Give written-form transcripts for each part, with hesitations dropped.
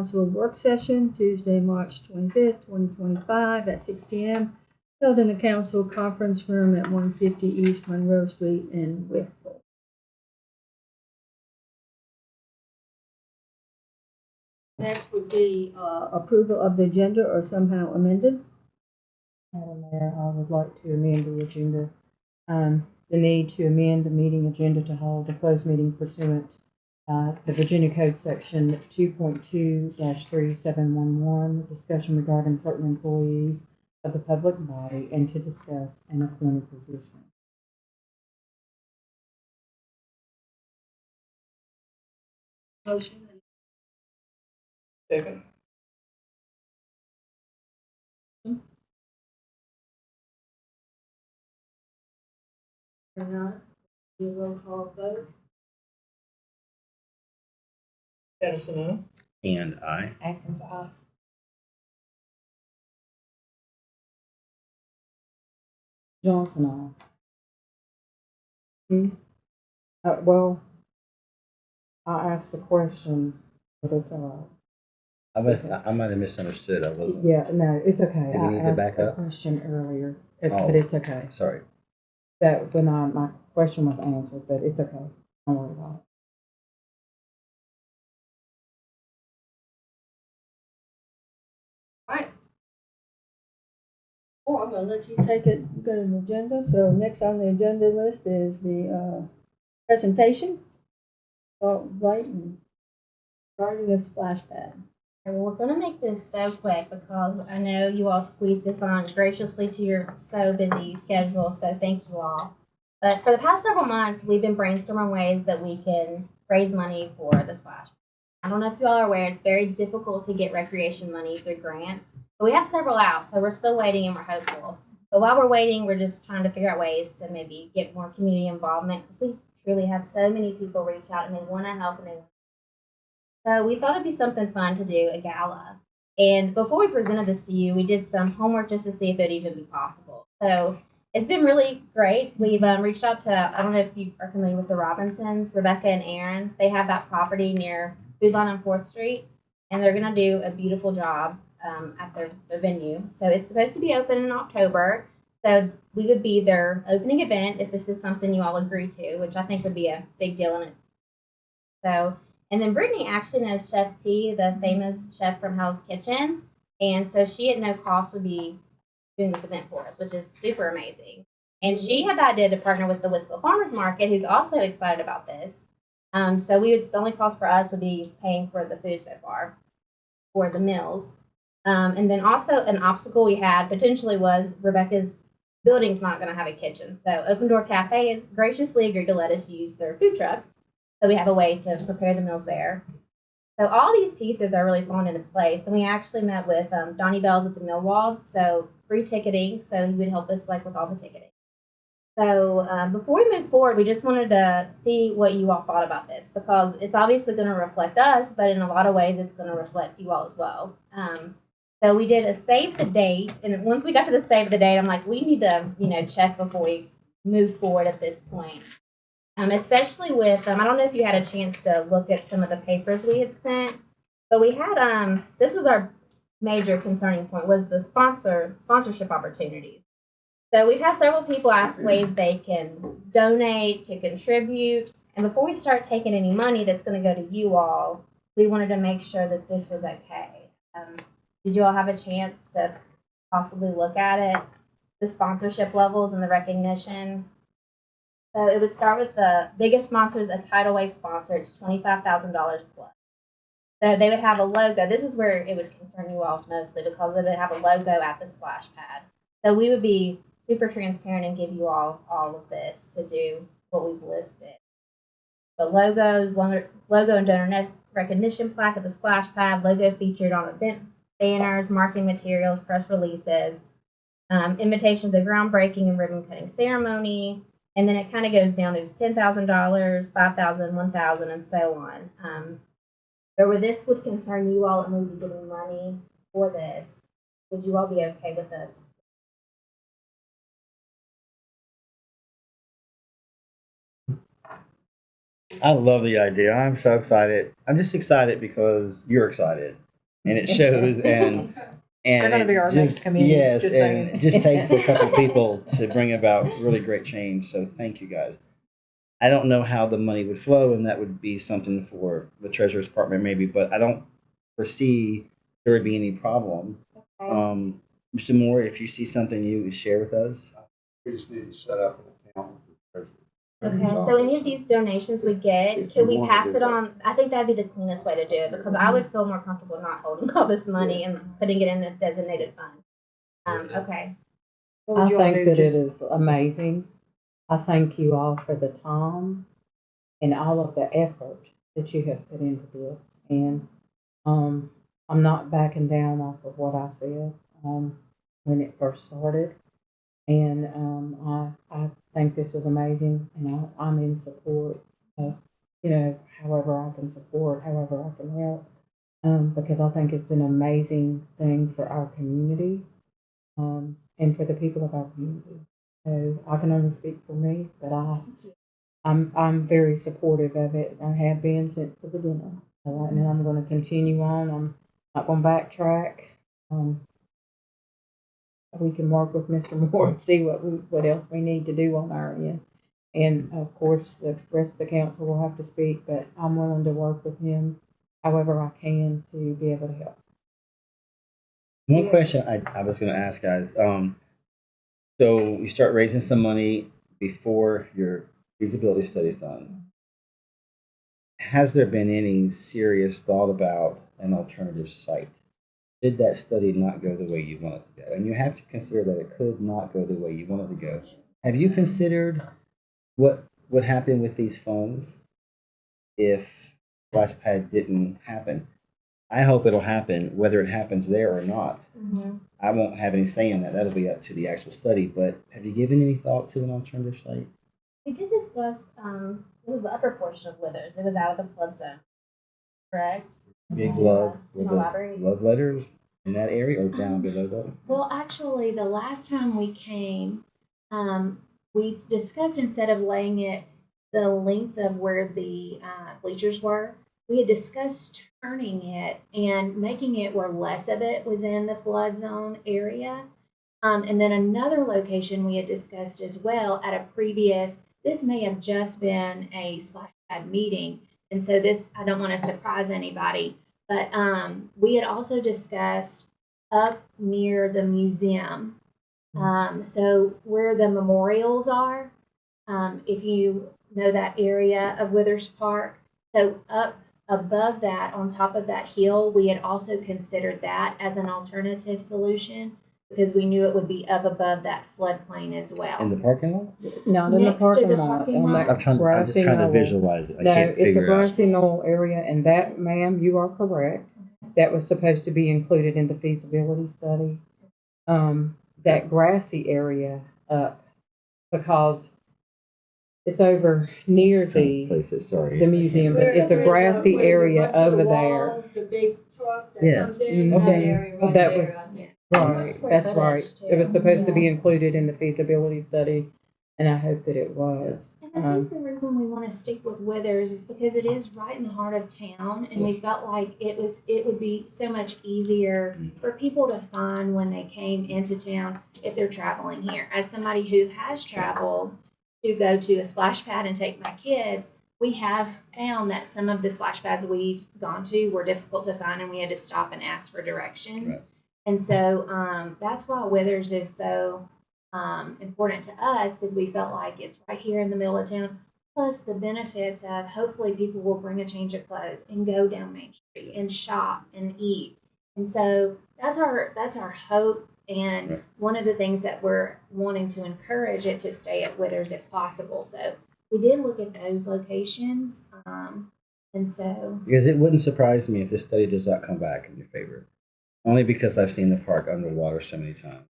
council work session Tuesday, March 25th, 2025 at 6 p.m. held in the council conference room at 150 East Monroe Street in Wytheville. Next would be approval of the agenda or somehow amended. Madam Mayor, I would like to amend the agenda. The need to amend the meeting agenda to hold a closed meeting pursuant the Virginia Code Section 2.2-3711, discussion regarding certain employees of the public body and to discuss an appointed position. Motion. Second. Or not? Do a roll call vote. Patterson, And I. Atkins, aye. Johnson, aye. Well, I asked a question, but it's all I might have misunderstood. I right. wasn't. Yeah, no, it's okay. Do we need I to back asked a up? question earlier, Oh. but it's okay. Sorry. That when my question was answered, but it's okay. Don't worry about it. All right. Oh, I'm gonna let you take it. You got an agenda. So next on the agenda list is the presentation. Right, and starting the splash pad. And we're going to make this so quick because I know you all squeezed this on graciously to your so busy schedule, so thank you all. But for the past several months, we've been brainstorming ways that we can raise money for the splash. I don't know if you all are aware, it's very difficult to get recreation money through grants, but we have several out, so we're still waiting and we're hopeful. But while we're waiting, we're just trying to figure out ways to maybe get more community involvement because we truly have so many people reach out and they want to help and they want. So we thought it'd be something fun to do a gala. And before we presented this to you, we did some homework just to see if it'd even be possible. So it's been really great. We've reached out to, I don't know if you are familiar with the Robinsons, Rebecca and Aaron. They have that property near Food Line on 4th Street, and they're going to do a beautiful job at their venue. So it's supposed to be open in October. So we would be their opening event if this is something you all agree to, which I think would be a big deal in it. So. And then Brittany actually knows Chef T, the famous chef from Hell's Kitchen. And so she at no cost would be doing this event for us, which is super amazing. And she had the idea to partner with the Wytheville Farmers Market, who's also excited about this. So the only cost for us would be paying for the food so far, for the meals. And then also an obstacle we had potentially was Rebecca's building's not going to have a kitchen. So Open Door Cafe has graciously agreed to let us use their food truck. So we have a way to prepare the meals there. So all these pieces are really falling into place. And we actually met with Donnie Bells at the Millwall, so free ticketing. So he would help us with all the ticketing. So before we move forward, we just wanted to see what you all thought about this because it's obviously going to reflect us, but in a lot of ways it's going to reflect you all as well. So we did a save the date, and once we got to the save the date, I'm like, we need to check before we move forward at this point. Especially with, I don't know if you had a chance to look at some of the papers we had sent, but we had, this was our major concerning point, was the sponsorship opportunities. So we've had several people ask ways they can donate, to contribute, and before we start taking any money that's going to go to you all, we wanted to make sure that this was okay. Did you all have a chance to possibly look at it, the sponsorship levels and the recognition? So it would start with the biggest sponsor is a tidal wave sponsor. It's $25,000 plus. So they would have a logo. This is where it would concern you all mostly because it would have a logo at the splash pad. So we would be super transparent and give you all of this to do what we've listed. The logos, logo and donor recognition plaque at the splash pad, logo featured on event banners, marketing materials, press releases, invitation to the groundbreaking and ribbon cutting ceremony. And then it kind of goes down. There's $10,000, $5,000, $1,000, and so on. Or where this would concern you all and we would be getting money for this, would you all be okay with this? I love the idea. I'm so excited. I'm just excited because you're excited. and it shows, and They're gonna it be our next just, committee, yes, just and saying. it just takes a couple people to bring about really great change. So thank you guys. I don't know how the money would flow, and that would be something for the treasurer's department maybe, but I don't foresee there would be any problem. Mr. Moore, if you see something you would share with us. We just need to set up an account with the treasurer. Okay, so any of these donations we get, If can you we wanna pass do it that. on? I think that'd be the cleanest way to do it because I would feel more comfortable not holding all this money and putting it in a designated fund. Okay. What would I you all think do? that it Just- is amazing. I thank you all for the time and all of the effort that you have put into this. And I'm not backing down off of what I said when it first started. And I think this is amazing, and I'm in support of, however I can support, however I can help, because I think it's an amazing thing for our community, and for the people of our community. So I can only speak for me, but I'm very supportive of it. I have been since the beginning. And I'm going to continue on. I'm not going to backtrack. We can work with Mr. Moore and see what else we need to do on our end. And of course, the rest of the council will have to speak, but I'm willing to work with him however I can to be able to help. One question I was going to ask guys. So you start raising some money before your feasibility study is done. Has there been any serious thought about an alternative site? Did that study not go the way you want it to go? And you have to consider that it could not go the way you want it to go. Have you considered what would happen with these funds if splash pad didn't happen? I hope it'll happen, whether it happens there or not. I won't have any say in that. That'll be up to the actual study. But have you given any thought to an alternative site? We did discuss, it was the upper portion of Withers. It was out of the flood zone, correct? Big love with In the the library. love letters in that area or down below that? Well, actually, the last time we came, we discussed instead of laying it the length of where the bleachers were, we had discussed turning it and making it where less of it was in the flood zone area. And then another location we had discussed as well at a previous, this may have just been a splash pad meeting. And so this, I don't want to surprise anybody, but we had also discussed up near the museum. So where the memorials are, if you know that area of Withers Park, so up above that, on top of that hill, we had also considered that as an alternative solution because we knew it would be up above that floodplain as well. In the parking lot? Not in the Next to parking the lot. parking On lot? that I'm just grassy trying to knoll. visualize it. I No, can't it's a figure it out. grassy knoll area, and that, ma'am, you are correct. That was supposed to be included in the feasibility study. That grassy area up, because it's over near the Places, sorry. museum, but it's a grassy area over there. The big truck that Yeah. comes in, that Okay. area right That there. was- I think. Right, that's right. It was supposed to be Yeah. included in the feasibility study, and I hope that it was. And I think the reason we want to stick with Withers is because it is right in the heart of town, and we felt like it would be so much easier for people to find when they came into town if they're traveling here. As somebody who has traveled to go to a splash pad and take my kids, we have found that some of the splash pads we've gone to were difficult to find, and we had to stop and ask for directions. Right. And so that's why Withers is so important to us, because we felt like it's right here in the middle of town. Plus the benefits of hopefully people will bring a change of clothes and go down Main Street and shop and eat. And so that's our hope. And Right. one of the things that we're wanting to encourage it to stay at Withers if possible. So we did look at those locations. And so Because it wouldn't surprise me if this study does not come back in your favor. Only because I've seen the park underwater so many times.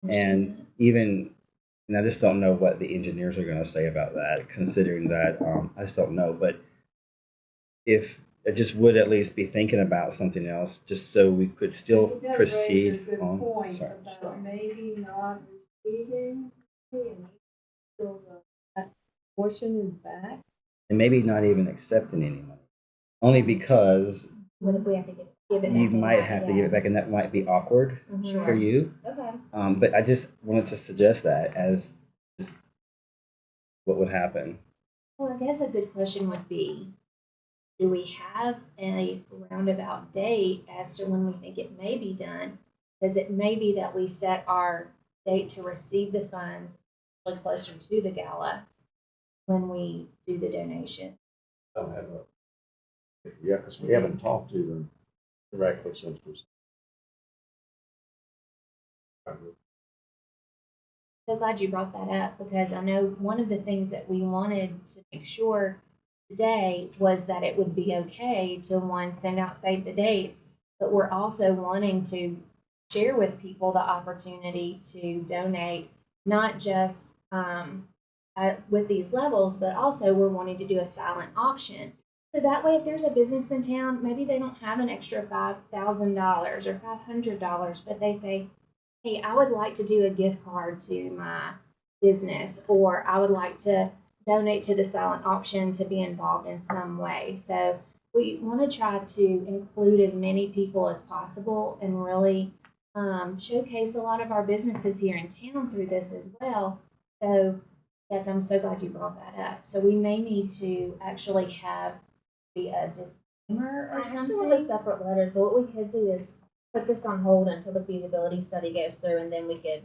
And I just don't know what the engineers are going to say about that, considering that I just don't know. But if I just would at least be thinking about something else, just so we could still He does proceed raise a good on. point Sorry. about maybe not receiving, and so that portion is back. And maybe not even accepting any money. Only because What if we have to get Give it you back might out, have to yeah. give it back, and that might be awkward Mhm. for you. Okay. But I just wanted to suggest that as just what would happen. Well, I guess a good question would be, do we have a roundabout date as to when we think it may be done? Because it may be that we set our date to receive the funds a little closer to the gala when we do the donation. Don't have a, yeah, because we haven't talked to them directly since we. So glad you brought that up because I know one of the things that we wanted to make sure today was that it would be okay to one, send out save the dates, but we're also wanting to share with people the opportunity to donate, not just with these levels, but also we're wanting to do a silent auction. So that way, if there's a business in town, maybe they don't have an extra $5,000 or $500, but they say, hey, I would like to do a gift card to my business, or I would like to donate to the silent auction to be involved in some way. So we want to try to include as many people as possible and really showcase a lot of our businesses here in town through this as well. So yes, I'm so glad you brought that up. So we may need to actually have a disclaimer or I actually want a something. separate letter, so what we could do is put this on hold until the feasibility study goes through, and then we could,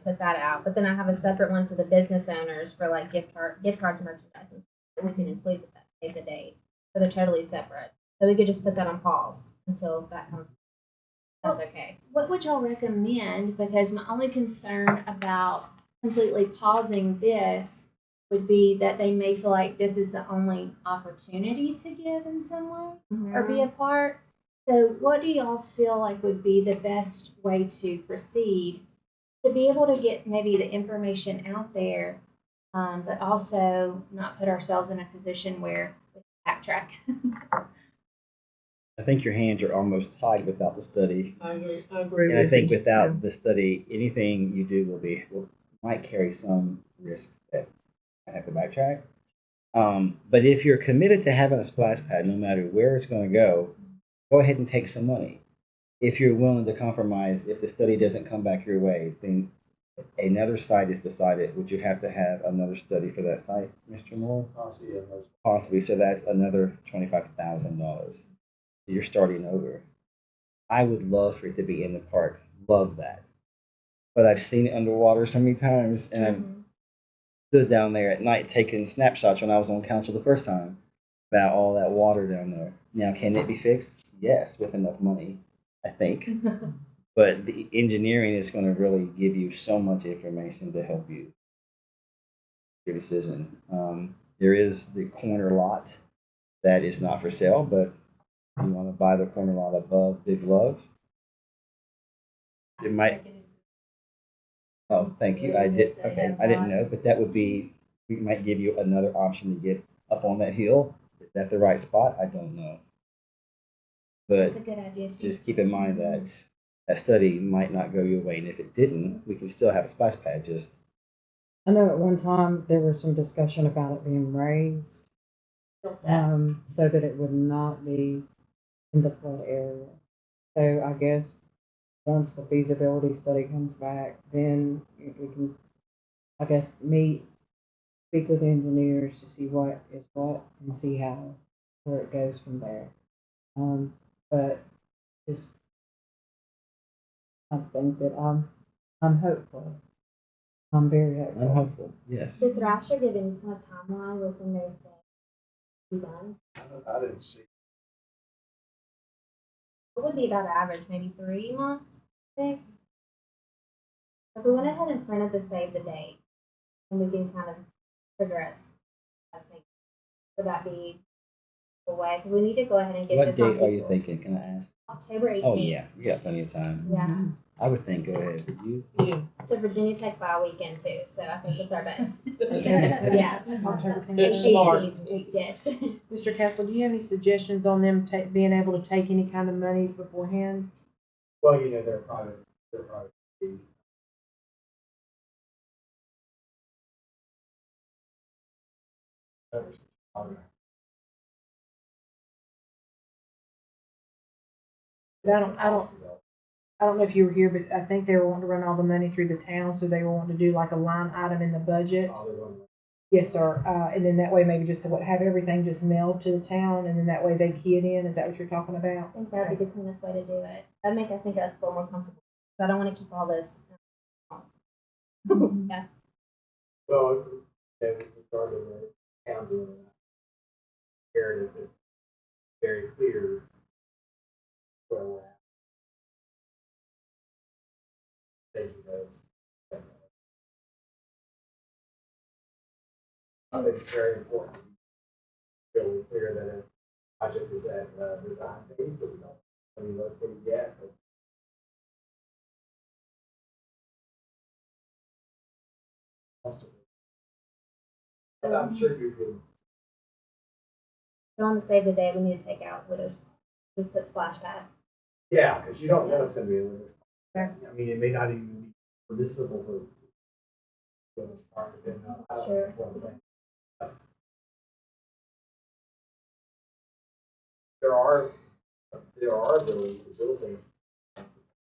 put that out. But then I have a separate one to the business owners for like gift cards, merchandise, and we can include that, save the date. So they're totally separate. So we could just put that on pause until that comes. That's okay. What would y'all recommend? Because my only concern about completely pausing this would be that they may feel like this is the only opportunity to give in some way or be a part. So what do y'all feel like would be the best way to proceed to be able to get maybe the information out there, but also not put ourselves in a position where we backtrack? I think your hands are almost tied without the study, I agree and I with think you. without the study, anything you do might carry some risk that I have to backtrack. But if you're committed to having a splash pad, no matter where it's going to go ahead and take some money. If you're willing to compromise, if the study doesn't come back your way, then another site is decided. Would you have to have another study for that site, Mr. Moore? Possibly. So that's another $25,000. You're starting over. I would love for it to be in the park. Love that. But I've seen it underwater so many times, and I've stood down there at night taking snapshots when I was on council the first time about all that water down there. Now, can it be fixed? Yes, with enough money, I think. But the engineering is going to really give you so much information to help you your decision. There is the corner lot that is not for sale, but if you want to buy the corner lot above Big Love, it might. Oh, thank you. I did. Okay, I didn't know, but that would be. We might give you another option to get up on that hill. Is that the right spot? I don't know. That's But a good idea too. just keep in mind that that study might not go your way, and if it didn't, we can still have a splash pad. Just I know at one time there was some discussion about it being raised, Built up. so that it would not be in the flood area. So I guess once the feasibility study comes back, then we can, I guess, speak with engineers to see what is what and see where it goes from there. But just, I think that I'm hopeful. I'm very hopeful. I'm hopeful. Yes. Did Thrasher give any kind of timeline with when they be done? I didn't see. What would be about average? Maybe 3 months, I think. If we went ahead and printed the save the date, and we can kind of progress as things. Would that be the way? Because we need to go ahead and get What this on date are you people's- thinking? Can I ask? October 18th. Oh yeah, you got plenty of time. Yeah. I would think go ahead. Would you? Yeah. It's a Virginia Tech bio weekend too, so I think it's our best. Okay. Yeah. It's smart. 18th, yes. Mr. Castle, do you have any suggestions on them being able to take any kind of money beforehand? Well, they're private. But I don't know if you were here, but I think they were wanting to run all the money through the town, so they were wanting to do like a line item in the budget. Yes, sir. And then that way maybe just have everything just mailed to the town, and then that way they key it in. Is that what you're talking about? I think that would be the cleanest way to do it. That'd make, I think, us feel more comfortable. So I don't want to keep all this. Yeah. Well, with regard to the town doing it, here it's very clear where we're at. Thank you, guys. I think it's very important to be really clear that a project is at design phase, that we don't, I mean, look what you get, but I'm sure you can. So on the save the date, we need to take out Withers. Just put splash pad. Yeah, because you don't know it's gonna be a limit. Sure. I mean, it may not even be permissible for this part, depending on how. Sure. There are abilities to build things,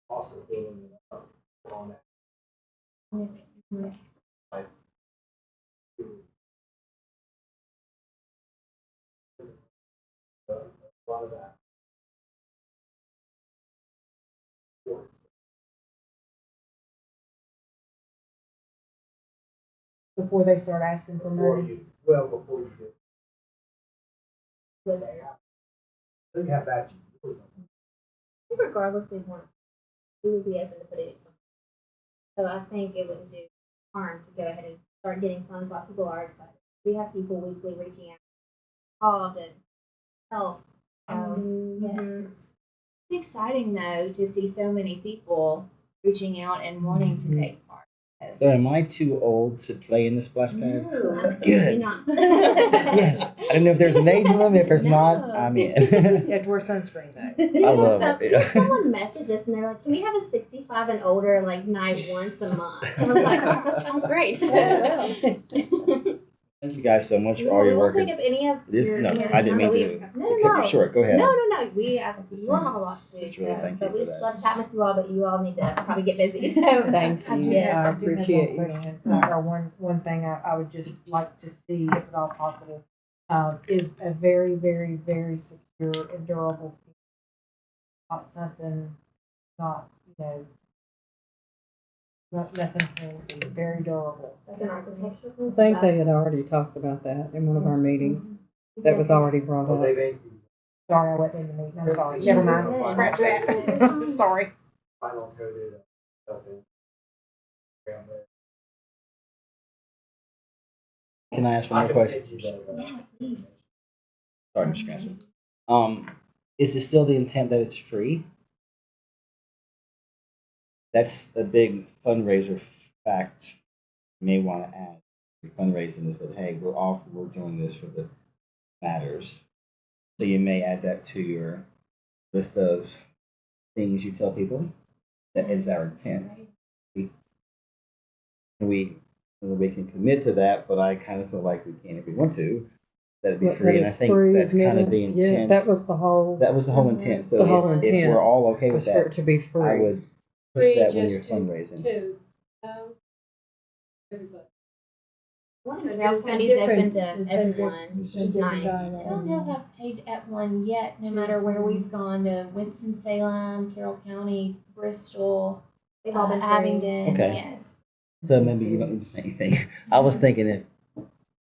cost of building it up on it. Like, a lot of that. Before they start asking for Before money. you do. Withers. So you have that. Regardless, we want, we would be open to putting it. So I think it wouldn't do harm to go ahead and start getting funds while people are excited. We have people weekly reaching out, called and help. Yes, it's exciting though to see so many people reaching out and wanting to take part. So am I too old to play in the splash pad? No, absolutely Good. not. Yes. I don't know if there's an age limit. If there's not, No. I'm You in. have to wear sunscreen though. You I know, love it, yeah. someone messaged us and they're like, "Can we have a 65 and older like night once a month?" And I was like, "Oh, that sounds great." Thank you guys so much for Yeah, all we your won't work. take up any of This, your no, your I didn't time, mean but to no, cut you short. Go ahead. No. We have a lot to do. Just really So, thank but you we for that. love chatting with you all, but you all need to probably get busy. So Thank you. Yeah. I appreciate one you. question, or one thing I would just like to see, if at all possible, is a very, very, very secure and durable piece. Not something, not, nothing fancy, very durable. like an architecture. I think they had already talked about that in one of our meetings. That was already brought Well, they up. make these Sorry, I wasn't in the meeting, I'm sorry, It's never okay. mind, scratch that, sorry. final coded stuff in. Around there. Can I ask one I more can question? send you the. Yeah, please. Sorry, Mr. Cranston. Is it still the intent that it's free? That's a big fundraiser fact you may want to add. The fundraising is that, hey, we're doing this for the matters. So you may add that to your list of things you tell people. That is our intent. We can commit to that, but I kind of feel like we can if we want to. That'd be But free, and I it's think free, that's kind of the admitted. Yeah, intent. that was the whole, That was the whole intent. So the whole if intent. we're all okay with was for it that, to be I free. would push Free that when just you're to- fundraising. Everybody. One of the It's ground been committee's open different- to it's been everyone, different- which it's is been different nice. dialogue. I don't know if I've paid at one yet, no matter where we've gone to Winston-Salem, Carroll County, Bristol, They've all been free. Abingdon, Okay. yes. So maybe you don't need to say anything. I was thinking if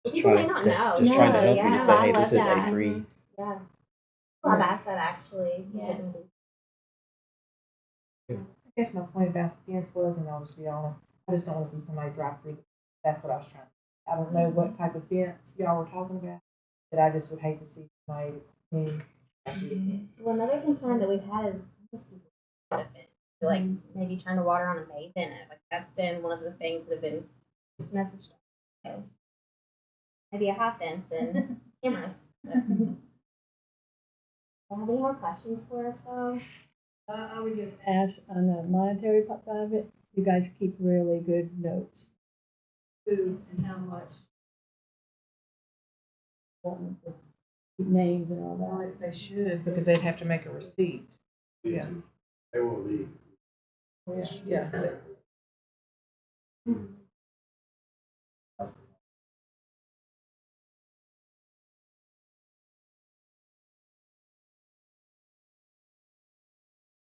just People may trying not to know. just trying to No, help yeah, you to say, I hey, love this is a that. free. Yeah. Well, I've asked that actually. Yes. I guess my point about the fence was, and I'll just be honest, I just don't want to see somebody drive through. That's what I was trying. I don't know what type of fence y'all were talking about, but I just would hate to see somebody. Well, another concern that we've had is most people have been, like maybe turn the water on and bathe in it. Like that's been one of the things that have been messaged to us. Maybe a high fence and cameras. Have any more questions for us though? I would just ask on the monetary part of it, you guys keep really good notes. Foods and how much. Keep names and all that. They should, because they'd have to make a receipt. Yeah. They will leave. Yeah.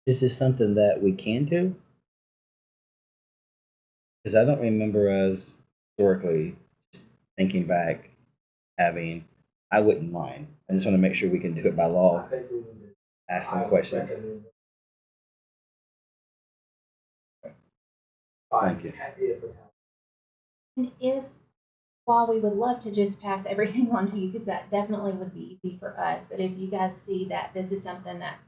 Is this something that we can do? Because I don't remember us historically thinking back having. I wouldn't mind. I just want to make sure we can do it by I law. think we need to. Ask some questions. Thank you. And if, while we would love to just pass everything on to you, because that definitely would be easy for us, but if you guys see that this is something that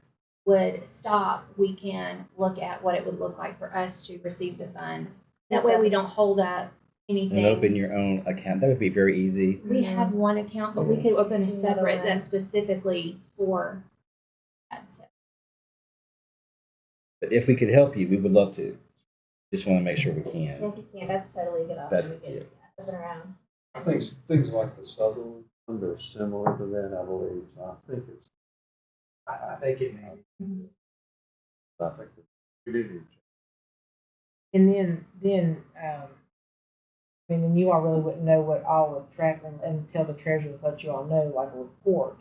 would stop, we can look at what it would look like for us to receive the funds. That way we don't hold up And anything. open your own account. That would be very easy. We have one account, but we could open a separate that's specifically for that. So But if we could help you, we would love to. Just want to make sure we can. Yeah, that's totally a good option. That's- We could open around. I think things like the Sutherland Fund are similar to that, I believe. So I think it's. I think it may. I think we do. And then, I mean, then you all really wouldn't know what all of tracking until the treasurers let you all know, like a report.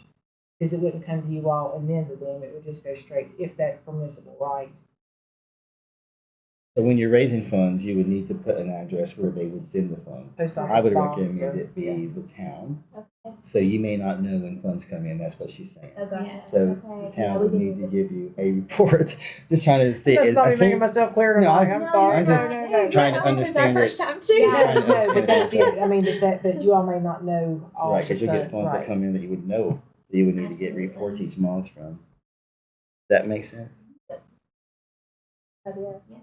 Because it wouldn't come to you all and then to them, it would just go straight, if that's permissible, right? So when you're raising funds, you would need to put an address where they would send the funds. Post I office would box recommend or- it be the town. Okay. So you may not know when funds come in. That's what she's saying. Oh, gotcha. Yes. So Okay. the town Yeah, we would can need do to that. give you a report. Just trying to see. That's I not me making think- myself clear No, enough, I'm I'm sorry, I'm no, just no, no. trying to This is our understand first it. time too. Yeah. Trying to No, but understand that's, it. I mean, but you all may not know all Right, the because you get funds, funds that right? come in that you would know. That you would need to get Absolutely. reports each month from. Does that make sense? Oh, yeah.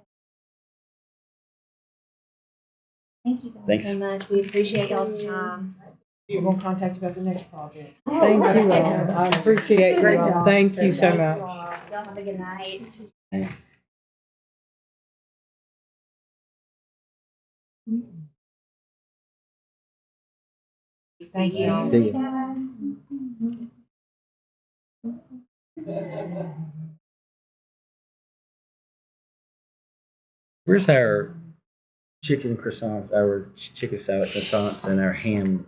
thank you guys Thanks. so much. We appreciate y'all's time. We're gonna contact you about the next project. Thank you all. I appreciate Great you all. job. Thank you so Thank much. you all. Y'all have a good night. Thanks. Thank you. See you. Where's our chicken croissants, our chicken salad croissants, and our ham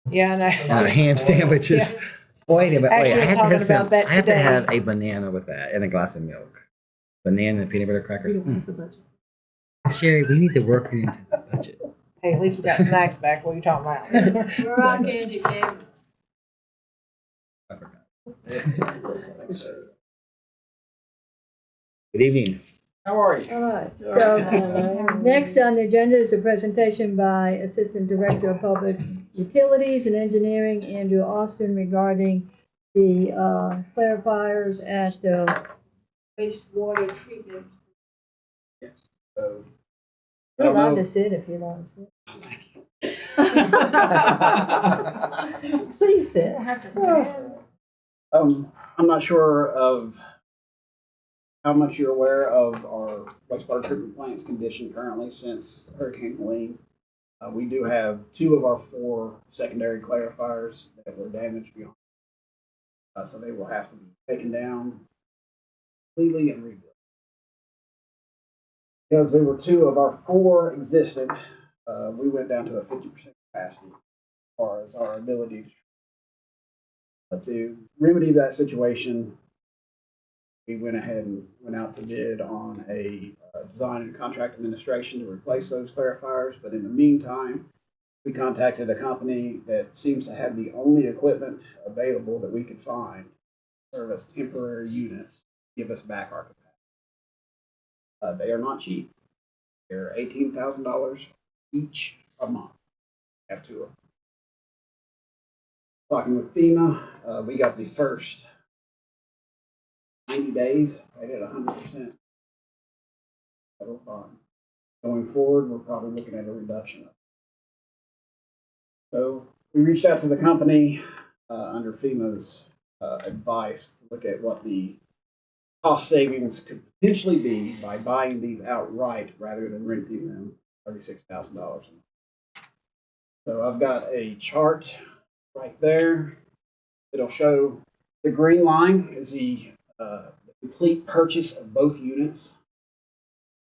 Yeah, I know. and our ham sandwiches? Yeah. Wait a minute. Actually, Wait, I I was have to have talking some. about that I have to today. have a banana with that and a glass of milk. Banana and peanut butter crackers. Sherry, we need to work it into the budget. Hey, at least we got snacks back. What are you talking about? We're on candy, Kim. I forgot. Good evening. How are you? All right, so, next on the agenda is a presentation by Assistant Director of Public Utilities and Engineering, Andrew Austin, regarding the, clarifiers at the wastewater treatment. So, You're allowed to sit if you want to sit. Please sit. I'm not sure of how much you're aware of our wastewater treatment plant's condition currently since Hurricane Helene. We do have 2 of our 4 secondary clarifiers that were damaged beyond. So they will have to be taken down completely and rebuilt. Because there were 2 of our 4 existing, we went down to a 50% capacity as far as our ability to remedy that situation. We went ahead and went out to bid on a design and contract administration to replace those clarifiers. But in the meantime, we contacted a company that seems to have the only equipment available that we could find to serve as temporary units, give us back our capacity. They are not cheap. They're $18,000 each a month. Have 2 of them. Talking with FEMA, we got the first 90 days, right at 100% federal fund. Going forward, we're probably looking at a reduction. So we reached out to the company under FEMA's advice to look at what the cost savings could potentially be by buying these outright rather than renting them, $36,000. So I've got a chart right there. It'll show the green line is the complete purchase of both units.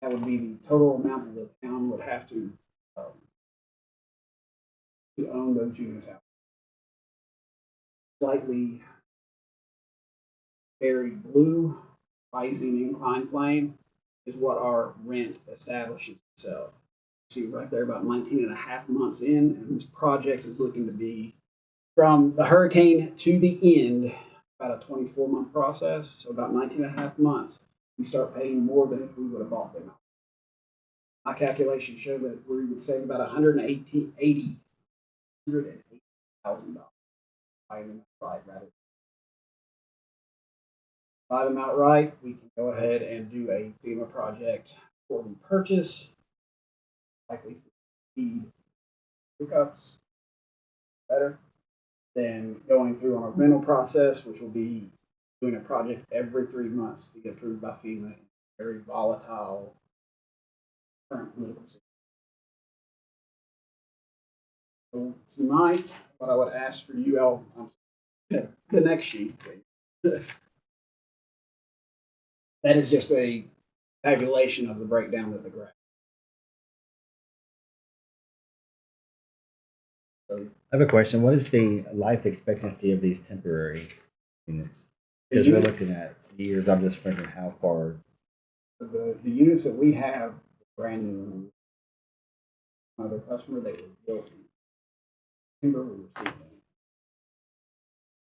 That would be the total amount that the town would have to own those units out. Slightly buried blue, rising incline plane is what our rent establishes itself. See right there, about 19 and a half months in, and this project is looking to be from the hurricane to the end, about a 24-month process. So about 19 and a half months, we start paying more than if we would have bought them. My calculations show that we would save about $180,000 buying them outright rather. Buy them outright, we can go ahead and do a FEMA project for the purchase, likely speed hookups better than going through on a rental process, which will be doing a project every 3 months to get approved by FEMA. Very volatile current political situation. So tonight, what I would ask for you all, the next sheet, please. That is just a tabulation of the breakdown of the graph. So I have a question. What is the life expectancy of these temporary units? Because we're looking at years. I'm just thinking how far. the units that we have, brand new, another customer, they were built in timber, we received them.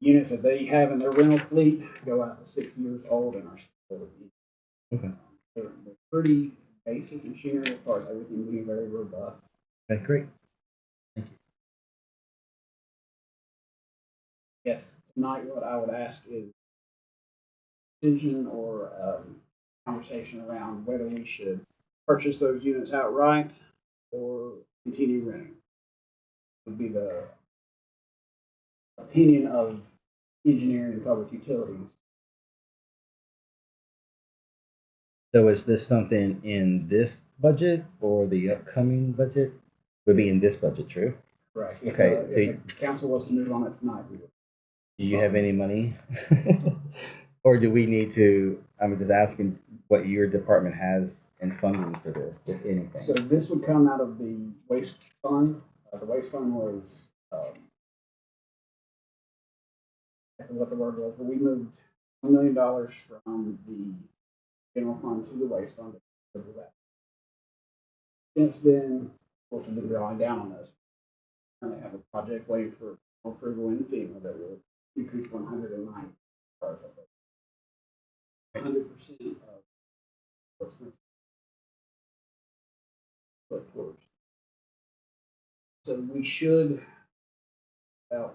Units that they have in their rental fleet go out to 6 years old and are still. Okay. They're pretty basic machinery as far as everything being very robust. Okay, great. Yes, tonight what I would ask is decision or conversation around whether we should purchase those units outright or continue renting. Would be the opinion of engineering and public utilities. So is this something in this budget or the upcoming budget? Would be in this budget, true? Correct. Okay, If the council was to move on it tonight, we would. Do you have any money? Or do we need to, I'm just asking what your department has in funding for this, if anything? So this would come out of the waste fund. The waste fund was, I forget what the word was, but we moved $1 million from the general fund to the waste fund. Since then, of course, we've been drawing down on those. And they have a project waiting for approval in FEMA that will increase 109. 100% of what's put towards. So we should, well,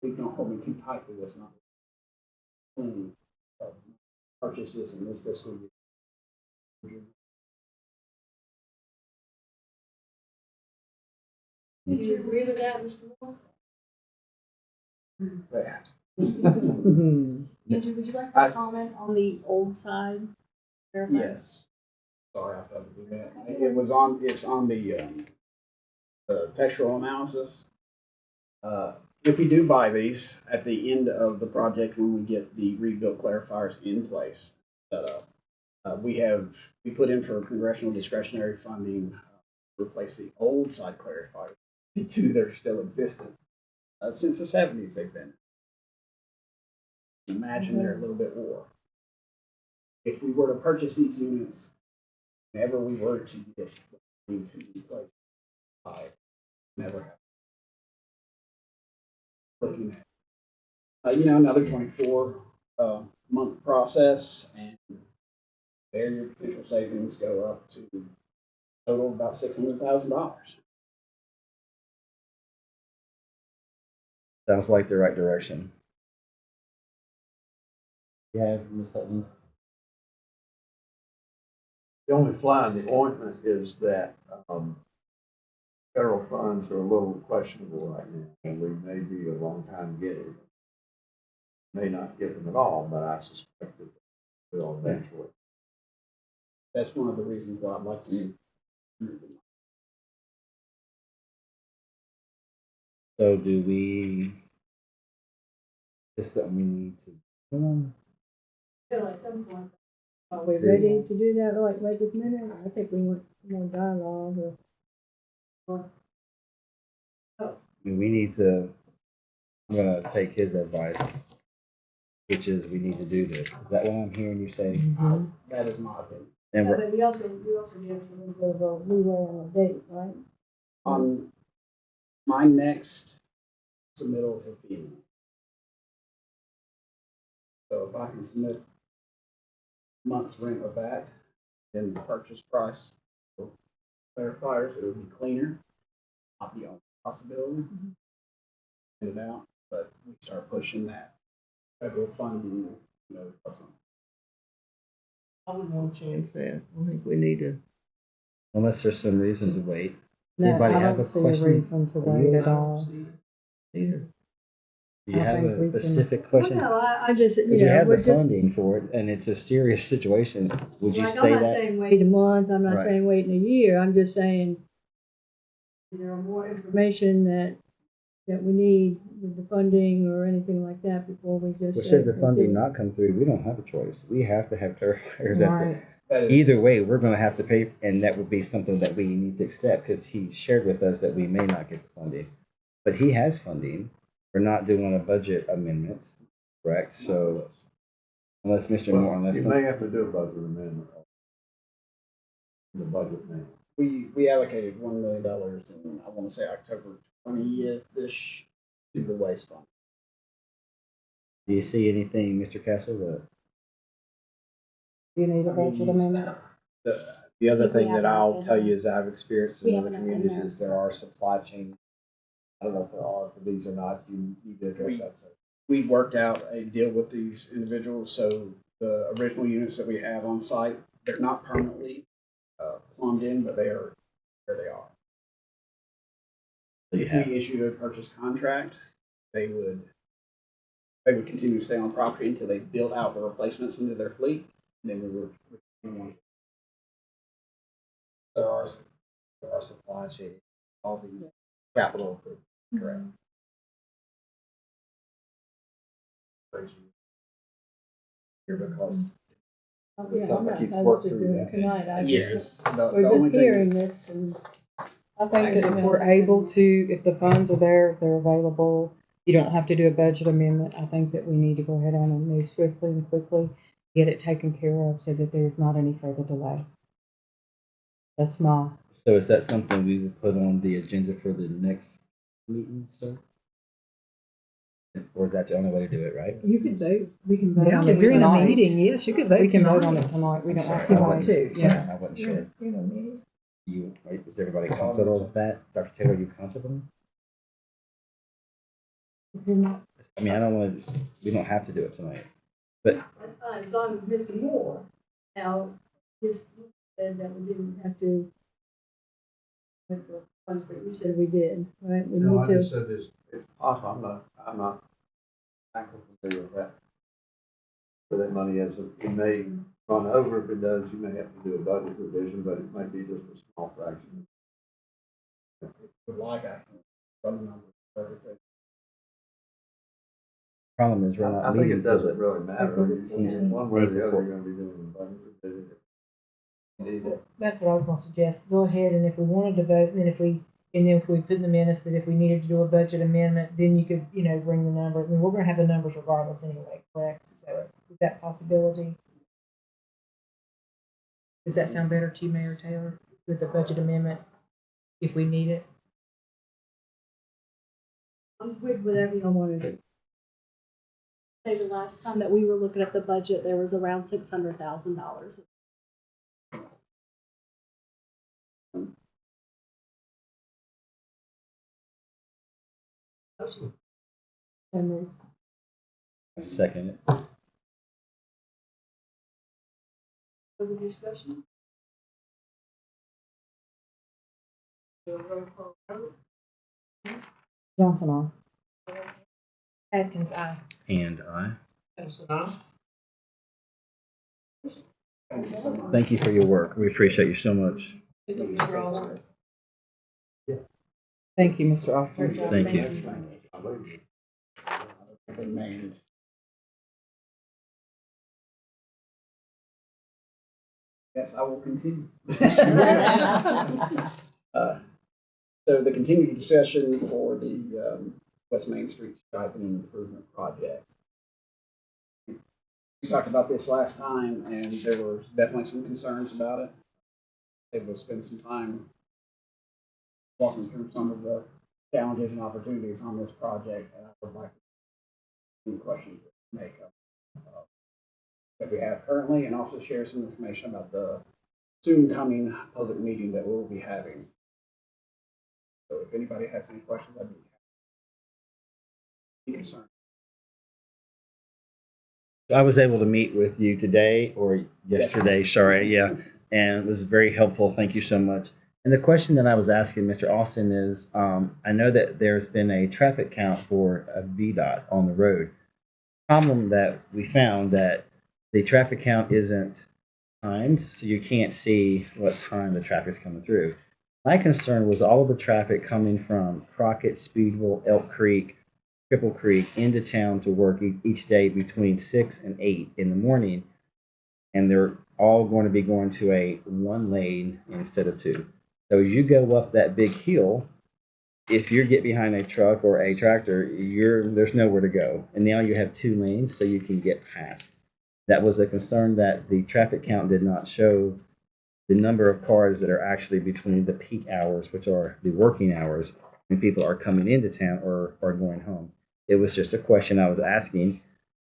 we don't hold me too tight to this, not planning purchase this in this fiscal year. Do you agree with that, Mr. Moore? That. Andrew, would you like to comment on the old side? Yes. Sorry, I thought to do that. It's on the textual analysis. If we do buy these at the end of the project, when we get the rebuilt clarifiers in place, set up, we put in for congressional discretionary funding to replace the old side clarifiers, the two that are still existent. Since the 70s, they've been. Imagine they're a little bit war. If we were to purchase these units, whenever we were to get to replace never have. Looking at another 24 month process, and there your potential savings go up to a total of about $600,000. Sounds like the right direction. Yeah, Ms. Hutton. The only fly in the ointment is that federal funds are a little questionable right now, and we may be a long time getting them. May not get them at all, but I suspect that they will eventually. That's one of the reasons why I'd like to move them. So do we, is this something we need to do? feel at some point, are we ready to do that, like, right this minute? I think we want some more dialogue or. We need to, I'm gonna take his advice, which is we need to do this. Is that what I'm hearing you say? That is my opinion. And Yeah, we're, but you also gave us a little bit of a leeway on the date, right? On my next submittal to FEMA. So if I can submit month's rent of that, then the purchase price for clarifiers, it would be cleaner, not the only possibility. Get it out, but we start pushing that federal funding, you know, I wouldn't want to chance that. I think we need to. unless there's some reason to wait. Does No, anybody I have a don't see a question? reason to wait at all. Either. Do you I have think a we can- specific Well, question? no, I just, you Because we know, have we're the just, funding for it, and it's a serious situation. Would you like, I'm say not that? saying wait a month, I'm not Right. saying wait in a year, I'm just saying, is there more information that we need with the funding or anything like that before we just Well, say. should the let's funding do it? not come through, we don't have a choice. We have to have clarifiers. Right. Either way, we're gonna have to pay, and that would be something that we need to accept, because he shared with us that we may not get the funding. But he has funding. We're not doing a budget amendment, correct? So unless Mr. Moore, unless You some- may have to do a budget amendment. The budget amendment. we allocated $1 million in, I want to say October 20th-ish to the waste fund. do you see anything, Mr. Castle, that Do you need a I mean, budget amendment? The other If we thing have that I'll enough in tell there. you is I've experienced We in have other enough in communities there. is there are supply chain. I don't know if there are for these or not. You need to address that. So we worked out a deal with these individuals. So the original units that we have on site, they're not permanently plumbed in, but they are where they are. you If have? we issued a purchase contract, they would continue to stay on property until they built out the replacements into their fleet, and then we were. There are supply chain, all these capital, correct? Here because. Yeah, Sounds I'm like not he's opposed worked to through doing that. it tonight, I Yes. just, The we're only just thing, hearing this and. I think that if we're able to, if the funds are there, if they're available, you don't have to do a budget amendment. I think that we need to go ahead on and move swiftly and quickly, get it taken care of so that there's not any further delay. That's my, So is that something we would put on the agenda for the next meeting, sir? Or is that the only way to do it, right? You can vote. we can vote Yeah, on if it you're in a tonight. meeting, yes, you can vote. We can vote on tonight. it tonight. We don't have Sorry, to I wait. wasn't, Yeah. sorry, I wasn't sure. You know me. Is everybody comfortable with that? Dr. Taylor, you comfortable? I mean, I don't want to, we don't have to do it tonight. That's fine, as long as Mr. Moore, now, just said that we didn't have to. With the funds, but you said we did, right? We No, I need just to, said this, it's possible, I'm not actually familiar with that. For that money is, it may run over, if it does, you may have to do a budget revision, but it might be just a small fraction. would like I can run the numbers, everything. Problem is, we're I not think meeting it till doesn't the, really matter, one way or the other, you're gonna be doing a budget revision. Need it. That's what I was gonna suggest. Go ahead, and if we wanted to vote, and then if we put in the minutes that if we needed to do a budget amendment, then you could, bring the number. I mean, we're gonna have the numbers regardless anyway, correct? So is that a possibility? Does that sound better to you, Mayor Taylor, with the budget amendment, if we need it? I'm with whatever y'all want to do. Say the last time that we were looking at the budget, there was around $600,000. a second. Further discussion? Do a roll call vote. Johnson, on. Atkins, aye. And I. That's enough. Thank you for your work. We appreciate you so much. Thank you, Mr. Officer. Thank you. Remained Yes, I will continue. So the continued discussion for the West Main Street striping and improvement project. We talked about this last time, and there were definitely some concerns about it. Able to spend some time walking through some of the challenges and opportunities on this project, and I would like any questions to make that we have currently, and also share some information about the soon coming public meeting that we'll be having. So if anybody has any questions, I'd be concerned. I was able to meet with you today or yesterday, sorry, yeah, and it was very helpful. Thank you so much. And the question that I was asking Mr. Austin is, I know that there's been a traffic count for a VDOT on the road. Problem that we found that the traffic count isn't timed, so you can't see what time the traffic's coming through. My concern was all of the traffic coming from Crockett, Speedwell, Elk Creek, Cripple Creek into town to work each day between 6 and 8 in the morning, and they're all going to be going to a one lane instead of two. So as you go up that big hill, if you get behind a truck or a tractor, there's nowhere to go, and now you have two lanes so you can get past. That was a concern that the traffic count did not show the number of cars that are actually between the peak hours, which are the working hours, when people are coming into town or going home. It was just a question I was asking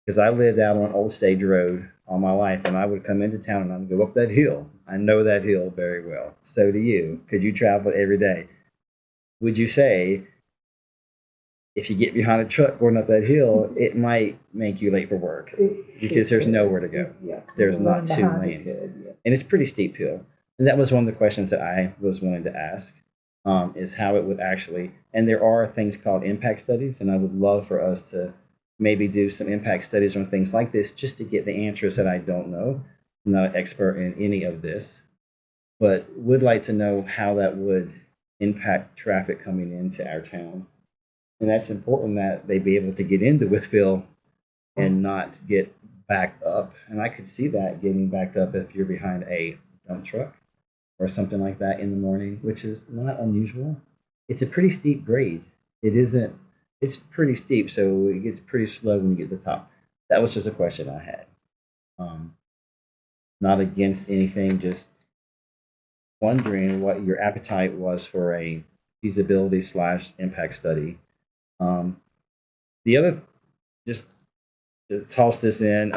because I lived out on Old Stage Road all my life, and I would come into town and I'd go up that hill. I know that hill very well. So do you, because you travel every day. Would you say if you get behind a truck going up that hill, it might make you late for work because there's nowhere to go? Yeah. There's not two Behind it lanes. could, yeah. And it's a pretty steep hill. And that was one of the questions that I was wanting to ask, is how it would actually, and there are things called impact studies, and I would love for us to maybe do some impact studies on things like this just to get the answers that I don't know. I'm not an expert in any of this, but would like to know how that would impact traffic coming into our town. And that's important that they be able to get into Wytheville and not get backed up. And I could see that getting backed up if you're behind a dump truck or something like that in the morning, which is not unusual. It's a pretty steep grade. It's pretty steep, so it gets pretty slow when you get to the top. That was just a question I had. Not against anything, just wondering what your appetite was for a feasibility / impact study. The other, just to toss this in,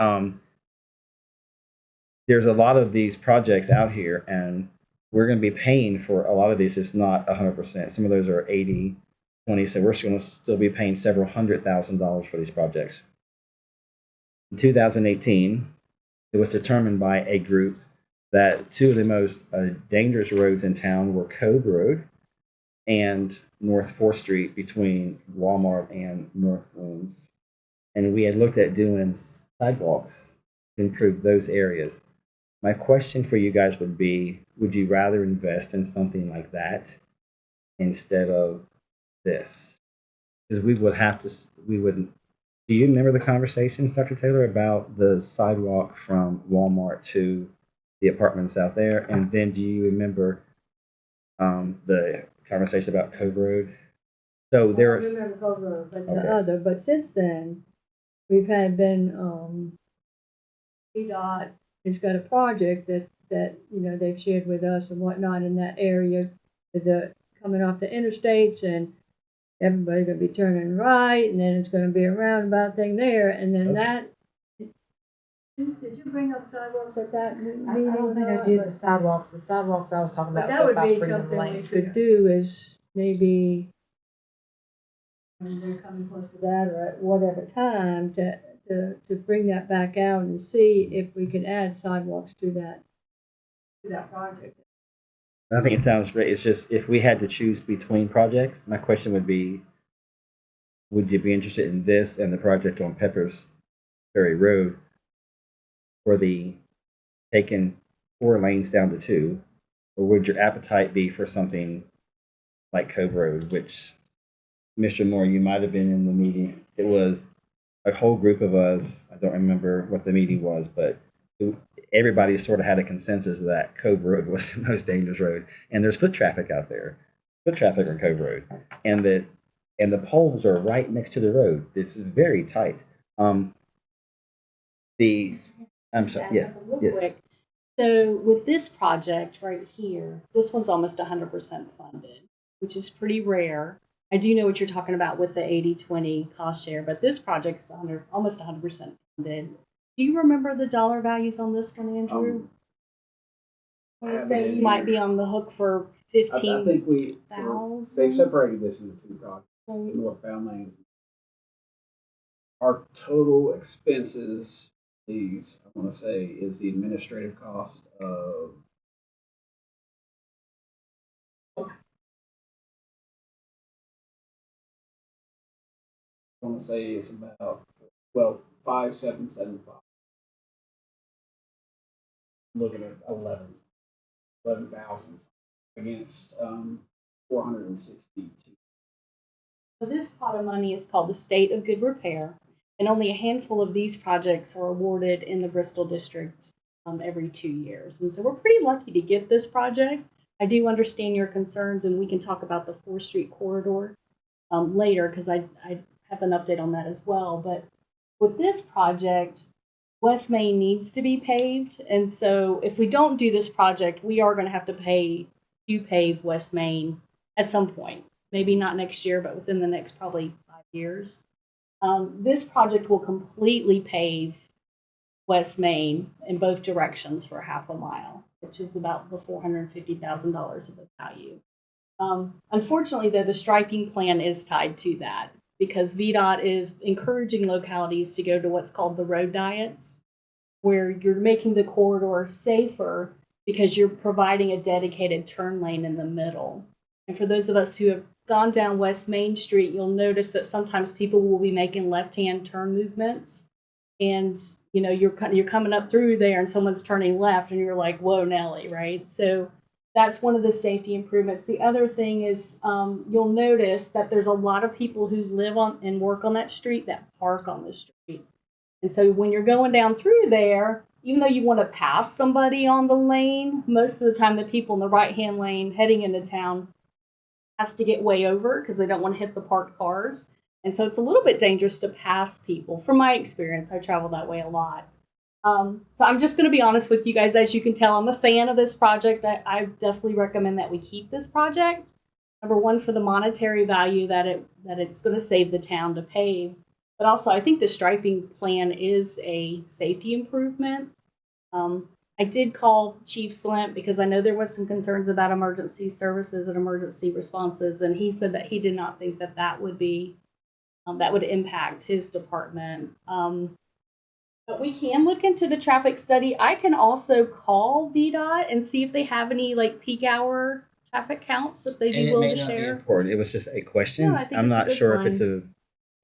there's a lot of these projects out here, and we're going to be paying for a lot of these. It's not 100%. Some of those are 80, 20, so we're going to still be paying several $100,000 for these projects. In 2018, it was determined by a group that two of the most dangerous roads in town were Cove Road and North 4th Street between Walmart and North Winds. And we had looked at doing sidewalks to improve those areas. My question for you guys would be, would you rather invest in something like that instead of this? Because do you remember the conversations, Dr. Taylor, about the sidewalk from Walmart to the apartments out there? And then do you remember the conversation about Cove Road? So I don't remember Cove Road, but the other. But since then, we've been VDOT has got a project that they've shared with us and whatnot in that area, coming off the interstates, and everybody's gonna be turning right, and then it's gonna be a roundabout thing there, and then that. Did you bring up sidewalks at that meeting? I don't think I did the sidewalks. The sidewalks I was talking But about. that would about be Freedom something Lane. we could do, is maybe when we're coming close to that or at whatever time to bring that back out and see if we can add sidewalks to that project. I think it sounds great. It's just if we had to choose between projects, my question would be, would you be interested in this and the project on Peppers Ferry Road for the taking 4 lanes down to 2, or would your appetite be for something like Cove Road, which Mr. Moore, you might have been in the meeting. It was a whole group of us. I don't remember what the meeting was, but everybody sort of had a consensus that Cove Road was the most dangerous road, and there's foot traffic out there, foot traffic on Cove Road, and the poles are right next to the road. It's very tight. Um, the I'm sorry, yeah, Real yes. quick. So with this project right here, this one's almost 100% funded, which is pretty rare. I do know what you're talking about with the 80-20 cost share, but this project's almost 100% funded. Do you remember the dollar values on this one, Andrew? I want to say you might be on the hook for I think they've 15,000. separated this into two projects, the northbound lanes. Our total expenses, these, I want to say, is the administrative cost of I want to say it's about, well, 5,775. Looking at 11,000 against 462. So this pot of money is called the State of Good Repair, and only a handful of these projects are awarded in the Bristol district every 2 years. And so we're pretty lucky to get this project. I do understand your concerns, and we can talk about the 4th Street corridor later because I have an update on that as well. But with this project, West Main needs to be paved, and so if we don't do this project, we are going to have to pay to pave West Main at some point. Maybe not next year, but within the next probably 5 years. This project will completely pave West Main in both directions for half a mile, which is about the $450,000 of the value. Unfortunately, though, the striping plan is tied to that because VDOT is encouraging localities to go to what's called the road diets, where you're making the corridor safer because you're providing a dedicated turn lane in the middle. And for those of us who have gone down West Main Street, you'll notice that sometimes people will be making left-hand turn movements, and you're coming up through there, and someone's turning left, and you're like, "Whoa, Nelly!" Right? So that's one of the safety improvements. The other thing is you'll notice that there's a lot of people who live on and work on that street that park on the street, and so when you're going down through there, even though you want to pass somebody on the lane, most of the time the people in the right-hand lane heading into town has to get way over because they don't want to hit the parked cars. And so it's a little bit dangerous to pass people. From my experience, I travel that way a lot. So I'm just going to be honest with you guys. As you can tell, I'm a fan of this project. I definitely recommend that we keep this project. Number one, for the monetary value that it's going to save the town to pave. But also, I think the striping plan is a safety improvement. I did call Chief Slimp because I know there was some concerns about emergency services and emergency responses, and he said that he did not think that would be that would impact his department. But we can look into the traffic study. I can also call VDOT and see if they have any like peak hour traffic counts that they'd be willing to share. Important. It was just a question. No, I think I'm it's a not good sure one. if it's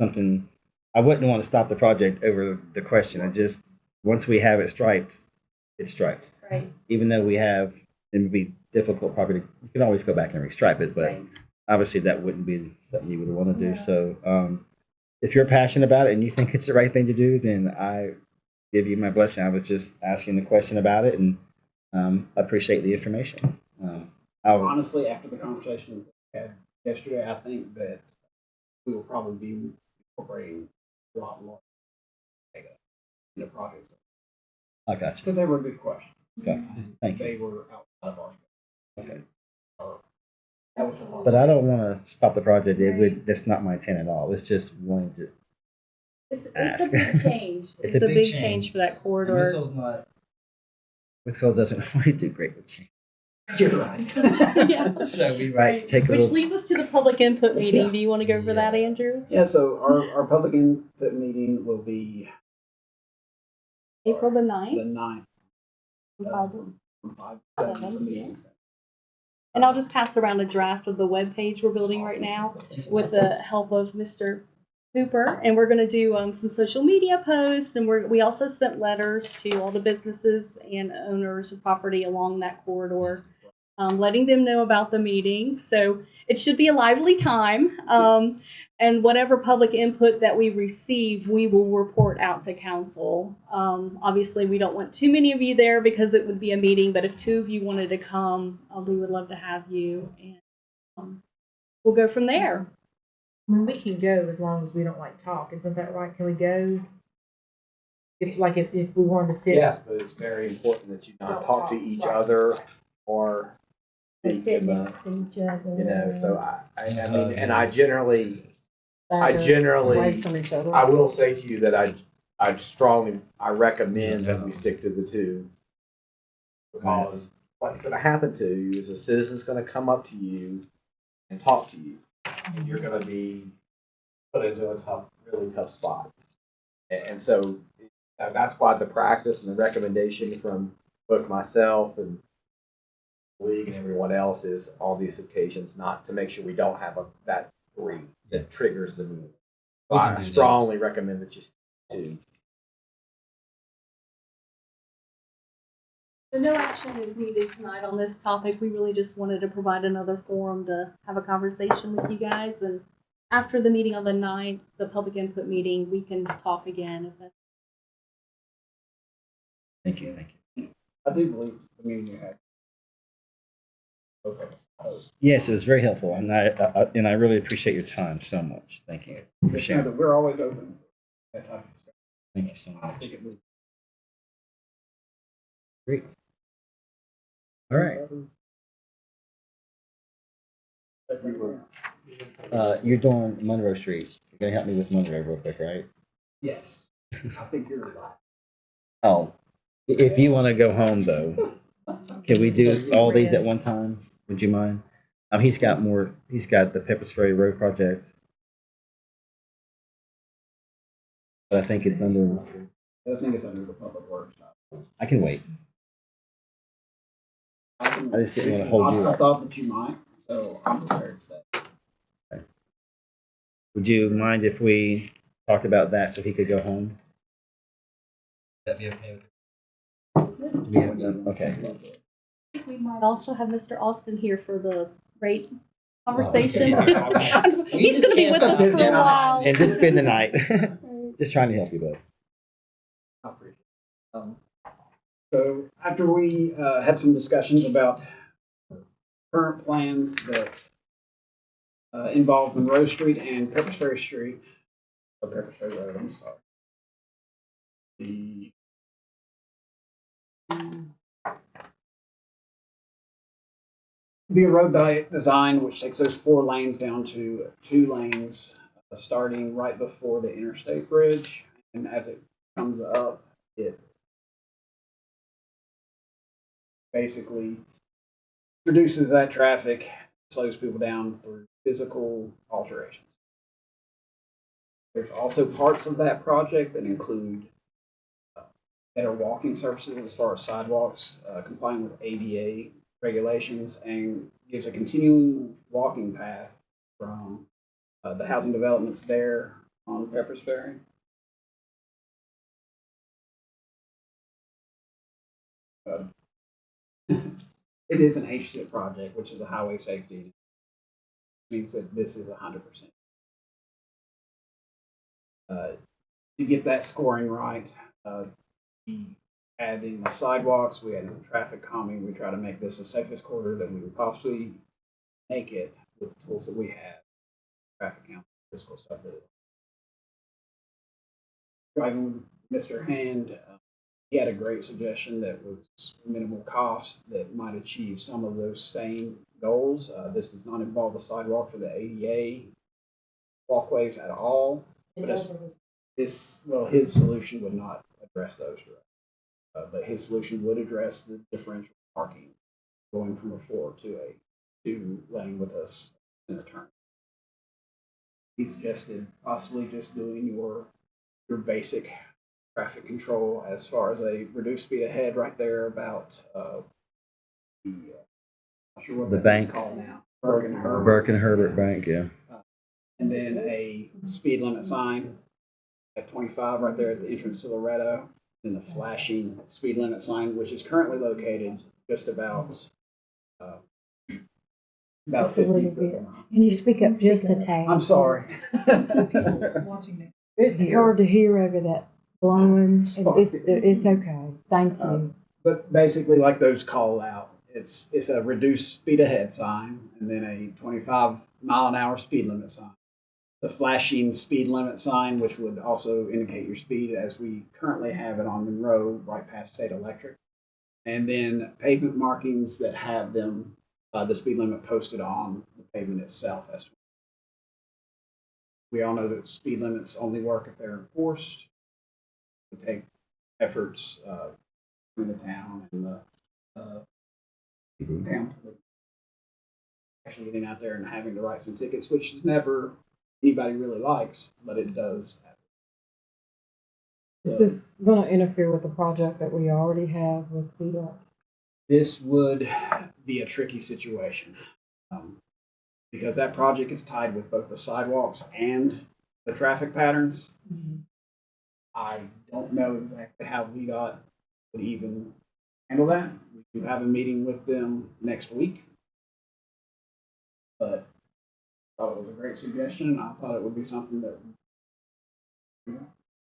something. I wouldn't want to stop the project over the question. I just once we have it striped, it's striped. Right. Even though it would be difficult property, you can always go back and restripe it, but Right. obviously that wouldn't be something you would want to do. So if you're passionate about it and you think it's the right thing to do, then I give you my blessing. I was just asking the question about it, and appreciate the information. Honestly, after the conversation we had yesterday, I think that we will probably be incorporating a lot more data in the project. I got you. Because they were good questions. Okay. Thank you. They were outside of our. Okay. Absolutely. But I don't want to stop the project. That's not my intent at all. It's just wanting to. It's a big change. It's It's a a big big change. change for that corridor. Wytheville doesn't always do great with change. You're right. Yeah. So we might take a Which little. leads us to the public input meeting. Do you want to go over that, Andrew? Yeah, so our public input meeting will be April the the 9th. 9th. From 5 to 7 for meetings. And I'll just pass around a draft of the web page we're building right now with the help of Mr. Hooper. And we're going to do some social media posts. And we also sent letters to all the businesses and owners of property along that corridor, letting them know about the meeting. So it should be a lively time. And whatever public input that we receive, we will report out to council. Obviously, we don't want too many of you there because it would be a meeting, but if 2 of you wanted to come, we would love to have you. And we'll go from there. I mean, we can go as long as we don't like talk, isn't that right? Can we go? If we wanted to sit. Yes, but it's very important that you not talk to each other or They speak sit in the, next to each other. you know, so I mean, and I generally, Away from each other. I will say to you that I recommend that we stick to the 2. Because what's gonna happen to you is a citizen's gonna come up to you and talk to you. And you're gonna be put into a really tough spot. And so that's why the practice and the recommendation from both myself and the league and everyone else is on these occasions not to make sure we don't have that 3 that triggers the meeting. So I strongly recommend that you stick to. So no action is needed tonight on this topic. We really just wanted to provide another forum to have a conversation with you guys. And after the meeting on the 9th, the public input meeting, we can talk again. If that's Thank you. I do believe the meeting you had. Okay. Yes, it was very helpful, and I really appreciate your time so much. Thank you for Just know that sharing. we're always open for that type of stuff. Thank you so I much. think it was. Great. All right. You're doing Monroe Street. You're gonna help me with Monroe real quick, right? Yes, I think you're right. Oh, if you want to go home though, can we do all these at one time? Would you mind? He's got more. He's got the Pepper's Ferry Road project, but I think it's under. I think it's under the public works. I can wait. I just didn't want to hold you I up. thought that you might, so I'm prepared to say. Would you mind if we talked about that so he could go home? That'd be okay. Yeah. Okay. we might also have Mr. Austin here for the rate conversation. He's going to be with us for a while. And just spend the night. Just trying to help you, bud. I appreciate it. So after we had some discussions about current plans that involve Monroe Street and Pepper's Ferry Street, or Pepper's Ferry Road, I'm sorry. Be a road design which takes those 4 lanes down to 2 lanes, starting right before the interstate bridge. And as it comes up, it basically reduces that traffic, slows people down through physical alterations. There's also parts of that project that include better walking surfaces as far as sidewalks, complying with ADA regulations, and gives a continuing walking path from the housing developments there on Pepper's Ferry. It is an HSIP project, which is a highway safety. It means that this is 100%. To get that scoring right, we add in the sidewalks, we add in the traffic calming, we try to make this the safest corridor that we would possibly make it with the tools that we have, traffic count, physical stuff. Driving Mr. Hand, he had a great suggestion that was minimal cost that might achieve some of those same goals. This does not involve the sidewalk or the ADA walkways at all. His solution would not address those, but his solution would address the differential parking going from a 4 to a 2 lane with us in the turn. He suggested possibly just doing your basic traffic control as far as a reduced speed ahead right there about not sure what The that bank. is called now. Burke and Herbert. Burke and Herbert Bank, yeah. And then a speed limit sign at 25 right there at the entrance to Loretto. Then the flashing speed limit sign, which is currently located just about About Just a 50 little foot bit. long. Can you speak up just a Speak up. tad? I'm sorry. It's hard to hear over that blowing. It's okay. Thank you. But basically, like those call out, it's a reduced speed ahead sign and then a 25-mile-an-hour speed limit sign. The flashing speed limit sign, which would also indicate your speed, as we currently have it on Monroe, right past State Electric. And then pavement markings that have them, the speed limit posted on the pavement itself. We all know that speed limits only work if they're enforced. We take efforts in the town and the town police actually getting out there and having to write some tickets, which is never anybody really likes, but it does happen. Is this going to interfere with the project that we already have with VDOT? This would be a tricky situation because that project is tied with both the sidewalks and the traffic patterns. I don't know exactly how VDOT would even handle that. We do have a meeting with them next week, but I thought it was a great suggestion, and I thought it would be something that.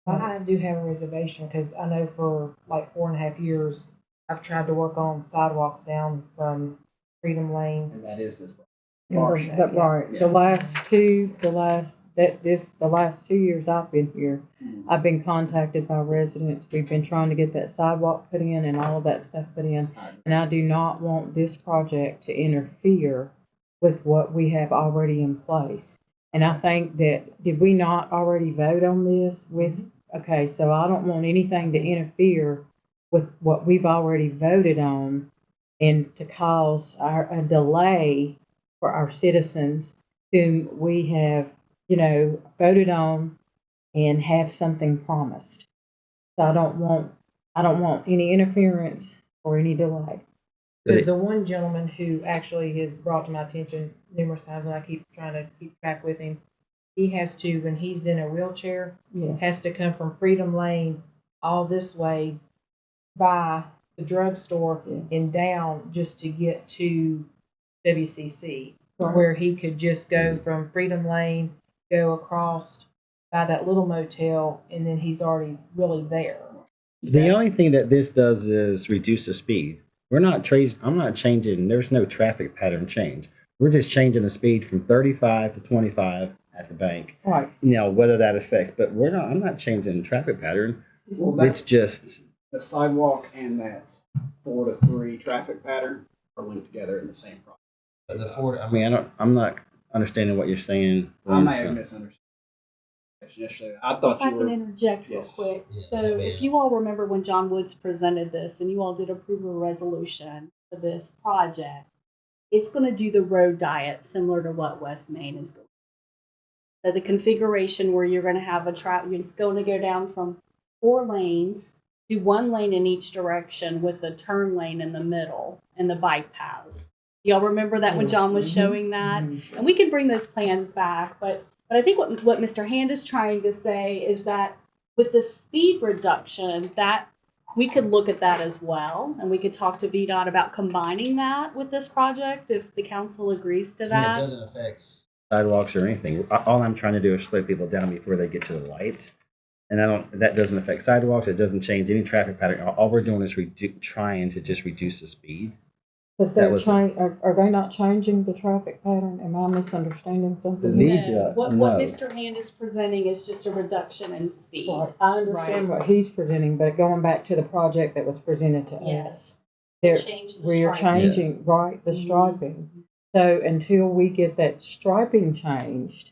I do have a reservation because I know for like 4.5 years, I've tried to work on sidewalks down from Freedom Lane. And that is this. Marsh, Right. yeah. The last 2 years I've been here, I've been contacted by residents. We've been trying to get that sidewalk put in and all of that stuff put in. And I do not want this project to interfere with what we have already in place. And I think that, did we not already vote on this okay, so I don't want anything to interfere with what we've already voted on and to cause a delay for our citizens whom we have, voted on and have something promised. So I don't want any interference or any delay. There's the one gentleman who actually has brought to my attention numerous times, and I keep trying to keep track with him. He has to, when he's in a wheelchair, has to come from Freedom Lane all this way by the drugstore and down just to get to WCC, where he could just go from Freedom Lane, go across by that little motel, and then he's already really there. The only thing that this does is reduce the speed. I'm not changing, there's no traffic pattern change. We're just changing the speed from 35 to 25 at the bank. Right. Whether that affects, but I'm not changing the traffic pattern. Well, It's just, the sidewalk and that 4 to 3 traffic pattern are linked together in the same project. I'm not understanding what you're saying. I may have misunderstood. Yesterday, I thought If I you can were. interject real Yes. quick. So if you all remember when John Woods presented this and you all did approve a resolution for this project, it's going to do the road diet similar to what West Main is going. So the configuration where you're going to have it's going to go down from 4 lanes to 1 lane in each direction with a turn lane in the middle and the bike paths. Y'all remember that when John was showing that? And we can bring those plans back, but I think what Mr. Hand is trying to say is that with the speed reduction, that we could look at that as well, and we could talk to VDOT about combining that with this project if the council agrees to It that. doesn't affect sidewalks or anything. All I'm trying to do is slow people down before they get to the lights. And that doesn't affect sidewalks. It doesn't change any traffic pattern. All we're doing is trying to just reduce the speed. But are they not changing the traffic pattern? Am I misunderstanding something? No, what Mr. Hand is presenting is just a reduction in speed. Right. I understand what he's presenting, but going back to the project that was presented to us, Change the we are striping. changing, the striping. So until we get that striping changed,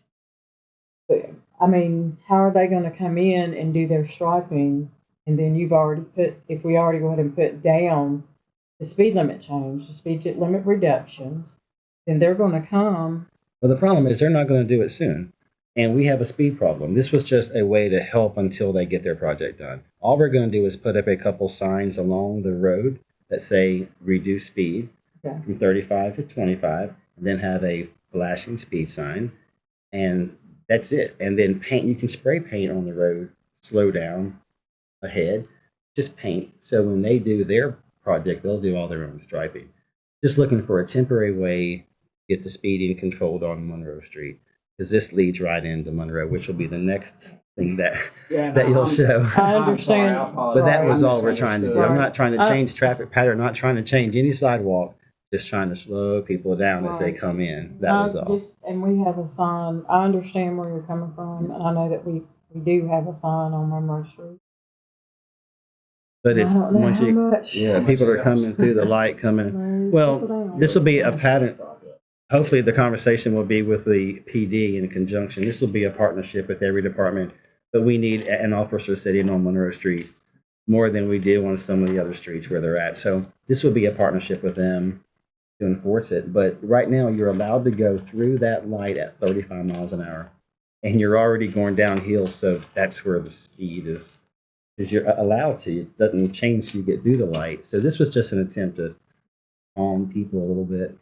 how are they going to come in and do their striping? And then if we already go ahead and put down the speed limit change, the speed limit reductions, then they're going to come. Well, the problem is they're not going to do it soon. And we have a speed problem. This was just a way to help until they get their project done. All we're going to do is put up a couple signs along the road that say reduce speed from 35 to 25, and then have a flashing speed sign. And that's it. And then you can spray paint on the road, slow down ahead, just paint. So when they do their project, they'll do all their own striping. Just looking for a temporary way get the speeding controlled on Monroe Street. Because this leads right into Monroe, which will be the next thing that you'll show. I I'm sorry, understand. I apologize. But that was I all we're trying to do. I'm not trying to Right. change traffic pattern, not trying to change any sidewalk, just trying to slow people down as they Right. come in. That was all. And we have a sign, I understand where you're coming from, and I know that we do have a sign on Monroe Street. But it's I don't know once how you, much. yeah, people are coming through the light coming. Slows people Well, down. this will be a pattern. Hopefully the conversation will be with the PD in conjunction. This will be a partnership with every department, but we need an officer sitting on Monroe Street more than we do on some of the other streets where they're at. So this will be a partnership with them to enforce it. But right now you're allowed to go through that light at 35 miles an hour and you're already going downhill. So that's where the speed is you're allowed to. It doesn't change till you get through the light. So this was just an attempt to calm people a little bit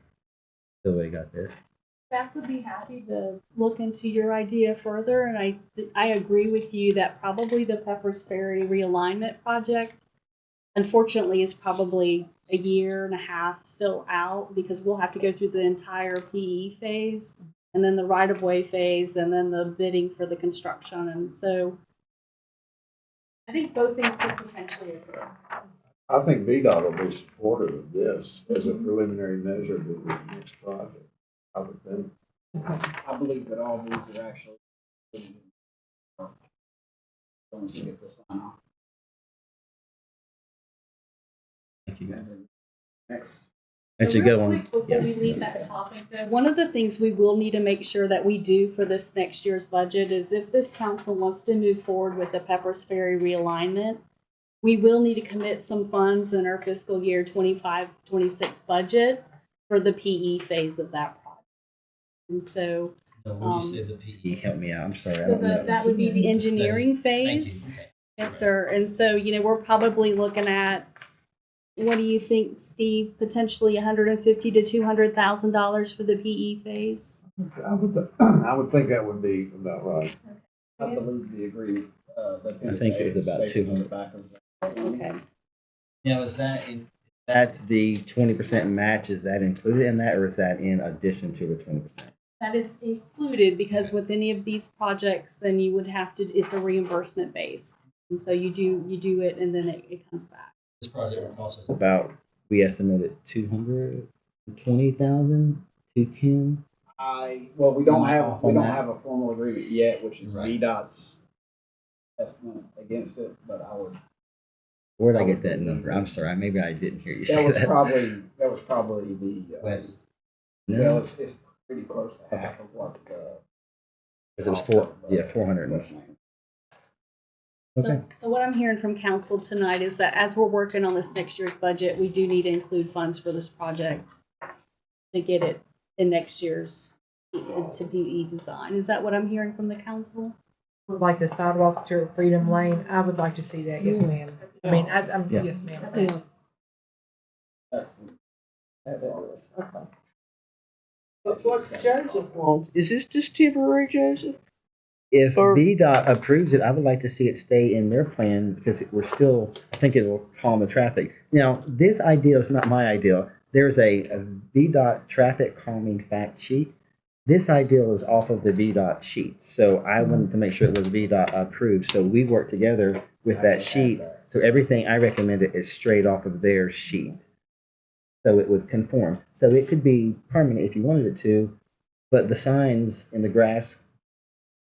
till they got there. Staff would be happy to look into your idea further, and I agree with you that probably the Pepper's Ferry realignment project, unfortunately, is probably a year and a half still out because we'll have to go through the entire PE phase and then the right-of-way phase and then the bidding for the construction. And so I think both things could potentially occur. I think VDOT will be supportive of this as a preliminary measure to the next project. I would think. I believe that all these are actually going to get this sign off. Thank you. And then next. That's a So good real one. quick, before we leave that topic, though, one of the things we will need to make sure that we do for this next year's budget is if this council wants to move forward with the Pepper's Ferry realignment, we will need to commit some funds in our fiscal year 25-26 budget for the PE phase of that project. And so, When you said the PE, help me out. I'm sorry. I so don't know. that would be the engineering phase. Thank you. Okay. Yes, sir. And so, we're probably looking at, what do you think, Steve? Potentially $150,000 to $200,000 for the PE phase. I would think that would be about right. I believe the agreement, that I think it was about stated on the 200. back of Okay. Now, is that the 20% match? Is that included in that, or is that in addition to the 20%? That is included because with any of these projects, then you would have to. It's a reimbursement base, and so you do it, and then it comes back. This project will cost us about, we estimated 220,000, 210. We don't have On a formal agreement yet, which is Right. VDOT's estimate against it, but I would. Where did I get that number? I'm sorry, maybe I didn't hear you say that. That was probably the. West. Well, No, it's pretty close to half of what because it was 400. Okay. So what I'm hearing from council tonight is that as we're working on this next year's budget, we do need to include funds for this project to get it in next year's to PE design. Is that what I'm hearing from the council? Like the sidewalk to Freedom Lane, I would like to see that, yes, ma'am. I mean, I'm, Yeah. yes, ma'am. That's. Okay. But what Joseph wants, is this just temporary, Joseph? If Or- VDOT approves it, I would like to see it stay in their plan because we're still, I think it will calm the traffic. Now, this idea is not my idea. There's a VDOT traffic calming fact sheet. This ideal is off of the VDOT sheet. So I wanted to make sure it was VDOT approved. So we worked together with that sheet. So everything I recommended is straight off of their sheet. So it would conform. So it could be permanent if you wanted it to, but the signs in the grass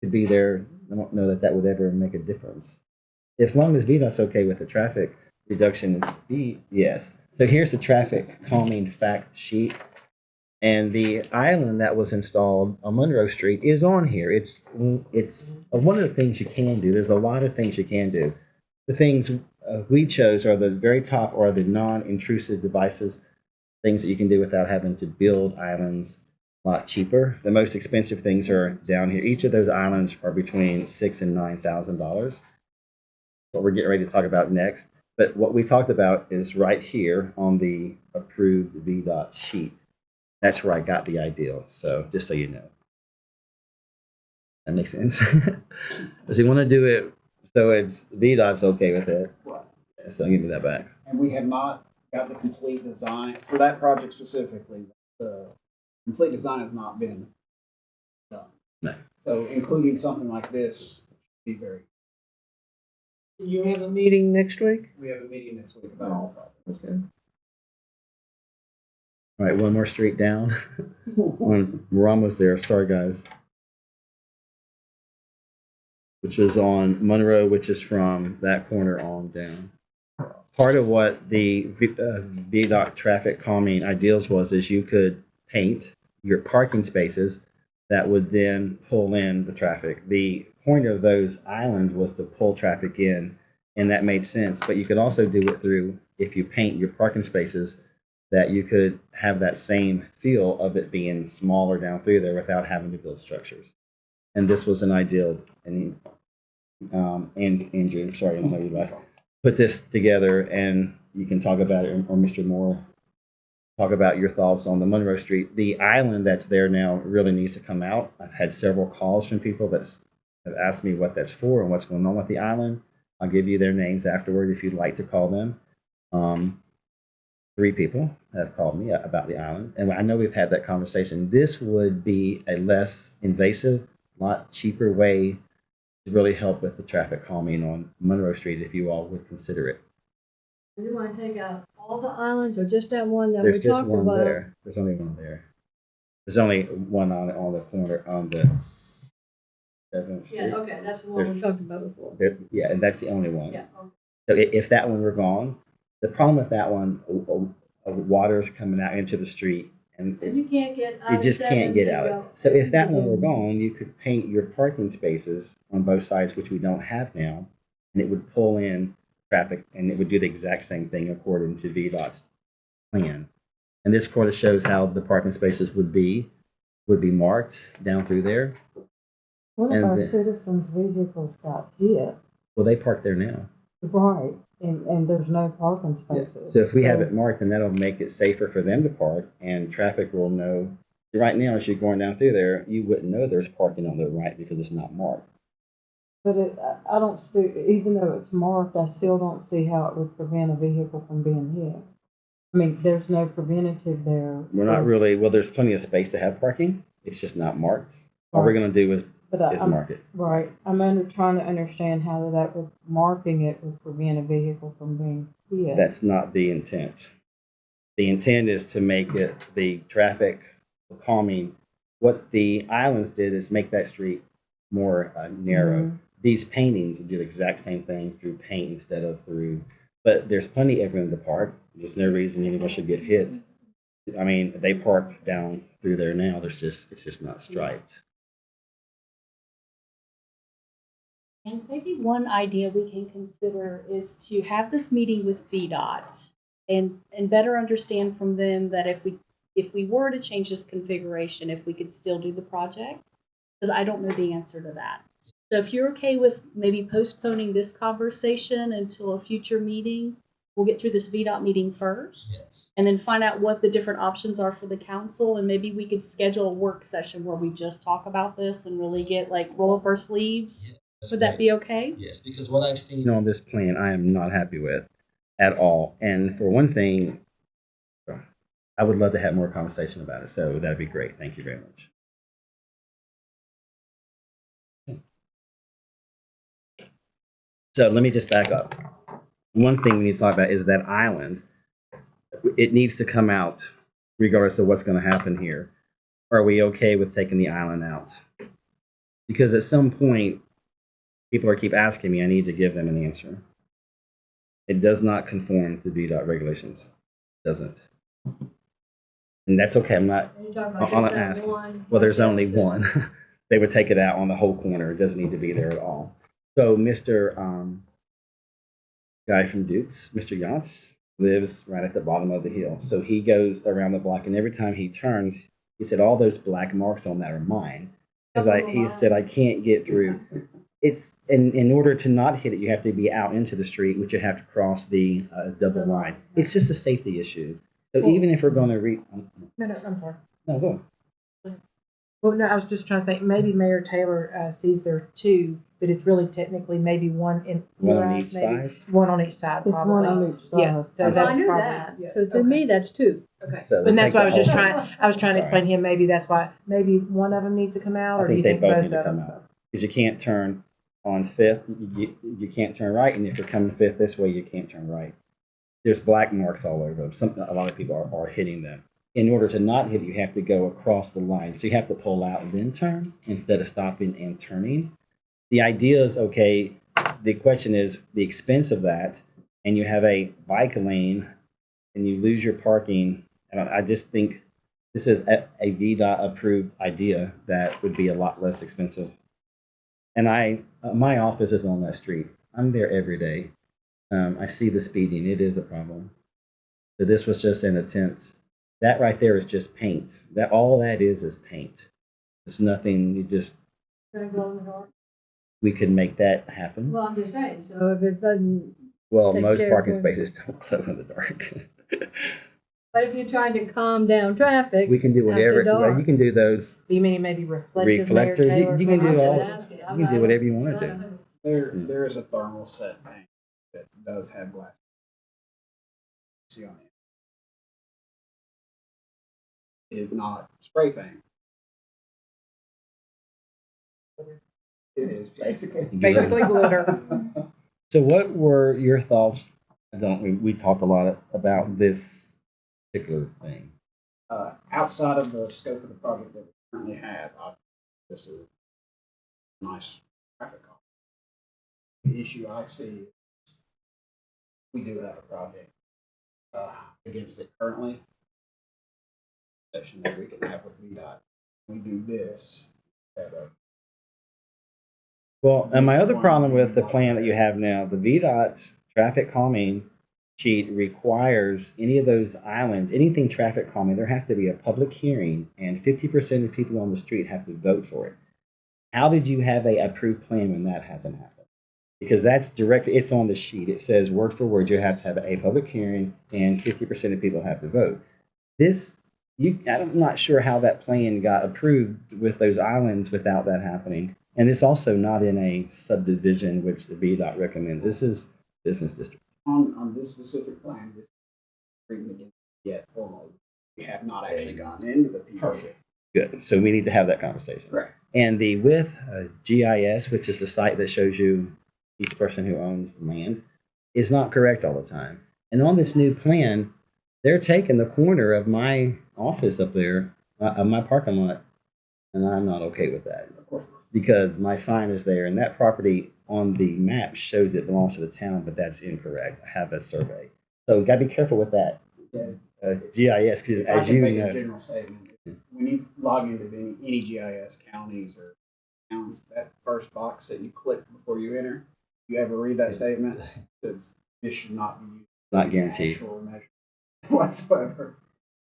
could be there. I don't know that that would ever make a difference. As long as VDOT's okay with the traffic reduction in speed, yes. So here's the traffic calming fact sheet. And the island that was installed on Monroe Street is on here. It's one of the things you can do. There's a lot of things you can do. The things we chose are the very top are the non-intrusive devices, things that you can do without having to build islands a lot cheaper. The most expensive things are down here. Each of those islands are between $6,000 and $9,000. What we're getting ready to talk about next. But what we talked about is right here on the approved VDOT sheet. That's where I got the ideal. So just so you know. That makes sense. Does he want to do it so it's VDOT's okay with it? So give me that back. And we have not got the complete design for that project specifically. The complete design has not been done. No. So including something like this would be very, You have a meeting next week? we have a meeting next week about all projects. Okay. All right, one more street down. We're almost there. Sorry, guys. Which is on Monroe, which is from that corner on down. Part of what the VDOT traffic calming ideals was is you could paint your parking spaces that would then pull in the traffic. The point of those islands was to pull traffic in, and that made sense. But you could also do it through, if you paint your parking spaces, that you could have that same feel of it being smaller down through there without having to build structures. And this was an ideal, and Andrew, sorry, I don't know you guys, put this together, and you can talk about it, or Mr. Moore, talk about your thoughts on the Monroe Street. The island that's there now really needs to come out. I've had several calls from people that have asked me what that's for and what's going on with the island. I'll give you their names afterward if you'd like to call them. 3 people have called me about the island, and I know we've had that conversation. This would be a less invasive, lot cheaper way to really help with the traffic calming on Monroe Street if you all would consider it. Do you want to take out all the islands or just that one that we There's just talked one about? there. There's only one there. There's only one on the corner on the 7th Street. Yeah, okay, that's the one we talked about before. Yeah, and that's the only one. Yeah, okay. So if that one were gone, the problem with that one, water's coming out into the street, and And you can't get out you of just can't get 7 out. to go. So if that one were gone, you could paint your parking spaces on both sides, which we don't have now, and it would pull in traffic, and it would do the exact same thing according to VDOT's plan. And this sort of shows how the parking spaces would be marked down through there. One of And our the- citizens' vehicles got hit, Well, they park there now. right, and there's no parking spaces. So if we have it marked, then that'll make it safer for them to park, and traffic will know. Right now, as you're going down through there, you wouldn't know there's parking on the right because it's not marked. But I don't still, even though it's marked, I still don't see how it would prevent a vehicle from being hit. I mean, there's no preventative there. We're not really, well, there's plenty of space to have parking. It's just not marked. All we're gonna do is But mark it. right, I'm trying to understand how that would, marking it would prevent a vehicle from being hit. That's not the intent. The intent is to make it the traffic calming. What the islands did is make that street more narrow. Mhm. These paintings do the exact same thing through paint instead of through, but there's plenty of room to park. There's no reason anyone should get hit. I mean, they park down through there now. It's just not striped. And maybe one idea we can consider is to have this meeting with VDOT and better understand from them that if we were to change this configuration, if we could still do the project, because I don't know the answer to that. So if you're okay with maybe postponing this conversation until a future meeting, we'll get through this VDOT meeting first. And then find out what the different options are for the council, and maybe we could schedule a work session where we just talk about this and really get roll up our sleeves. Would that be okay? Yes, because what I've seen on this plan, I am not happy with at all. And for one thing, I would love to have more conversation about it. So that'd be great. Thank you very much. So let me just back up. One thing we need to talk about is that island. It needs to come out regardless of what's going to happen here. Are we okay with taking the island out? Because at some point, people keep asking me, I need to give them an answer. It does not conform to VDOT regulations. It doesn't. And that's okay. I'm not And you're talking about on just an that ask. one. Well, there's only one. They would take it out on the whole corner. It doesn't need to be there at all. So Mr. Guy from Dukes, Mr. Yance, lives right at the bottom of the hill. So he goes around the block, and every time he turns, he said, all those black marks on that are mine. Because he said, I can't get through. It's in order to not hit it, you have to be out into the street, which you have to cross the double line. It's just a safety issue. So even if we're going to No, I'm sorry. no, go on. Well, no, I was just trying to think, maybe Mayor Taylor sees there two, but it's really technically maybe one in One your on eyes, each maybe side? one on each side, It's probably. one on each side. Yes, so Well, Well, I that's knew probably, that, yes, so to okay. me, that's two. Okay, So and that's take why I the was just whole- trying to explain to him, maybe that's why, maybe one of them needs to come out, I or do you think they think both both need of to come them? out. Because you can't turn on Fifth, you can't turn right, and if you're coming Fifth this way, you can't turn right. There's black marks all over them. A lot of people are hitting them. In order to not hit, you have to go across the line. So you have to pull out and then turn instead of stopping and turning. The idea is, okay, the question is the expense of that, and you have a bike lane and you lose your parking. And I just think this is a VDOT approved idea that would be a lot less expensive. And my office is on that street. I'm there every day. I see the speeding. It is a problem. So this was just an attempt. That right there is just paint. That all that is paint. It's nothing. You just Can I glow in the dark? we could make that happen. Well, I'm just saying, so if it doesn't, Well, take most care parking of- spaces don't glow in the dark. but if you're trying to calm down traffic. We can do after whatever. dark. You can do those Do you mean maybe reflective, Mayor reflectors. Taylor? You can I'm do just all. asking. You can do whatever you want to do. There is a thermal set paint that does have glass. See on it. It is not spray paint. It is basically. Basically glitter. So, what were your thoughts? We talked a lot about this particular thing. Outside of the scope of the project that we currently have, this is a nice traffic calm. The issue I see is we do have a project against it currently. Session that we can have with VDOT. We do this instead of. Well, and my other problem with the plan that you have now, the VDOT traffic calming sheet requires any of those islands, anything traffic calming, there has to be a public hearing, and 50% of people on the street have to vote for it. How did you have a approved plan when that hasn't happened? Because that's directly, it's on the sheet. It says word for word, you have to have a public hearing, and 50% of people have to vote. I'm not sure how that plan got approved with those islands without that happening. And it's also not in a subdivision, which the VDOT recommends. This is business district. On this specific plan, this agreement against yet formally. We have not actually gone into the PO. Perfect. Good. So we need to have that conversation. Correct. And the with GIS, which is the site that shows you each person who owns land, is not correct all the time. And on this new plan, they're taking the corner of my office up there, of my parking lot, and I'm not okay with that. Of course. Because my sign is there, and that property on the map shows it belongs to the town, but that's incorrect. I have that survey. So you got to be careful with that. Yeah. GIS, because If I as can you make a know, general statement, when you log into any GIS counties or towns, that first box that you click before you enter, you ever read that statement? It says this should not be used. not guaranteed. Actual measure whatsoever.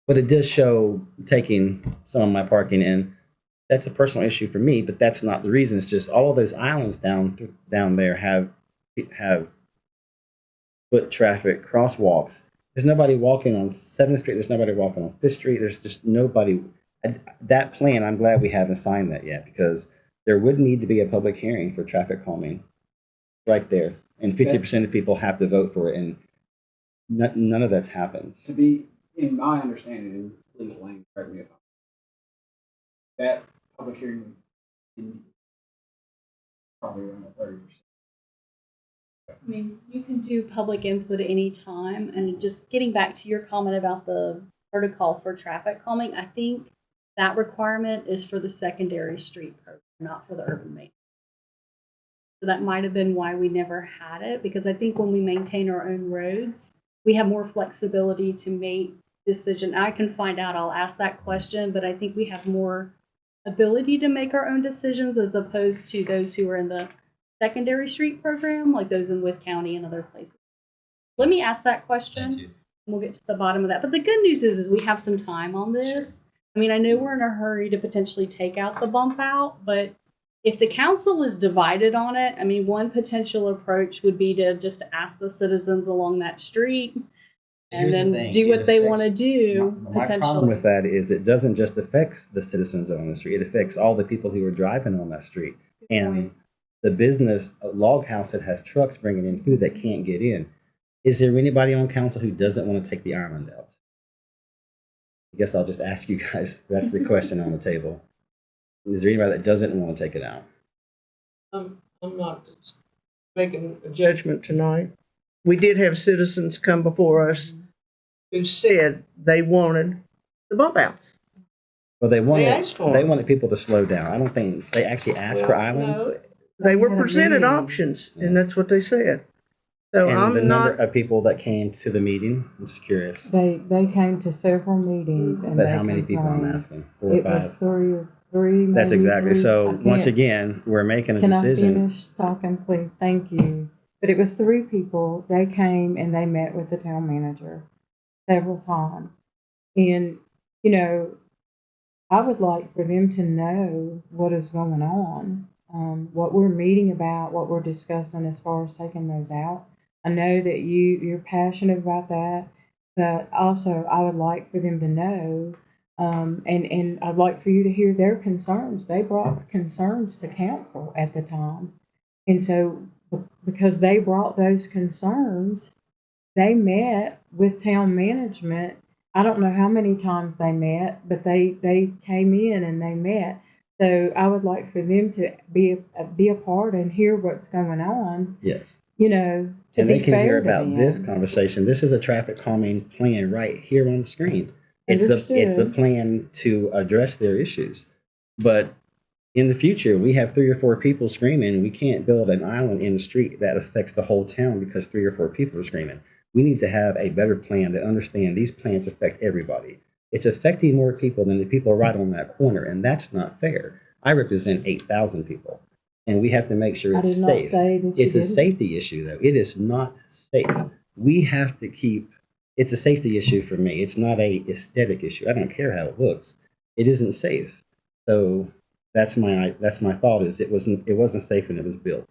But it does show taking some of my parking in. That's a personal issue for me, but that's not the reason. It's just all of those islands down there have foot traffic crosswalks. There's nobody walking on 7th Street. There's nobody walking on 5th Street. There's just nobody. That plan, I'm glad we haven't signed that yet, because there would need to be a public hearing for traffic calming right there. And 50% of people have to vote for it, and none of that's happened. To be, in my understanding, and please, Lane, correct me if I'm that public hearing in probably around the 30%. I mean, you can do public input at any time, and just getting back to your comment about the protocol for traffic calming, I think that requirement is for the secondary street program, not for the urban maintenance. So that might have been why we never had it, because I think when we maintain our own roads, we have more flexibility to make decision. I can find out, I'll ask that question, but I think we have more ability to make our own decisions as opposed to those who are in the secondary street program, like those in Wytheville County and other places. Let me ask that question, and we'll get to the bottom of that. But the good news is we have some time on this. I mean, I know we're in a hurry to potentially take out the bump out, but if the council is divided on it, I mean, one potential approach would be to just ask the citizens along that street, and Here's the then thing, do what it they affects- want to do My problem potentially. with that is it doesn't just affect the citizens on the street, it affects all the people who are driving on that street. And the business, a log house that has trucks bringing in food that can't get in. Is there anybody on council who doesn't want to take the island out? I guess I'll just ask you guys, that's the question on the table. Is there anybody that doesn't want to take it out? I'm not making a judgment tonight. We did have citizens come before us who said they wanted the bump outs. Well, they asked for they it. wanted people to slow down. I don't think they actually asked for Well, islands. no, they were had a presented meeting. options, and that's what they said. So And the I'm number not, of people that came to the meeting, I'm just curious. They came to several meetings and But they how many people I'm complained. asking? 4 or It was 5? three, That's maybe exactly. three. So I once can't- again, we're making a Can I decision. finish talking, please? Thank you. But it was 3 people. They came and they met with the town manager several times. And, you know, I would like for them to know what is going on, what we're meeting about, what we're discussing as far as taking those out. I know that you're passionate about that, but also I would like for them to know, and I'd like for you to hear their concerns. They brought concerns to council at the time. And so because they brought those concerns, they met with town management. I don't know how many times they met, but they came in and they met. So I would like for them to be a part and hear what's going on, Yes. you know, to And be they can fair hear to about them. this conversation. This is a traffic calming plan right here on the screen. It's a Understood. plan to address their issues. But in the future, we have 3 or 4 people screaming. We can't build an island in the street that affects the whole town because 3 or 4 people are screaming. We need to have a better plan to understand these plans affect everybody. It's affecting more people than the people right on that corner, and that's not fair. I represent 8,000 people, and we have to make sure I it's did not safe. say that you It's a didn't. safety issue, though. It is not safe. We have to keep. It's a safety issue for me. It's not a aesthetic issue. I don't care how it looks. It isn't safe. So that's my thought. Is it wasn't safe when it was built.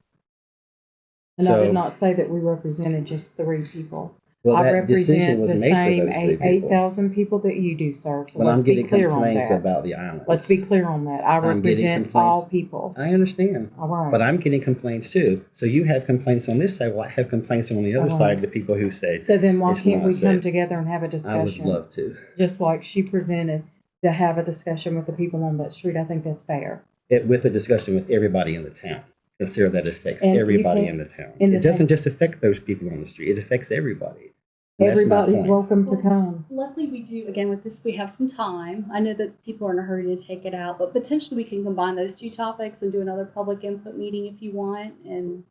And I So- did not say that we represented just 3 people. Well, I that decision represent was the made for same those 3 people. 8,000 people that you do, sir. So But I'm let's be getting clear on complaints that. about the island. Let's be clear on that. I I'm getting represent complaints. all people. I understand. All right. But I'm getting complaints too. So you have complaints on this side. Well, I have complaints on the other All side. right. The people who say So then why it's can't not we come safe. together and have a I would discussion? love to. Just like she presented to have a discussion with the people on that street. I think that's fair. With a discussion with everybody in the town. Consider that affects And you everybody can't- in the town. in the It doesn't town. just affect those people on the street. It affects everybody. And that's my Everybody's point. welcome to come. Luckily, we do, again, with this, we have some time. I know that people are in a hurry to take it out, but potentially we can combine those 2 topics and do another public input meeting if you want and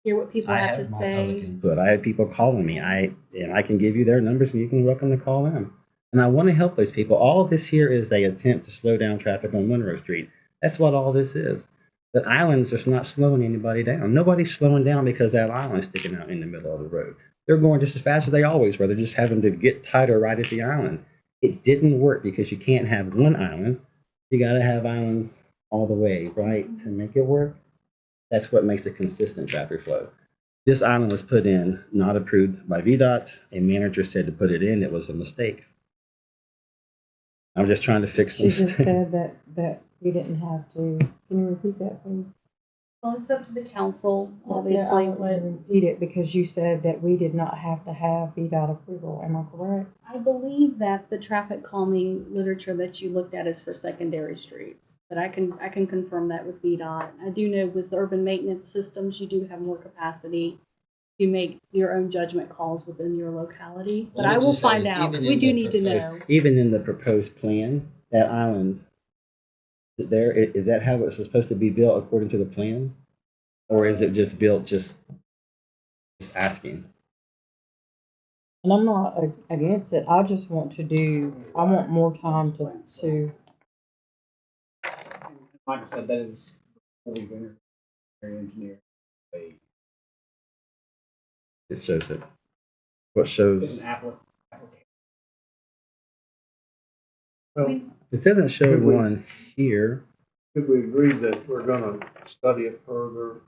hear what people I have to have my public say. input. I have people calling me. And I can give you their numbers, and you can welcome to call them. And I want to help those people. All of this here is a attempt to slow down traffic on Monroe Street. That's what all this is. But islands are not slowing anybody down. Nobody's slowing down because that island's sticking out in the middle of the road. They're going just as fast as they always were. They're just having to get tighter right at the island. It didn't work because you can't have one island. You got to have islands all the way, right, to make it work. That's what makes a consistent traffic flow. This island was put in, not approved by VDOT. A manager said to put it in. It was a mistake. I'm just trying to fix She some just stuff. said that we didn't have to. Can you repeat that, please? Well, it's up to the council, Yeah, I obviously, want you but to repeat it because you said that we did not have to have VDOT approval. Am I correct? I believe that the traffic calming literature that you looked at is for secondary streets. But I can confirm that with VDOT. I do know with urban maintenance systems, you do have more capacity to make your own judgment calls within your locality. But I will find out, because we do need to know. Even in the proposed plan, that island, is that how it's supposed to be built according to the plan? Or is it just built just asking? And I'm not against it. I just want I want more time to Like I said, that is before we've interviewed the engineer. It shows it. What It's shows? an application. Well, It doesn't show Could we- one here. could we agree that we're gonna study it further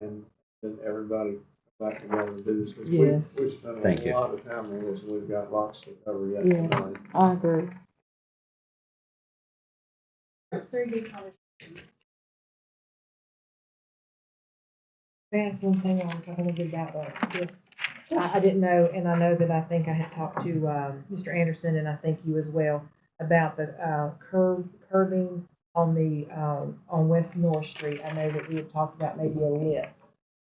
and then everybody back together and do this. 'Cause Yes. We spent Thank a you. lot of time on this, and we've got lots to cover yet Yes. tonight. I agree. Very good conversation. Can I ask one thing while we're talking a little bit about this? I didn't know, and I know that I think I had talked to Mr. Anderson, and I think you as well, about the curving on the on West North Street. I know that we had talked about maybe a list.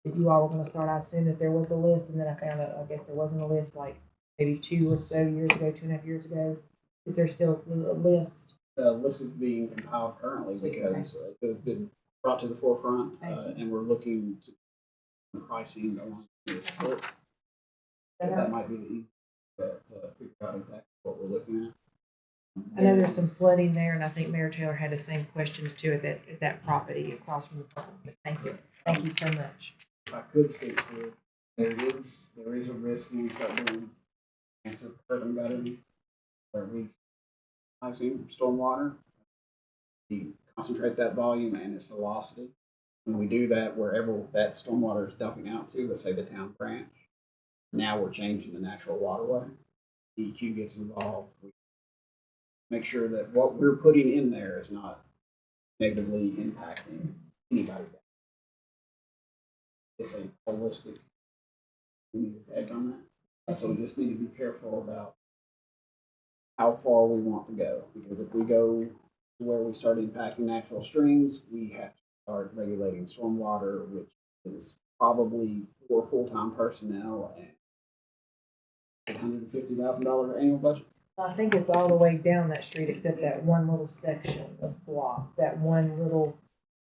If you all were going to start, I assumed that there was a list, and then I found out I guess there wasn't a list like maybe 2 or so years ago, 2.5 years ago. Is there still a list? The list is being compiled currently because it's been brought to the forefront, and we're looking to pricing along with it. Because that might be the easiest to figure out exactly what we're looking at. I know there's some flooding there, and I think Mayor Taylor had the same questions too at that property across from the park. But thank you so much. If I could speak to it, there is a risk when we start doing massive urban guttering, where we using stormwater, we concentrate that volume and its velocity. When we do that, wherever that stormwater is dumping out to, let's say the town branch, now we're changing the natural waterway. DEQ gets involved. We make sure that what we're putting in there is not negatively impacting anybody. It's a holistic. We need to take on that. So we just need to be careful about how far we want to go. Because if we go to where we start impacting natural streams, we have to start regulating stormwater, which is probably 4 full-time personnel and $850,000 annual budget. I think it's all the way down that street except that one little section of block, that one little,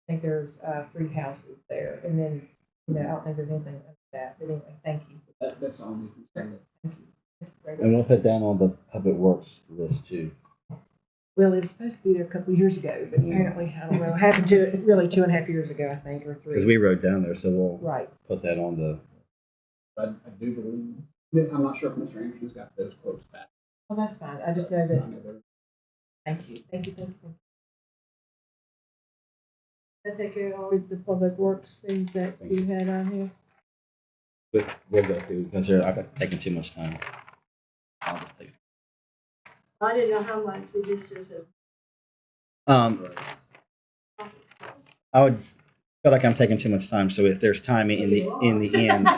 I think there's 3 houses there. And then, I don't think there's anything like that. But anyway, thank you. That's the only concern. Thank you. And we'll put that on the public works list too. Well, it was supposed to be there a couple of years ago, but apparently, I don't know, it happened to it really 2.5 years ago, I think, or 3. Because we rode down there, so we'll Right. put that on the. I do believe, I'm not sure if Mr. Anderson's got those quotes back. Well, that's fine. I just know that. I know they're- Thank you. Thank you. That take care of all the public works things that you had on here? But we'll go through because I've taken too much time. I'll just take. I didn't know how much, it just a. I would feel like I'm taking too much time. So if there's time in the end,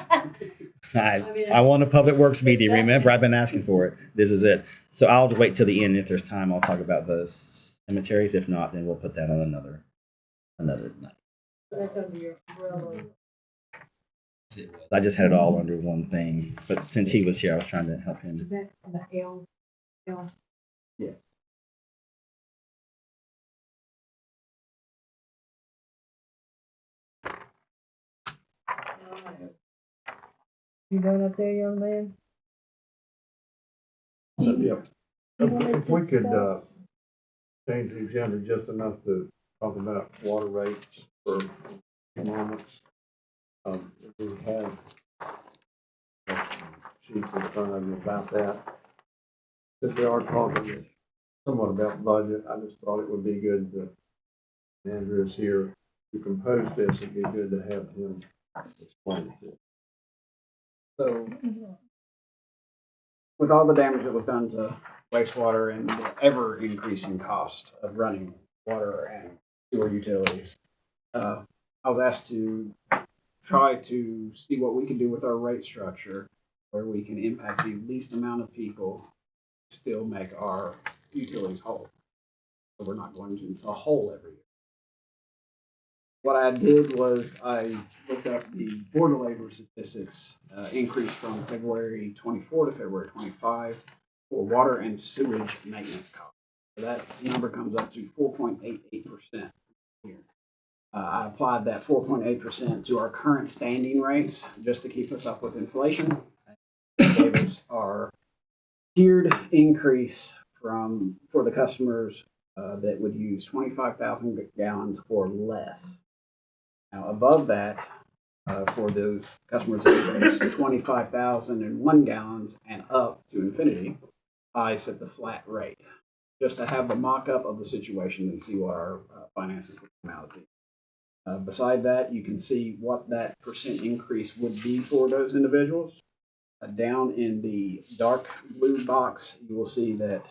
I want a public works meeting. Remember, I've been asking for it. This is it. So I'll wait till the end. If there's time, I'll talk about the cemeteries. If not, then we'll put that on another night. That's under your umbrella. I just had it all under one thing. But since he was here, I was trying to help Is him. that the L? Yes. You going up there, young man? So, yeah, You wanna if we could, discuss- change the agenda just enough to talk about water rates for a moment. We have sheets in front of you about that. Since we are talking somewhat about budget, I just thought it would be good to, Andrew's here to compose this, it'd be good to have him explain it. So, with all the damage that was done to wastewater and the ever increasing cost of running water and sewer utilities, I was asked to try to see what we can do with our rate structure where we can impact the least amount of people, still make our utilities whole. So we're not going to the hole every year. What I did was I looked up the Board of Labor statistics, increase from February 24 to February 25 for water and sewage maintenance costs. So that number comes up to 4.88% here. I applied that 4.8% to our current standing rates just to keep us up with inflation. Gave us our tiered increase for the customers that would use 25,000 gallons or less. Now, above that, for those customers that use 25,001 gallons and up to infinity, I set the flat rate just to have the mock-up of the situation and see what our finances would come out to be. Beside that, you can see what that percent increase would be for those individuals. Down in the dark blue box, you will see that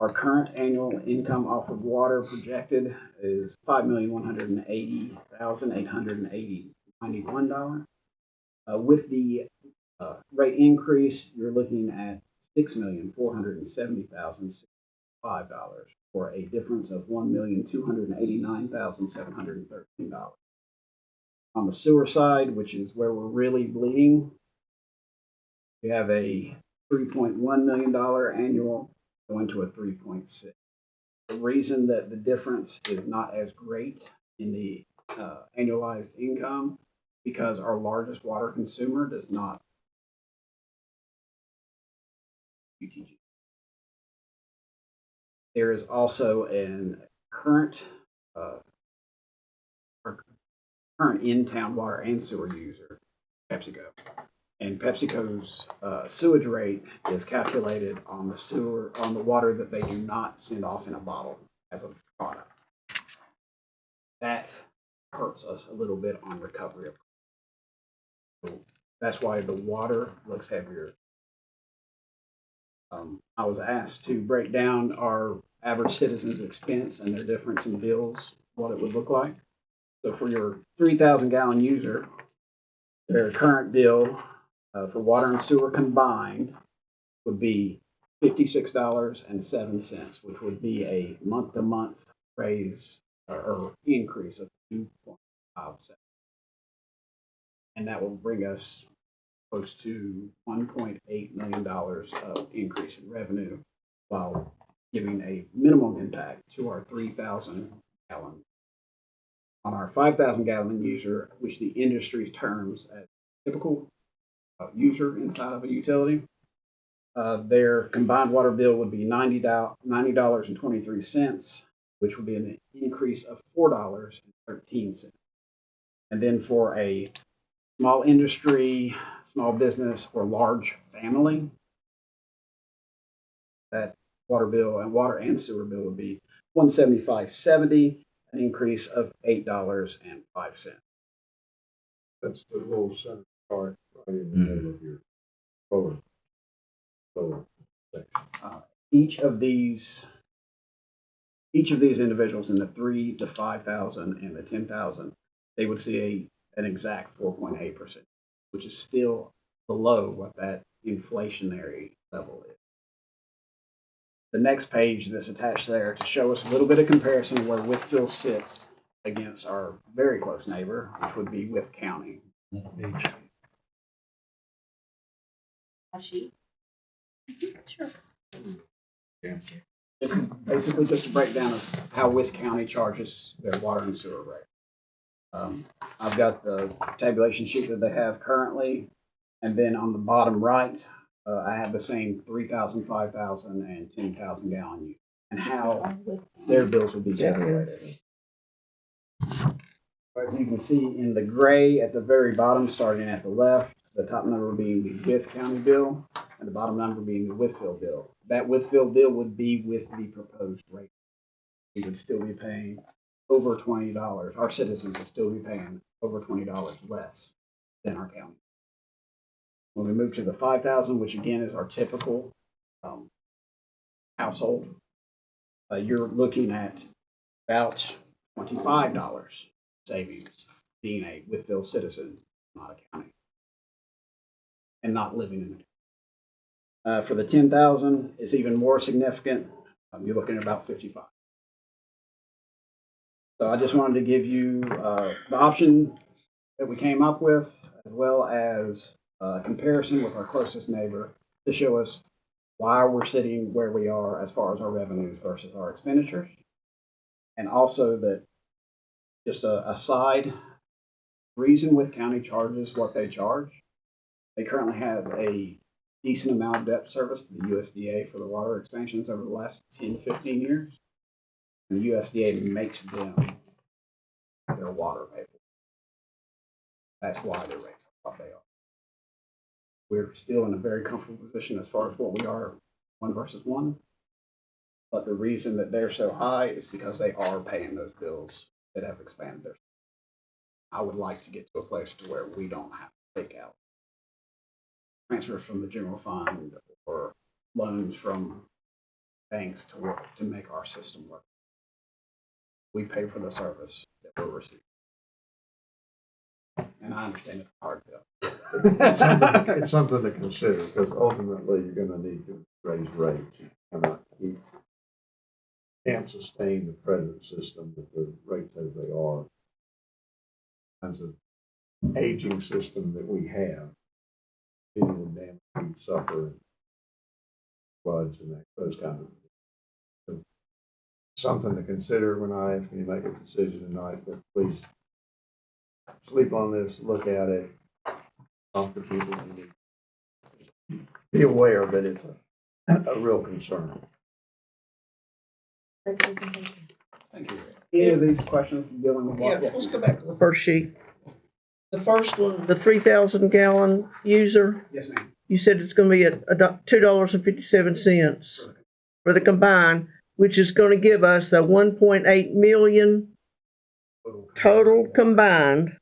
our current annual income off of water projected is $5,180,891. With the rate increase, you're looking at $6,470,065 for a difference of $1,289,713. On the sewer side, which is where we're really bleeding, we have a $3.1 million annual going to a 3.6. The reason that the difference is not as great in the annualized income because our largest water consumer does not UTG. There is also an current in-town water and sewer user, PepsiCo. And PepsiCo's sewage rate is calculated on the water that they do not send off in a bottle as a product. That hurts us a little bit on recovery. So that's why the water looks heavier. I was asked to break down our average citizen's expense and their difference in bills, what it would look like. So for your 3,000 gallon user, their current bill for water and sewer combined would be $56.07, which would be a month-to-month raise or increase of 2.5 cents. And that will bring us close to $1.8 million of increase in revenue while giving a minimum impact to our 3,000 gallon. On our 5,000 gallon user, which the industry terms as typical user inside of a utility, their combined water bill would be $90.23, which would be an increase of $4.13. And then for a small industry, small business, or large family, that water and sewer bill would be $175.70, an increase of $8.05. That's the little center part right in the middle of your lower section. Each of these individuals in the 3 to 5,000 and the 10,000, they would see an exact 4.8%, which is still below what that inflationary level is. The next page that's attached there to show us a little bit of comparison of where Wytheville sits against our very close neighbor, which would be Wythe County. Sheet. Sure. This is basically just a breakdown of how Wythe County charges their water and sewer rate. I've got the tabulation sheet that they have currently, and then on the bottom right, I have the same 3,000, 5,000, and 10,000 gallon use, and how their bills would be calculated. As you can see in the gray at the very bottom, starting at the left, the top number being the Wythe County bill, and the bottom number being the Wytheville bill. That Wytheville bill would be with the proposed rate. We would still be paying over $20. Our citizens would still be paying over $20 less than our county. When we move to the 5,000, which again is our typical household, you're looking at about $25 savings being a Wytheville citizen, not a county, and not living in the county. For the 10,000, it's even more significant. You're looking at about 55. So I just wanted to give you the option that we came up with, as well as a comparison with our closest neighbor to show us why we're sitting where we are as far as our revenues versus our expenditures. And also that, just a side reason Wythe County charges what they charge. They currently have a decent amount of debt service to the USDA for the water expansions over the last 10 to 15 years. And the USDA makes them their water pay. That's why their rates are what they are. We're still in a very comfortable position as far as what we are, 1 versus 1. But the reason that they're so high is because they are paying those bills that have expanded their I would like to get to a place to where we don't have to take out transfers from the general fund or loans from banks to work, to make our system work. We pay for the service that we're receiving. And I understand it's a hard bill. It's something to consider, because ultimately you're gonna need to raise rates. You cannot can't sustain the present system with the rates as they are. As an aging system that we have, dealing with damage we suffer, floods and those kind of things. So, something to consider when I ask you to make a decision tonight, but please sleep on this, look at it, talk to people who need. Be aware that it's a real concern. Thank you. Any of these questions dealing with what? Let's go back to the first sheet. The first one, the 3,000 gallon user, Yes, ma'am. you said it's gonna be at $2.57 for the combined, which is gonna give us a 1.8 million total combined.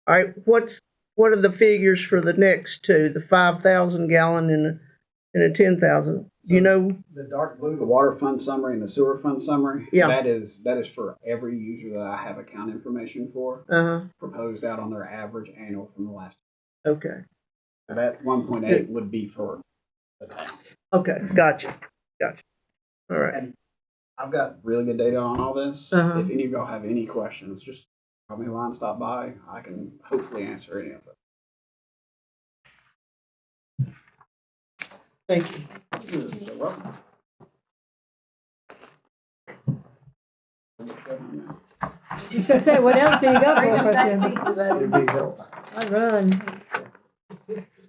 All right, what are the figures for the next two, the 5,000 gallon and the 10,000? Do you know? The dark blue, the water fund summary and the sewer fund summary. Yeah. That is for every user that I have account information for, proposed out on their average annual from the last. Okay. So that 1.8 would be for the town. Okay, gotcha. All right. And I've got really good data on all this. If any of y'all have any questions, just drop me a line, stop by. I can hopefully answer any of it. Thank you. You're welcome. You should say, what else do you got for us, Jim? It'd be helpful. I run.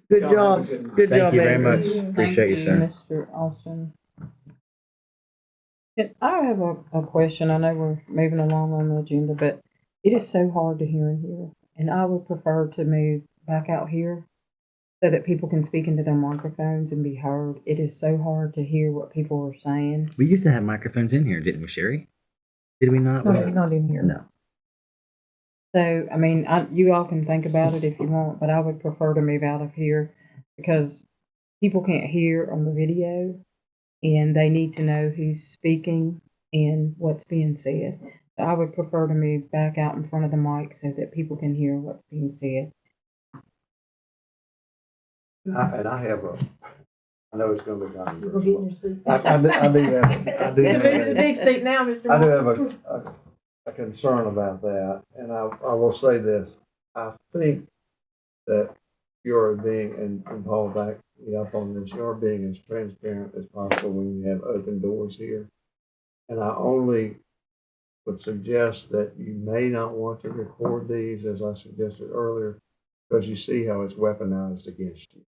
Good job. Good Thank job, you very Andrew. much. Appreciate you, sir. Mr. Austin. I have a question. I know we're moving along on the agenda, but it is so hard to hear in here. And I would prefer to move back out here so that people can speak into their microphones and be heard. It is so hard to hear what people are saying. We used to have microphones in here, didn't we, Sherry? Did we not? No, not in here. No. So, I mean, you all can think about it if you want, but I would prefer to move out of here because people can't hear on the video and they need to know who's speaking and what's being said. So I would prefer to move back out in front of the mic so that people can hear what's being said. And I have I know it's gonna be controversial. We're getting your seat. I do have The big seat now, Mr. I do Moore. have a concern about that, and I will say this. I think that you're being, and Paul back me up on this, you're being as transparent as possible when you have open doors here. And I only would suggest that you may not want to record these, as I suggested earlier, because you see how it's weaponized against you.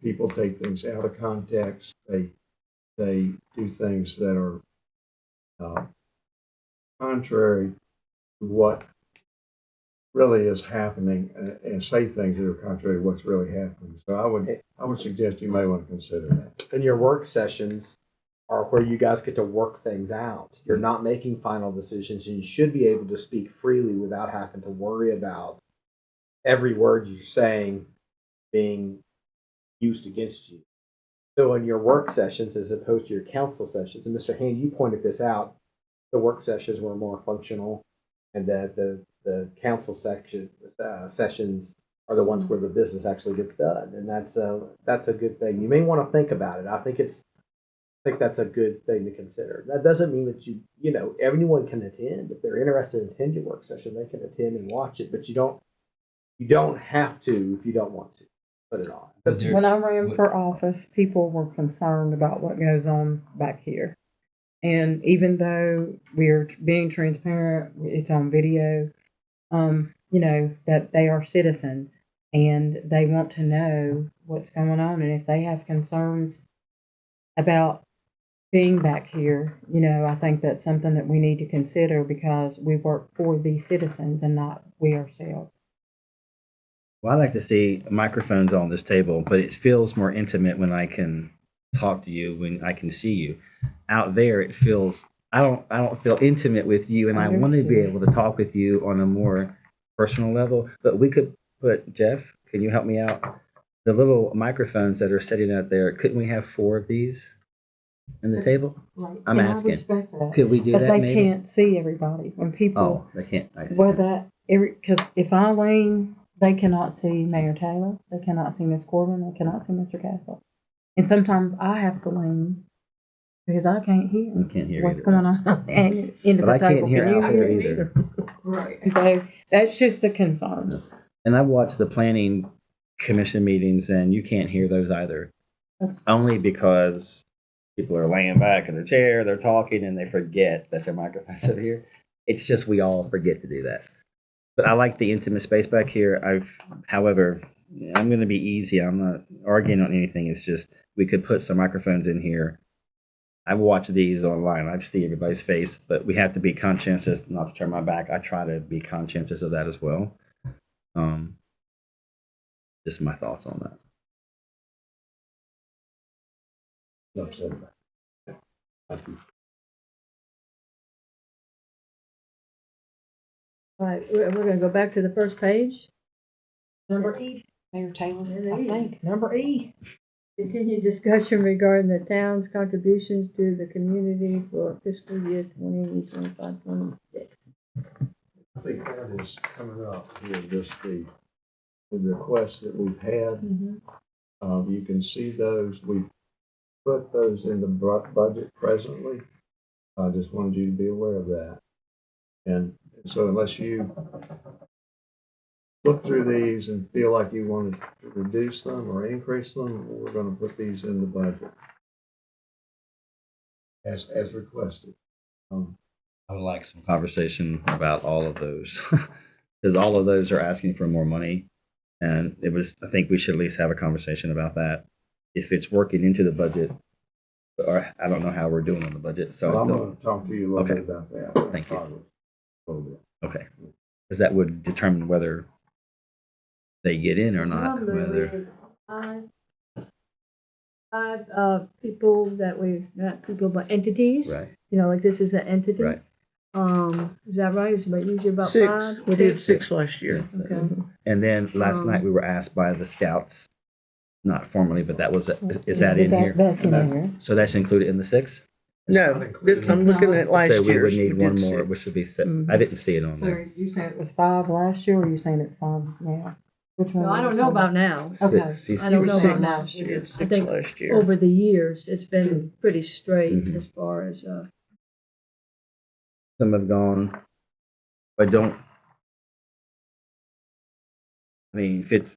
People take things out of context. They do things that are contrary to what really is happening, and say things that are contrary to what's really happening. So I would suggest you may want to consider that. And your work sessions are where you guys get to work things out. You're not making final decisions, and you should be able to speak freely without having to worry about every word you're saying being used against you. So in your work sessions, as opposed to your council sessions, and Mr. Hand, you pointed this out, the work sessions were more functional, and that the council sessions are the ones where the business actually gets done, and that's a good thing. You may want to think about it. I think that's a good thing to consider. That doesn't mean that you know everyone can attend. If they're interested in attend your work session, they can attend and watch it, but you don't have to if you don't want to put it on. When I ran for office, people were concerned about what goes on back here. And even though we're being transparent, it's on video, that they are citizens and they want to know what's going on. And if they have concerns about being back here, I think that's something that we need to consider because we work for the citizens and not we ourselves. Well, I like to see microphones on this table, but it feels more intimate when I can talk to you, when I can see you. Out there, it feels I don't feel intimate with you, and I want to be able to talk with you on a more personal level, but we could put, Jeff, can you help me out? The little microphones that are sitting out there, couldn't we have 4 of these in the table? Right. I'm And asking. I respect that. Could we do But that they maybe? can't see everybody. When people, Oh, they can't. I see. well, because if I lean, they cannot see Mayor Taylor, they cannot see Miss Corbin, they cannot see Mr. Castle. And sometimes I have to lean because I can't hear You can't hear what's either. going on into But the I can't table. hear Can you out there hear either. Right. So that's just a concern. And I've watched the planning commission meetings, and you can't hear those either. Only because people are laying back in their chair, they're talking, and they forget that their microphones are here. It's just we all forget to do that. But I like the intimate space back here. However, I'm going to be easy. I'm not arguing on anything. It's just we could put some microphones in here. I've watched these online. I see everybody's face, but we have to be conscientious not to turn my back. I try to be conscientious of that as well. Just my thoughts on that. No, sir. Thank you. All right, we're gonna go back to the first page. Number E, Mayor Taylor, Number I E. think, number E. Continued discussion regarding the town's contributions to the community for fiscal year 2025, 26. I think that is coming up here, just the requests that we've had. You can see those. We put those in the budget presently. I just wanted you to be aware of that. And so unless you look through these and feel like you want to reduce them or increase them, we're going to put these in the budget as requested. I would like some conversation about all of those because all of those are asking for more money. And I think we should at least have a conversation about that. If it's working into the budget, or I don't know how we're doing on the budget. So I'm going to talk to you a little bit about that. Thank you. A little bit. Okay. Because that would determine whether they get in or not. Whether Five people that not people, but entities. right. You know, like this is an entity. Right. Is that right? Is it usually about 6. 5? We did 6 last year. Okay. And then last night we were asked by the scouts, not formally, but that was is that in here? That's in there. So that's included in the 6? No, I'm looking at last So we year. would need one more, which would be 6. I didn't see it on So there. you saying it was 5 last year, or you saying it's 5 now? Which one? No, I are you don't know saying? about now. Okay. 6. You I don't know Six about now. last year. I 6 think last year. over the years, it's been pretty straight Mhm. as far as, Some have gone, but don't. I mean, if it's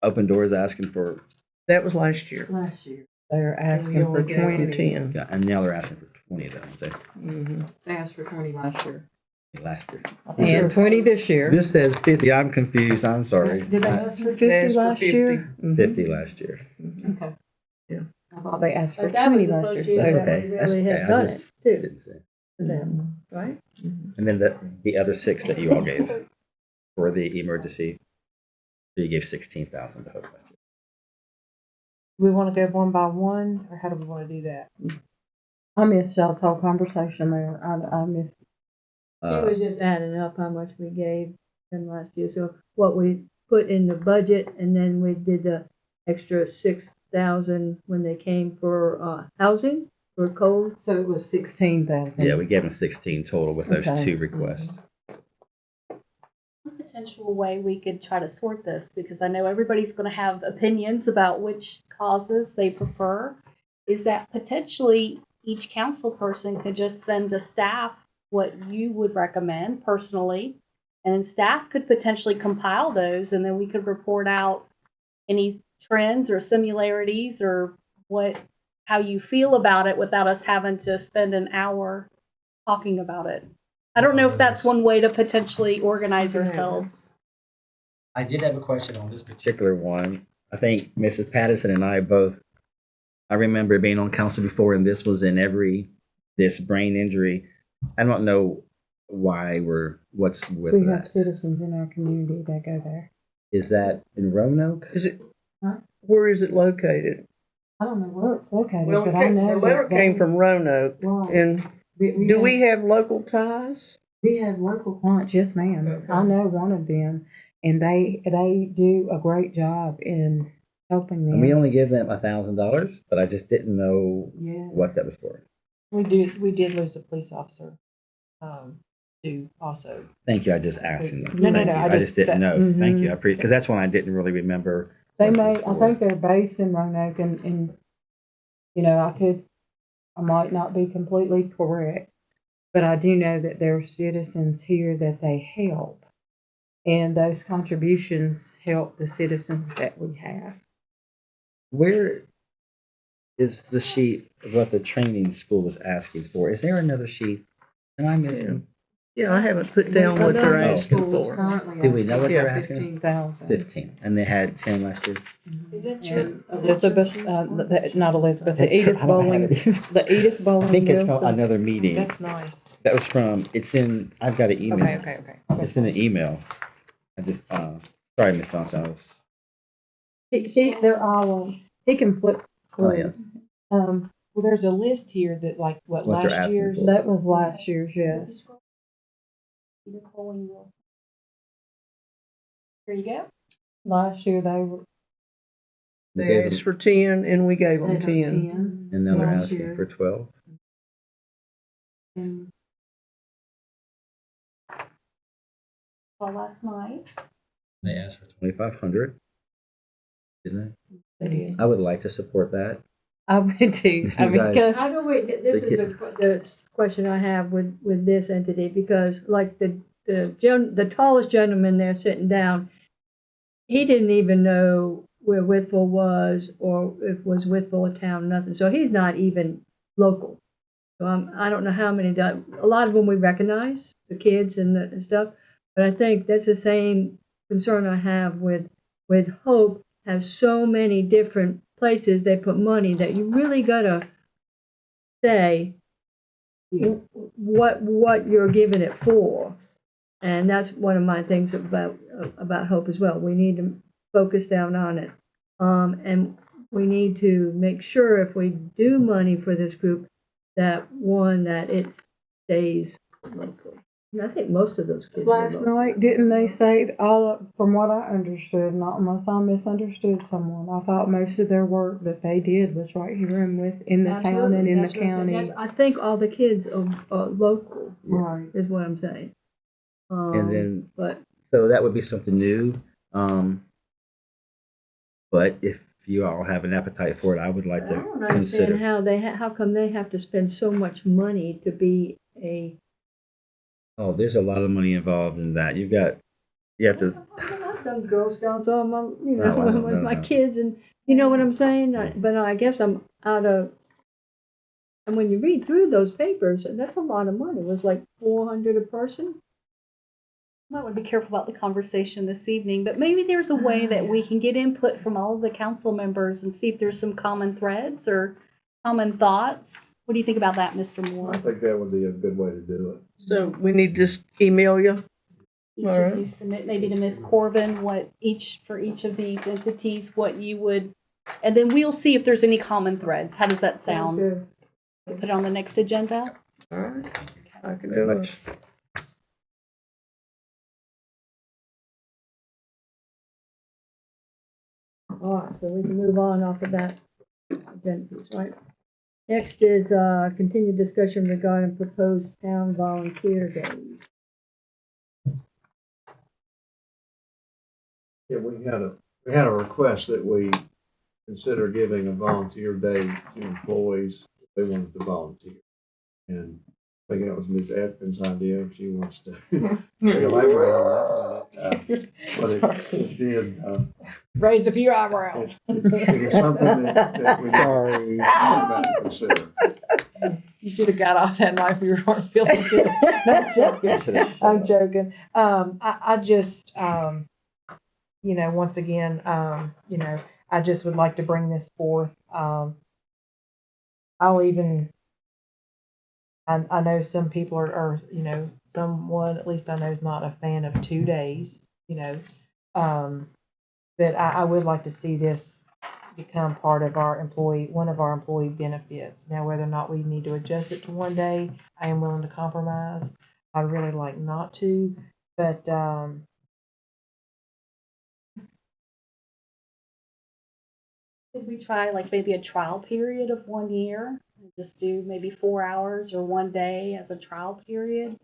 Open Doors asking for, That was last year. Last year. They're We asking for only gave 2010. yeah, and now they're asking for 20 though, don't they? Mm-hmm. They asked for 20 last year. Last year. And 20 this year. This says 50. I'm confused. I'm sorry. Did they ask for They 50 asked for last 50. year? Mhm. 50 last year. Okay. Yeah. I thought they asked for but that 20 was the last first year. year That's that okay. we That's really okay. had I done just it, too, didn't say. for them, right? And then the other 6 that you all gave for the emergency. So you gave 16,000 to Hope last year. Do we want to go one by one, or how do we want to do that? I missed y'all's whole conversation there. I missed. It was just adding up how much we gave them last year. So what we put in the budget, and then we did the extra 6,000 when they came for housing for code. So it was 16,000. Yeah, we gave them 16 total with those Okay. 2 requests. One potential way we could try to sort this, because I know everybody's going to have opinions about which causes they prefer, is that potentially each council person could just send to staff what you would recommend personally, and then staff could potentially compile those, and then we could report out any trends or similarities or how you feel about it without us having to spend an hour talking about it. I don't know if that's one way to potentially organize ourselves. I did have a question on this particular one. I think Mrs. Patterson and I both, I remember being on council before, and this was in this brain injury. I don't know what's with We have that. citizens in our community that go there. Is that in Roanoke? Is it? Huh? Where is it located? I don't know where it's located, Well, but I know the letter that came from Roanoke, Right. and do we have local ties? We have local clients, yes, ma'am. I know one of them, and they do a great job in helping them. And we only give them $1,000, but I just didn't know Yes. what that was for. We did lose a police officer, too, also. Thank you. I just asked. You. No, Thank no, you. I I just didn't know. Mhm. Thank you. I appreciate because that's one I didn't really remember. They what it may, was I for. think they're based in Roanoke, and you know, I might not be completely correct, but I do know that there are citizens here that they help, and those contributions help the citizens that we have. Where is the sheet of what the training school was asking for? Is there another sheet? Am I missing? Yeah, I haven't put down what they're Oh. asking School is for. currently Do we know what asking they're for asking? 15,000. 15, and they had 10 last year. Is that And Elizabeth, not Elizabeth, the Edith I don't have Bowling, it. the Edith I Bowling. think it's from Wilson. another meeting. That's nice. That was from. It's in. I've got an email. Okay. It's in an email. I just. Sorry, Miss Johnson. They're all on. He can flip Oh, through. yeah. Well, there's a list here that like, What they're last asking year's. for. That was last year's, yes. Here you go. Last year they were. We They gave asked them, for 10 and we gave them They got 10. and now they're last asking year. for 12. And Well, last night. They asked for 2,500. Didn't they did. they? I would like to support that. I went to. I You mean, guys- because How do we, this is the question I have with this entity, because like the tallest gentleman there sitting down, he didn't even know where Wytheville was, or if was Wytheville a town, nothing. So he's not even local. So I don't know how many, a lot of them we recognize, the kids and stuff, but I think that's the same concern I have with Hope, has so many different places they put money that you really gotta say what you're giving it for. And that's one of my things about Hope as well. We need to focus down on it. And we need to make sure if we do money for this group, that it stays local. And I think most of those kids are last local. night, didn't they say from what I understood, not unless I misunderstood someone, I thought most of their work that they did was right here in the town and in the That's what I'm saying. county. I think all the kids are local, Right. is what I'm saying. And then, But so that would be something new. But if you all have an appetite for it, I would like I to don't understand consider. how how come they have to spend so much money to be a. Oh, there's a lot of money involved in that. You have to. I've done Girl Scouts all my, No, I don't with know my that. kids, and you know what I'm saying. But I guess I'm out of. And when you read through those papers, that's a lot of money. It was like $400 a person. Might want to be careful about the conversation this evening, but maybe there's a way that we can get input from all of the council members and see if there's some common threads or common thoughts. What do you think about that, Mr. Moore? I think that would be a good way to do it. So we need to just email you. Each All of right. you submit maybe to Ms. Corbin for each of these entities, what you would, and then we'll see if there's any common threads. How does that sound? Good. Put it on the next agenda? All right. I can Very do it. much. All right, so we can move on off of that agenda piece, right? Next is continued discussion regarding proposed town volunteer days. Yeah, we had a request that we consider giving a volunteer day to employees if they wanted to volunteer. And I think that was Ms. Atkins' idea, if she wants to elaborate on that. But it did, Raised a few eyebrows. it is something that we Sorry. might consider. You should have got off that night if you weren't feeling good. No, I'm joking. I'm joking. I just, once again, I just would like to bring this forth. I know some people are, someone, at least I know, is not a fan of 2 days, but I would like to see this become part of one of our employee benefits. Now, whether or not we need to adjust it to 1 day, I am willing to compromise. I'd really like not to, but, Could we try like maybe a trial period of 1 year? And just do maybe 4 hours or 1 day as a trial period?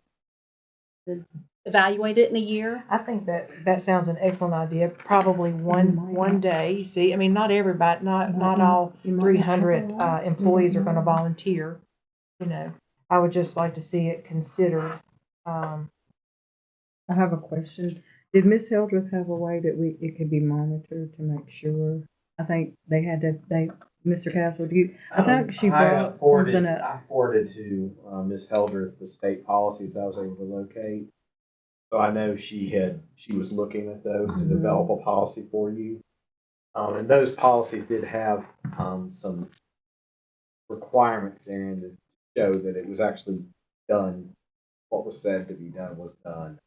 Then evaluate it in a year? I think that sounds an excellent idea. Probably one day. See, I mean, not everybody, not all 300 employees are going to volunteer. You know, I would just like to see it considered. I have a question. Did Miss Hildreth have a way that it could be monitored to make sure? I think they had to, Mr. Castle, I think she brought something up. I forwarded to Ms. Heldreth the state policies I was able to locate. So I know she was looking at those to develop a policy for you. And those policies did have some requirements in to show that it was actually done. What was said to be done was done.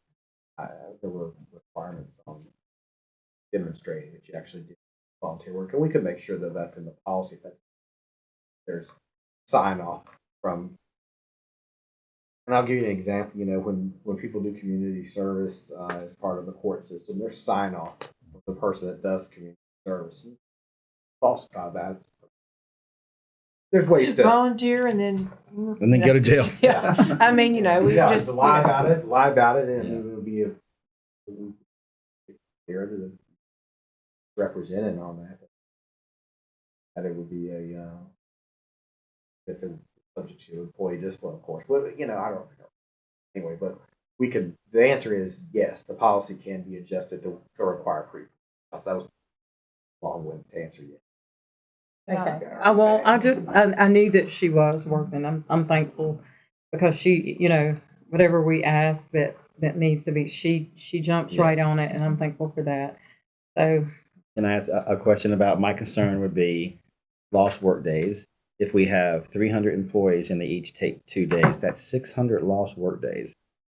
There were requirements on demonstrating that you actually did volunteer work, and we could make sure that that's in the policy. That there's sign off from. And I'll give you an example. You know, when people do community service as part of the court system, there's sign off of the person that does community service. Falsify that. There's ways to volunteer and then go to jail. Yeah, I mean, you know, we just to lie about it, and it would be clear that it's represented on that. That it would be that they're subject to employee discipline, of course. But you know, I don't know. Anyway, but we can. The answer is yes. The policy can be adjusted to require pre. That was a long-winded answer. Yes. Okay. I knew that she was working. I'm thankful because she, you know, whatever we ask that needs to be, she jumps right on it, and I'm thankful for that. So. Can I ask a question about my concern would be lost work days. If we have 300 employees and they each take 2 days, that's 600 lost work days.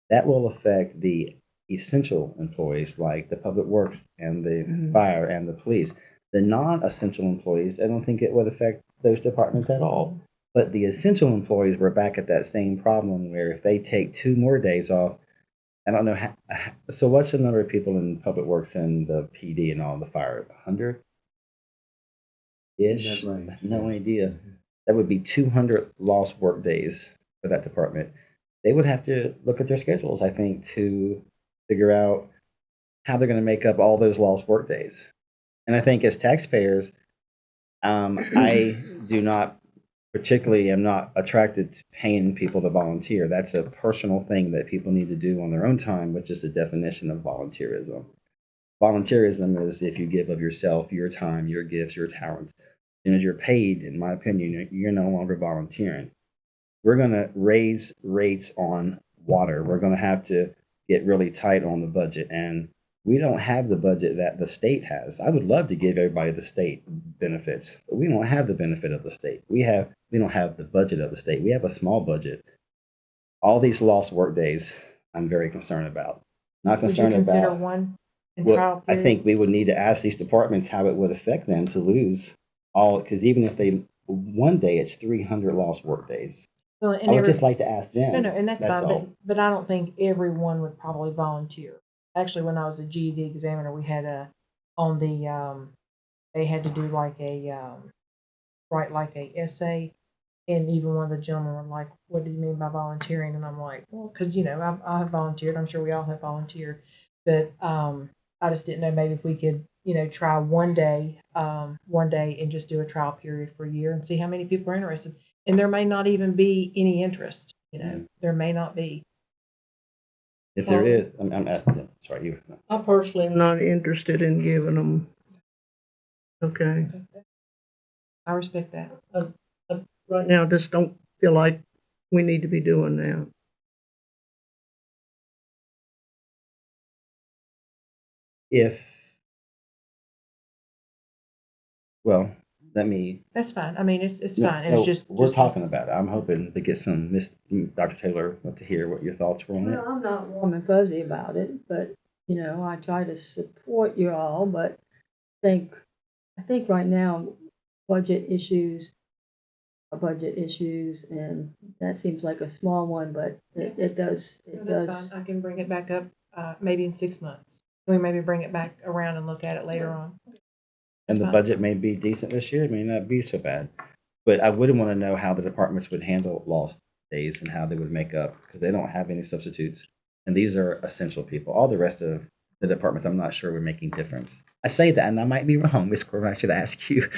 That will affect the essential employees like the public works and the fire and the police. The non-essential employees, I don't think it would affect those departments at all. But the essential employees, we're back at that same problem where if they take 2 more days off, I don't know. So what's the number of people in public works and the PD and all the fire? 100-ish? No idea. That would be 200 lost work days for that department. They would have to look at their schedules, I think, to figure out how they're going to make up all those lost work days. And I think as taxpayers, I do not particularly am not attracted to paying people to volunteer. That's a personal thing that people need to do on their own time, which is the definition of volunteerism. Volunteerism is if you give of yourself, your time, your gifts, your talents. As soon as you're paid, in my opinion, you're no longer volunteering. We're going to raise rates on water. We're going to have to get really tight on the budget. And we don't have the budget that the state has. I would love to give everybody the state benefits, but we don't have the benefit of the state. We don't have the budget of the state. We have a small budget. All these lost work days, I'm very concerned about. Not concerned would you consider about. One in Well, trial I period? think we would need to ask these departments how it would affect them to lose all, because even if they one day, it's 300 lost work days. Well, and I would just like to ask them. No, and that's fine, all. but I don't think everyone would probably volunteer. Actually, when I was a GED examiner, we had they had to do like write like a essay, and even one of the gentlemen were like, "What do you mean by volunteering?" And I'm like, "Well, because you know, I have volunteered. I'm sure we all have volunteered, but I just didn't know maybe if we could, you know, try one day, and just do a trial period for a year and see how many people are interested. And there may not even be any interest. You know, there may not be." If there is, I'm asking. Sorry, you. I personally am not interested in giving them. Okay. I respect that. Right now, I just don't feel like we need to be doing that. Well, let me. That's fine. I mean, it's No, fine. And no, it's just we're talking about it. I'm hoping to get some Dr. Taylor to hear what your thoughts were on it. Well, I'm not warm and fuzzy about it, but, you know, I try to support you all, but I think right now, budget issues budget issues, and that seems like a small one, but it does, No, it that's does. fine. I can bring it back up, maybe in 6 months. Can we maybe bring it back around and look at it later on? And That's the fine. budget may be decent this year, it may not be so bad. But I would want to know how the departments would handle lost days and how they would make up, because they don't have any substitutes. And these are essential people. All the rest of the departments, I'm not sure we're making difference. I say that, and I might be wrong, Ms. Corbin. I should ask you,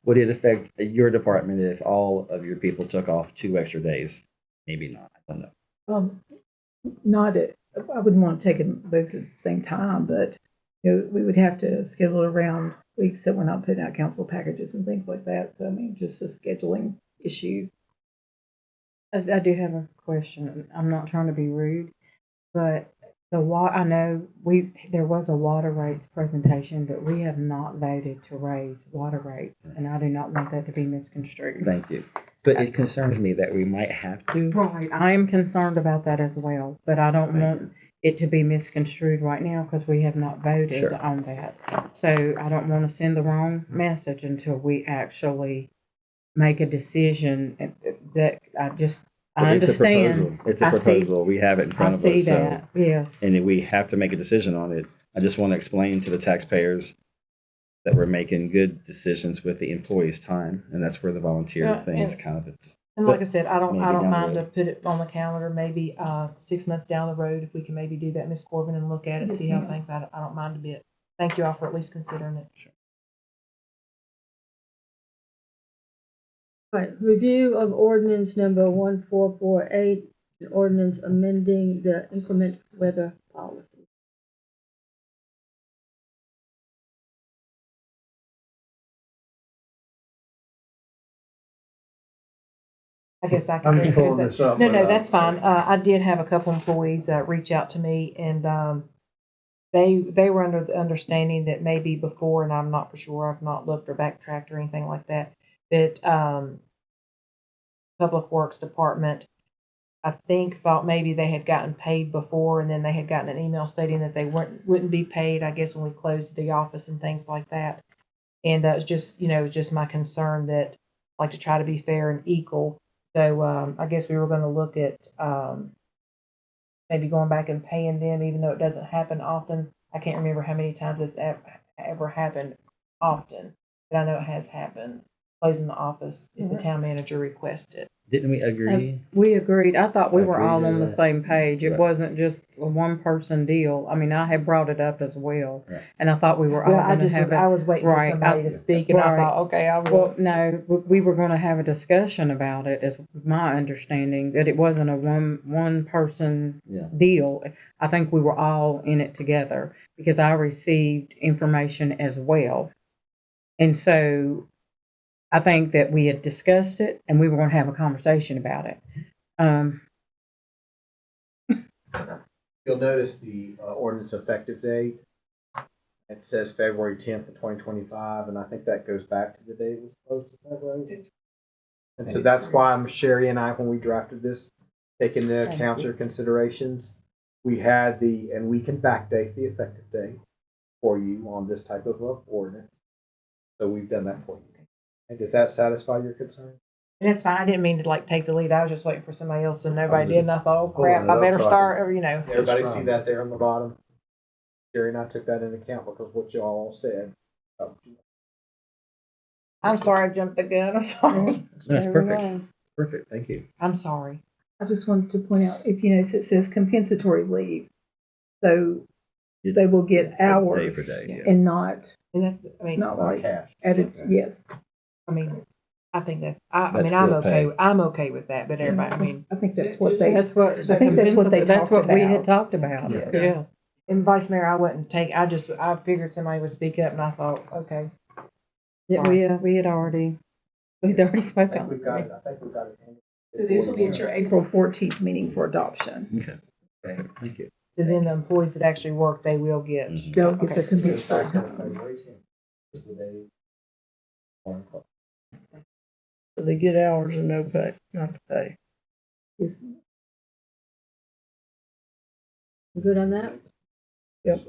would it affect your department if all of your people took off 2 extra days? Maybe not. I don't know. Not at, I wouldn't want to take them both at the same time, but we would have to schedule around weeks that we're not putting out council packages and things like that. So I mean, just a scheduling issue. I do have a question. I'm not trying to be rude, but I know there was a water rates presentation, but we have not voted to raise water rates, and I do not want that to be misconstrued. Thank you. But it concerns me that we might have to. Right, I am concerned about that as well, but I don't want it to be misconstrued right now because we have not voted Sure. on that. So I don't want to send the wrong message until we actually make a decision that I understand. It's a I see- proposal. We have it in I front of us. see So, that, yes. and we have to make a decision on it. I just want to explain to the taxpayers that we're making good decisions with the employees' time, and that's where the volunteer Yeah, thing is and- kind of. And like I said, I Maybe don't down the mind to road. put it on the calendar, maybe 6 months down the road, if we can maybe do that, Ms. Corbin, and look at it, Yes, see how ma'am. things, I don't mind a bit. Thank you all for at least considering it. Right, review of ordinance number 1448, an ordinance amending the inclement weather policy. I guess I I'm can. just pulling this up. No, but, no, that's fine. I did have a couple employees reach out to me, and they were under the understanding that maybe before, and I'm not for sure, I've not looked or backtracked or anything like that, that Public Works Department, I think, thought maybe they had gotten paid before, and then they had gotten an email stating that they wouldn't be paid, I guess, when we closed the office and things like that. And that was just, just my concern that I like to try to be fair and equal. So I guess we were going to look at maybe going back and paying them, even though it doesn't happen often. I can't remember how many times it's ever happened often, but I know it has happened. Closing the office if the town manager requests it. Didn't we agree? We agreed. I thought we were Agreed all to on the that. same page. It Right. wasn't just a one-person deal. I mean, I had brought it up as well, Right. and I thought we were all Well, going to have I it. was waiting Right, for somebody to speak, and I right. thought, okay, I will. Well, no, we were going to have a discussion about it, is my understanding, that it wasn't a one-person Yeah. deal. I think we were all in it together because I received information as well. And so I think that we had discussed it and we were going to have a conversation about it. You'll notice the ordinance effective date. It says February 10th of 2025, and I think that goes back to the day it was posted, is that right? And so that's why Sherry and I, when we drafted this, taking into account your considerations, we had and we can backdate the effective date for you on this type of ordinance. So we've done that for you. And does that satisfy your concern? And that's fine. I didn't mean to take the lead. I was just waiting for somebody else, and nobody did. And I thought, oh crap, I better start. Everybody see that there on the bottom? Sherry and I took that into account because what you all said. I'm sorry, I jumped the gun. I'm sorry. That's perfect. Perfect. Thank you. I'm sorry. I just wanted to point out, if you notice, it says compensatory leave. So they will get Day hours for day. Yeah. and not And that, not like cash. added. Yes, I mean, I think that I'm That's okay. still I'm okay with that. But everybody, I mean, I think that's what they. That's what I think that's what they that's what talked we about. had talked about. Yeah. yeah. And Vice Mayor, I wouldn't take. I figured somebody would speak up, and I thought, okay. Yeah, we had already I spoken. think we've got it. I think we've got it. So this will be at your April 14th meeting for adoption. Okay. Thank you. So then the employees that actually work, they will get. Mhm. They'll get Okay. the compensatory. February 10th is the day. So they get hours and no pay, not to pay. Yes. You good on that? Yep.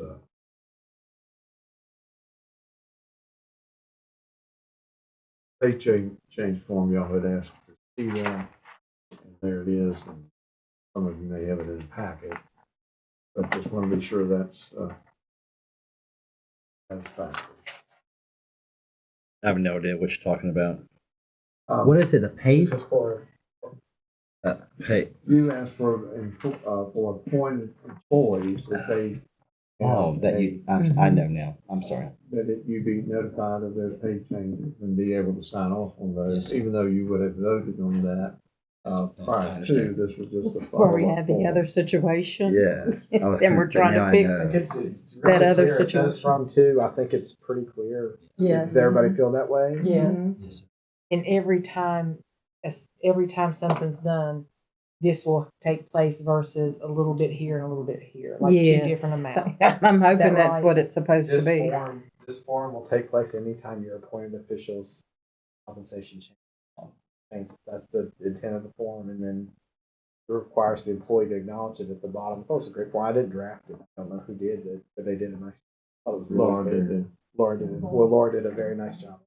Pay change form y'all had asked see that, and there it is, and some of you may have it in the packet, but just want to be sure that's satisfactory. I have no idea what you're talking about. What is it? A pay? This is for Pay. You asked for appointed employees that they. Oh, that you. I know now. I'm sorry. That you be notified of their pay changes and be able to sign off on those, even though you would have voted on that prior to. This was just a Where we follow-up had the form. other situation. Yes. I was And we're thinking, now trying I to fix know. I think it's that really other clear. It says situation. from to. I think it's pretty clear. Yes. Does everybody feel that way? Yeah. And every time something's done, this will take place versus a little bit here and a little bit here, like two different amounts. I'm hoping that that's right? what it's supposed to be. This form will take place anytime your appointed officials compensation change. That's the intent of the form, and then it requires the employee to acknowledge it at the bottom. Oh, it's a great form. I didn't draft it. I don't know who did it, but they did a nice. I thought it was really Laura clear. did it. Laura did it. Well, Laura did a very nice job.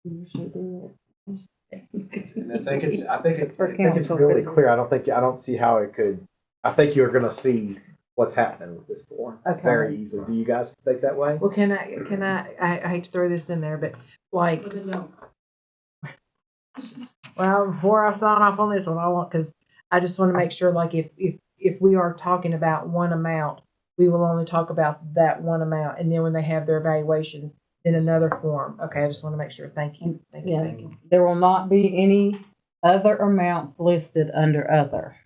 And I think it's really clear. I don't see how it could. I think you're going to see what's happening with this form very easily. Do you guys think that way? Well, I hate to throw this in there, but like, well, before I sign off on this one, because I just want to make sure, like, if we are talking about one amount, we will only talk about that one amount, and then when they have their evaluations, in another form. Okay, I just want to make sure. Thank you. Thank you. Yeah. Thank you. There will not be any other amounts listed under other.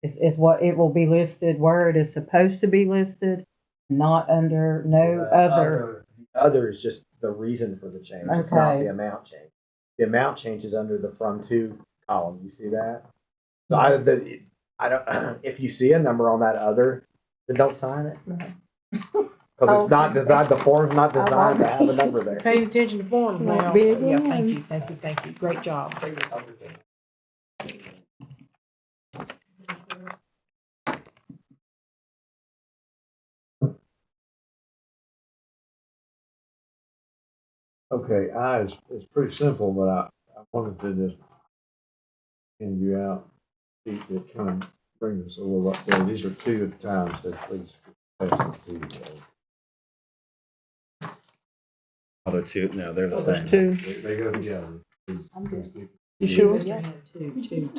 It's what it will be listed where it is supposed to be listed, not under no other. The other is just the reason for the change. It's not the amount change. The amount change is under the from to column. You see that? So I don't. If you see a number on that other, then don't sign it. Because it's not designed. The form's not designed to have a number there. Paying attention to forms now. Yeah, thank you. Great job. Okay, I is pretty simple, but I wanted to just hand you out. It kind of brings us a little up there. These are two at a time, so please pass them to you. Oh, they're two. No, they're the same. Two. They go together. I'm good. You sure? Yeah, two.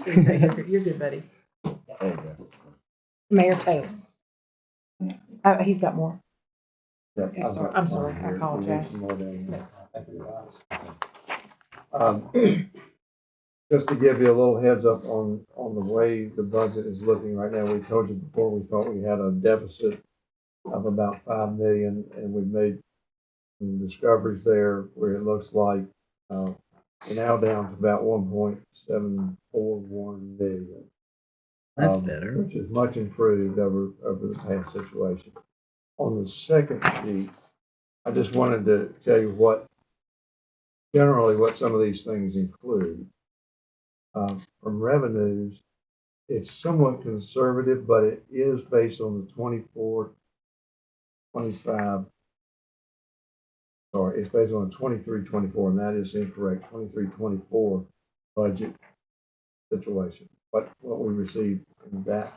You're good, buddy. There you go. Mayor Taylor. He's got more. Yeah, Okay, I'm sorry. I apologize. Just to give you a little heads up on the way the budget is looking right now, we told you before we thought we had a deficit of about 5 million, and we've made some discoveries there where it looks like we're now down to about 1.741 million. That's better. Which is much improved over the past situation. On the second sheet, I just wanted to tell you generally what some of these things include. From revenues, it's somewhat conservative, but it is based on the 24, 25, sorry, it's based on the 23, 24, and that is incorrect, 23, 24 budget situation, what we received in that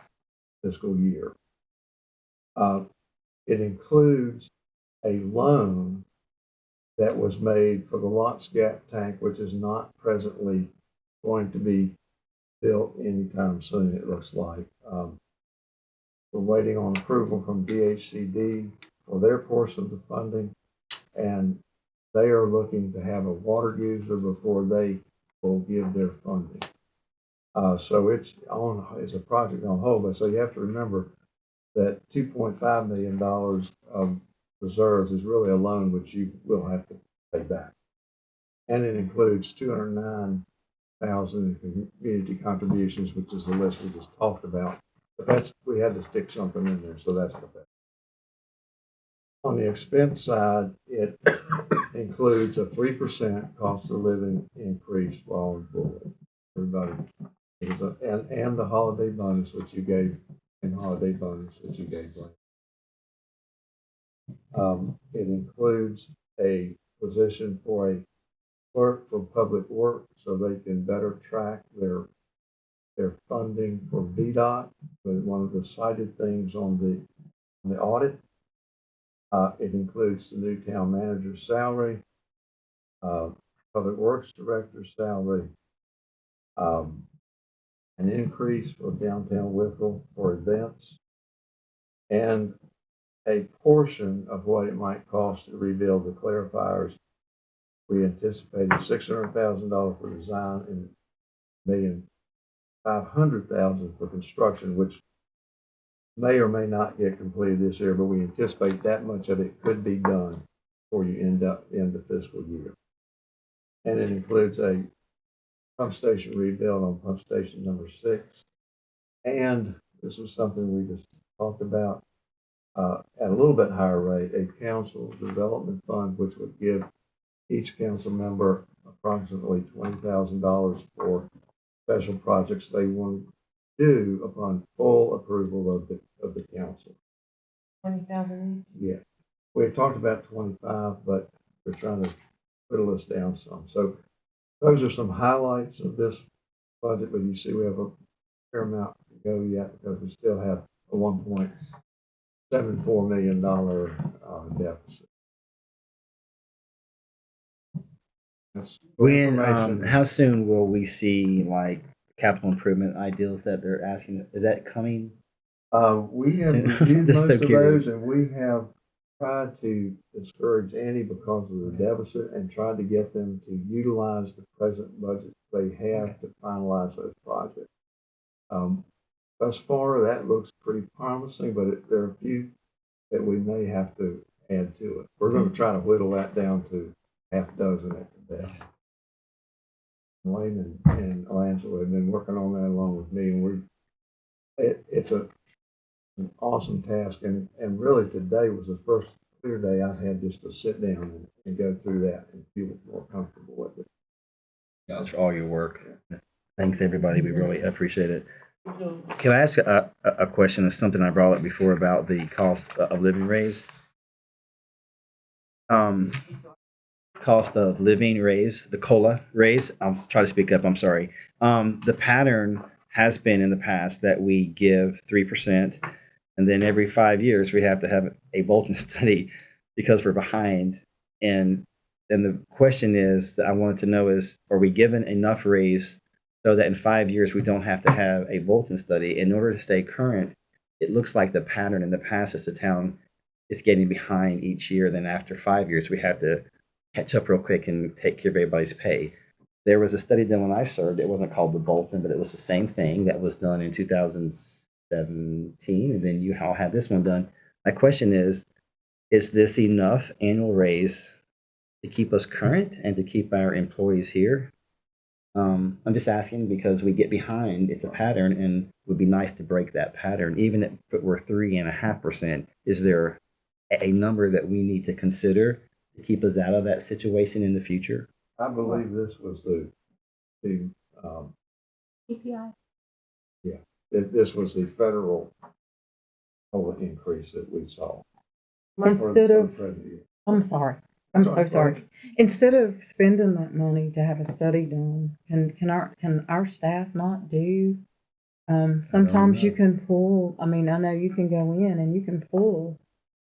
fiscal year. It includes a loan that was made for the Lots Gap tank, which is not presently going to be built anytime soon, it looks like. We're waiting on approval from DHCD for their portion of the funding, and they are looking to have a water user before they will give their funding. So it's a project on hold, but so you have to remember that $2.5 million of reserves is really a loan which you will have to pay back. And it includes $209,000 in community contributions, which is the list we just talked about. But we had to stick something in there, so that's what that. On the expense side, it includes a 3% cost of living increase for all employees. Everybody, and the holiday bonus which you gave, It includes a position for a clerk for public works so they can better track their funding for VDOT. But one of the cited things on the audit, it includes the new town manager's salary, public works director's salary, an increase for downtown Wytheville for events, and a portion of what it might cost to rebuild the clarifiers. We anticipated $600,000 for design and $1,500,000 for construction, which may or may not get completed this year, but we anticipate that much of it could be done before you end the fiscal year. And it includes a pump station rebuild on pump station number 6. And this was something we just talked about at a little bit higher rate, a council development fund, which would give each council member approximately $20,000 for special projects they want to do upon full approval of the council. 20,000. Yeah, we had talked about 25, but we're trying to whittle this down some. So those are some highlights of this budget, but you see we have a fair amount to go yet because we still have a $1.74 million deficit. That's When, information. how soon will we see like capital improvement ideals that they're asking? Is that coming? We have Soon. reviewed Just most so of curious. those, and we have tried to discourage any because of the deficit and tried to get them to utilize the present budget they have to finalize those projects. Thus far, that looks pretty promising, but there are a few that we may have to add to it. We're going to try to whittle that down to half a dozen at the best. Wayne and Angela have been working on that along with me, and it's an awesome task, and really today was the first clear day I've had just to sit down and go through that and feel more comfortable with it. Thanks for all your work. Thanks, everybody. We really appreciate it. Can I ask a question of something I brought up before about the cost of living raise? Cost of living raise, the COLA raise. I'll try to speak up. I'm sorry. The pattern has been in the past that we give 3%, and then every 5 years we have to have a Bolton study because we're behind. And the question is that I wanted to know is, are we given enough raise so that in 5 years we don't have to have a Bolton study? In order to stay current, it looks like the pattern in the past is the town is getting behind each year. Then after 5 years, we have to catch up real quick and take care of everybody's pay. There was a study done when I served. It wasn't called the Bolton, but it was the same thing that was done in 2017. And then you all have this one done. My question is this enough annual raise to keep us current and to keep our employees here? I'm just asking because we get behind. It's a pattern, and it would be nice to break that pattern. Even if it were 3.5%, is there a number that we need to consider to keep us out of that situation in the future? I believe this was the CPI. yeah, this was the federal COLA increase that we saw. Instead For of, the present year. I'm sorry, I'm so sorry. Instead of spending that money to have a study done, can our staff not do? Sometimes you can pull. I mean, I know you can go in and you can pull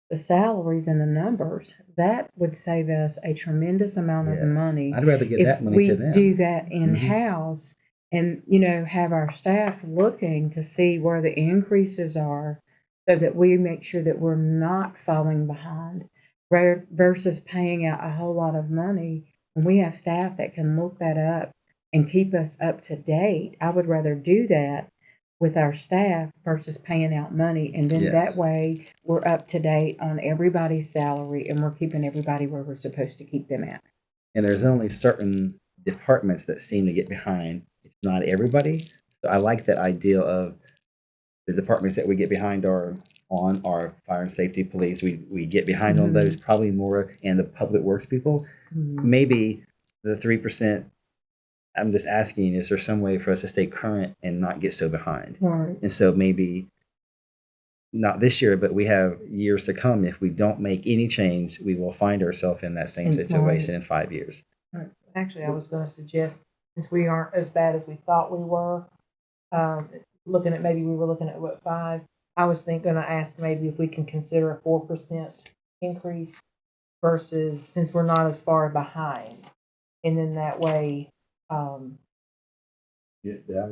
the salaries and the numbers. That would save us a tremendous amount of money. I'd rather get that money to them. If we do that in-house and, have our staff looking to see where the increases are so that we make sure that we're not falling behind versus paying out a whole lot of money. And we have staff that can look that up and keep us up to date. I would rather do that with our staff versus paying out money. And then that way we're up to date on everybody's salary and we're keeping everybody where we're supposed to keep them at. And there's only certain departments that seem to get behind. It's not everybody. So I like that idea of the departments that we get behind are on our fire and safety, police. We get behind on those probably more, and the public works people. Maybe the 3%. I'm just asking, is there some way for us to stay current and not get so behind? Right. And so maybe not this year, but we have years to come. If we don't make any change, we will find ourselves in that same situation in 5 years. Right. Actually, I was gonna suggest, since we aren't as bad as we thought we were, looking at, maybe we were looking at what, 5? I was gonna ask maybe if we can consider a 4% increase versus, since we're not as far behind. And then that way, That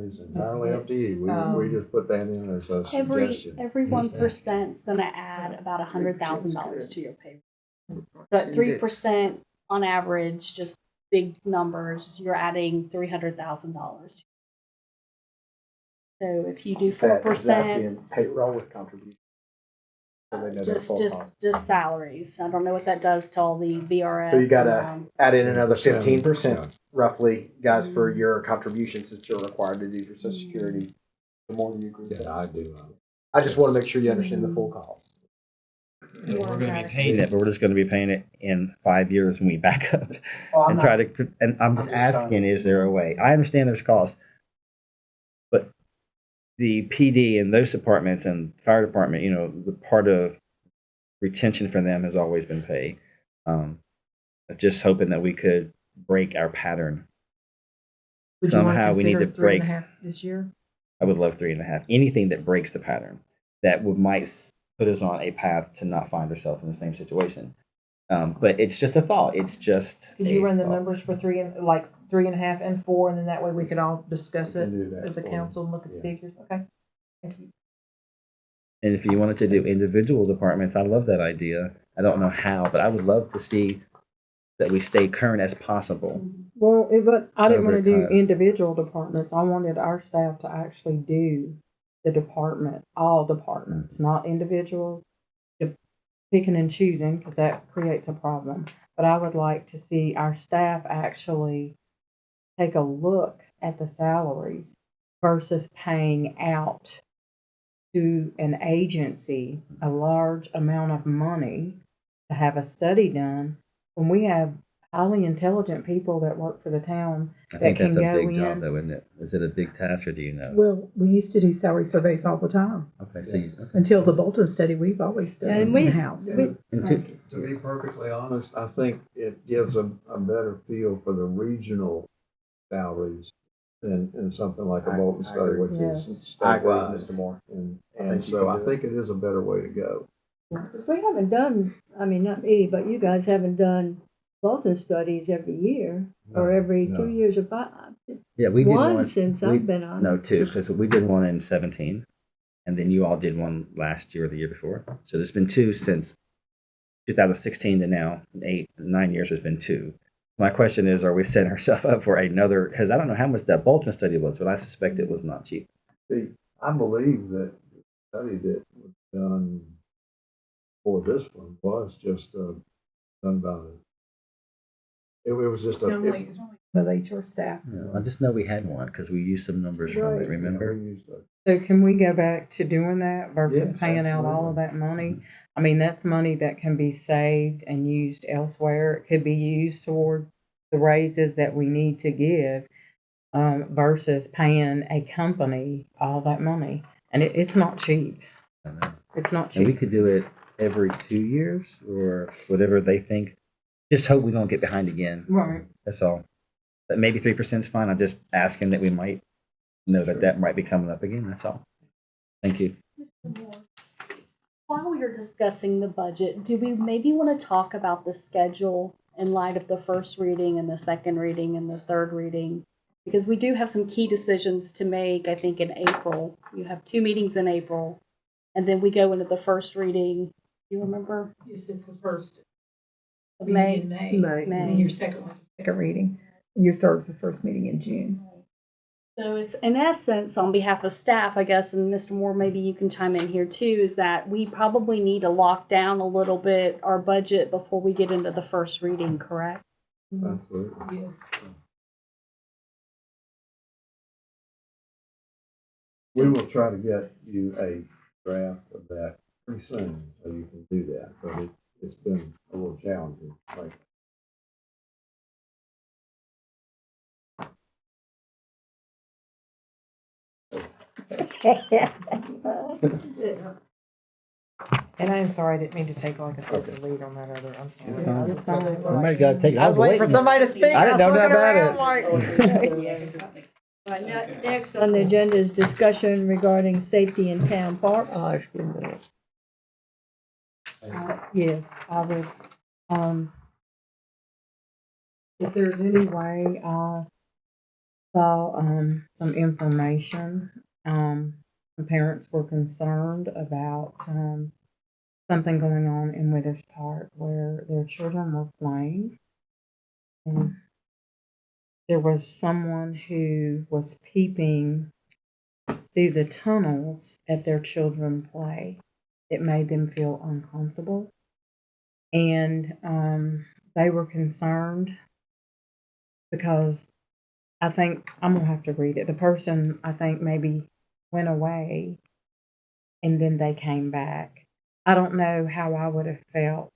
is entirely up to you. We Um, just put that in as a Every suggestion. 1% is going to add about $100,000 to your payroll. So at 3% on average, just big numbers, you're adding $300,000. So if you do 4%, in payroll with contribution? So they know their just full just cost. just salaries. I don't know what that does to all the VRS. So you gotta and, add in another 15% Yeah. roughly, guys, for your contributions that you're required to do for Social Security. The more you agree. Yeah, I do. I just want to make sure you understand the full cost. We're going to be paying it, but we're just going to be paying it in 5 years when we back up Oh, I'm and not- try to. And I'm just just telling asking, is there a way? I understand there's costs, but the PD and those departments and fire department, the part of retention for them has always been pay. Just hoping that we could break our pattern. would you want to Somehow we need consider to break. 3.5 this year? I would love 3.5. Anything that breaks the pattern that might put us on a path to not find ourselves in the same situation. But it's just a thought. It's just. Could you a run the thought. numbers for 3.5 and 4, and then that way we could all discuss We it can do that as a for you. council and look at the Yeah. figures? Okay. Thank you. And if you wanted to do individual departments, I love that idea. I don't know how, but I would love to see that we stay current as possible. Well, but I didn't want to do Over time. individual departments. I wanted our staff to actually do the department, all departments, not individual, picking and choosing, because that creates a problem. But I would like to see our staff actually take a look at the salaries versus paying out to an agency a large amount of money to have a study done when we have highly intelligent people that work for the town I that think can that's a go big job, in. though, isn't it? Is it a big task, or do you know? Well, we used to do salary surveys all the time. Okay, so Until the Bolton study, we've always done And it we- in-house. To be perfectly honest, I think it gives a better feel for the regional salaries than something like a I Bolton study, agree. which Yes. is I agree, statewide. Mr. Moore. And I think you so can I do think it is a better way to go. Because we haven't done, I mean, not me, but you guys haven't done Bolton studies every year or every No. 2 years or 5. yeah, we did one Since I've been on. No, two, because we did one in 17, and then you all did one last year or the year before. So there's been two since 2016 to now. 9 years has been two. My question is, are we setting ourselves up for another? Because I don't know how much that Bolton study was, but I suspect it was not cheap. See, I believe that the study that was done for this one was just done by it was just It's a. only with HR staff. I just know we had one because we used some numbers from it. Remember? We used a- So can we go back to doing that versus Yes, paying out all of absolutely. that money? I mean, that's money that can be saved and used elsewhere. It could be used toward the raises that we need to give, versus paying a company all that money. And it's not cheap. I know. It's not And we cheap. could do it every 2 years or whatever they think. Just hope we don't get behind again. Right. That's all. But maybe 3% is fine. I'm just asking that we might know that might be coming up again. That's all. Thank you. Mr. Moore, while we are discussing the budget, do we maybe want to talk about the schedule in light of the first reading and the second reading and the third reading? Because we do have some key decisions to make, I think, in April. You have 2 meetings in April, and then we go into the first reading. Do you remember? Yes, it's the first Of meeting May. in May. May. And then your second one's the second reading. And your third's the first meeting in June. So it's, in essence, on behalf of staff, I guess, and Mr. Moore, maybe you can chime in here too, is that we probably need to lock down a little bit our budget before we get into the first reading, correct? Absolutely. Yes. We will try to get you a draft of that pretty soon, so you can do that, but it's been a little challenging. Like, And I am sorry, I didn't mean to take like a second lead on that other, I'm sorry. Yeah, I was it's fine. looking for, Somebody like- got to take. I was waiting for somebody to speak. I didn't know was that looking about around it. like- Yeah, 'cause it's next. Right, next on the agenda is discussion regarding safety in town parks. I'll ask you a minute. Yes, I would, if there's any way, I saw, some information, some parents were concerned about, something going on in Withers Park where their children were playing. And there was someone who was peeping through the tunnels at their children play. It made them feel uncomfortable. And they were concerned because I think I'm gonna have to read it. The person I think maybe went away and then they came back. I don't know how I would have felt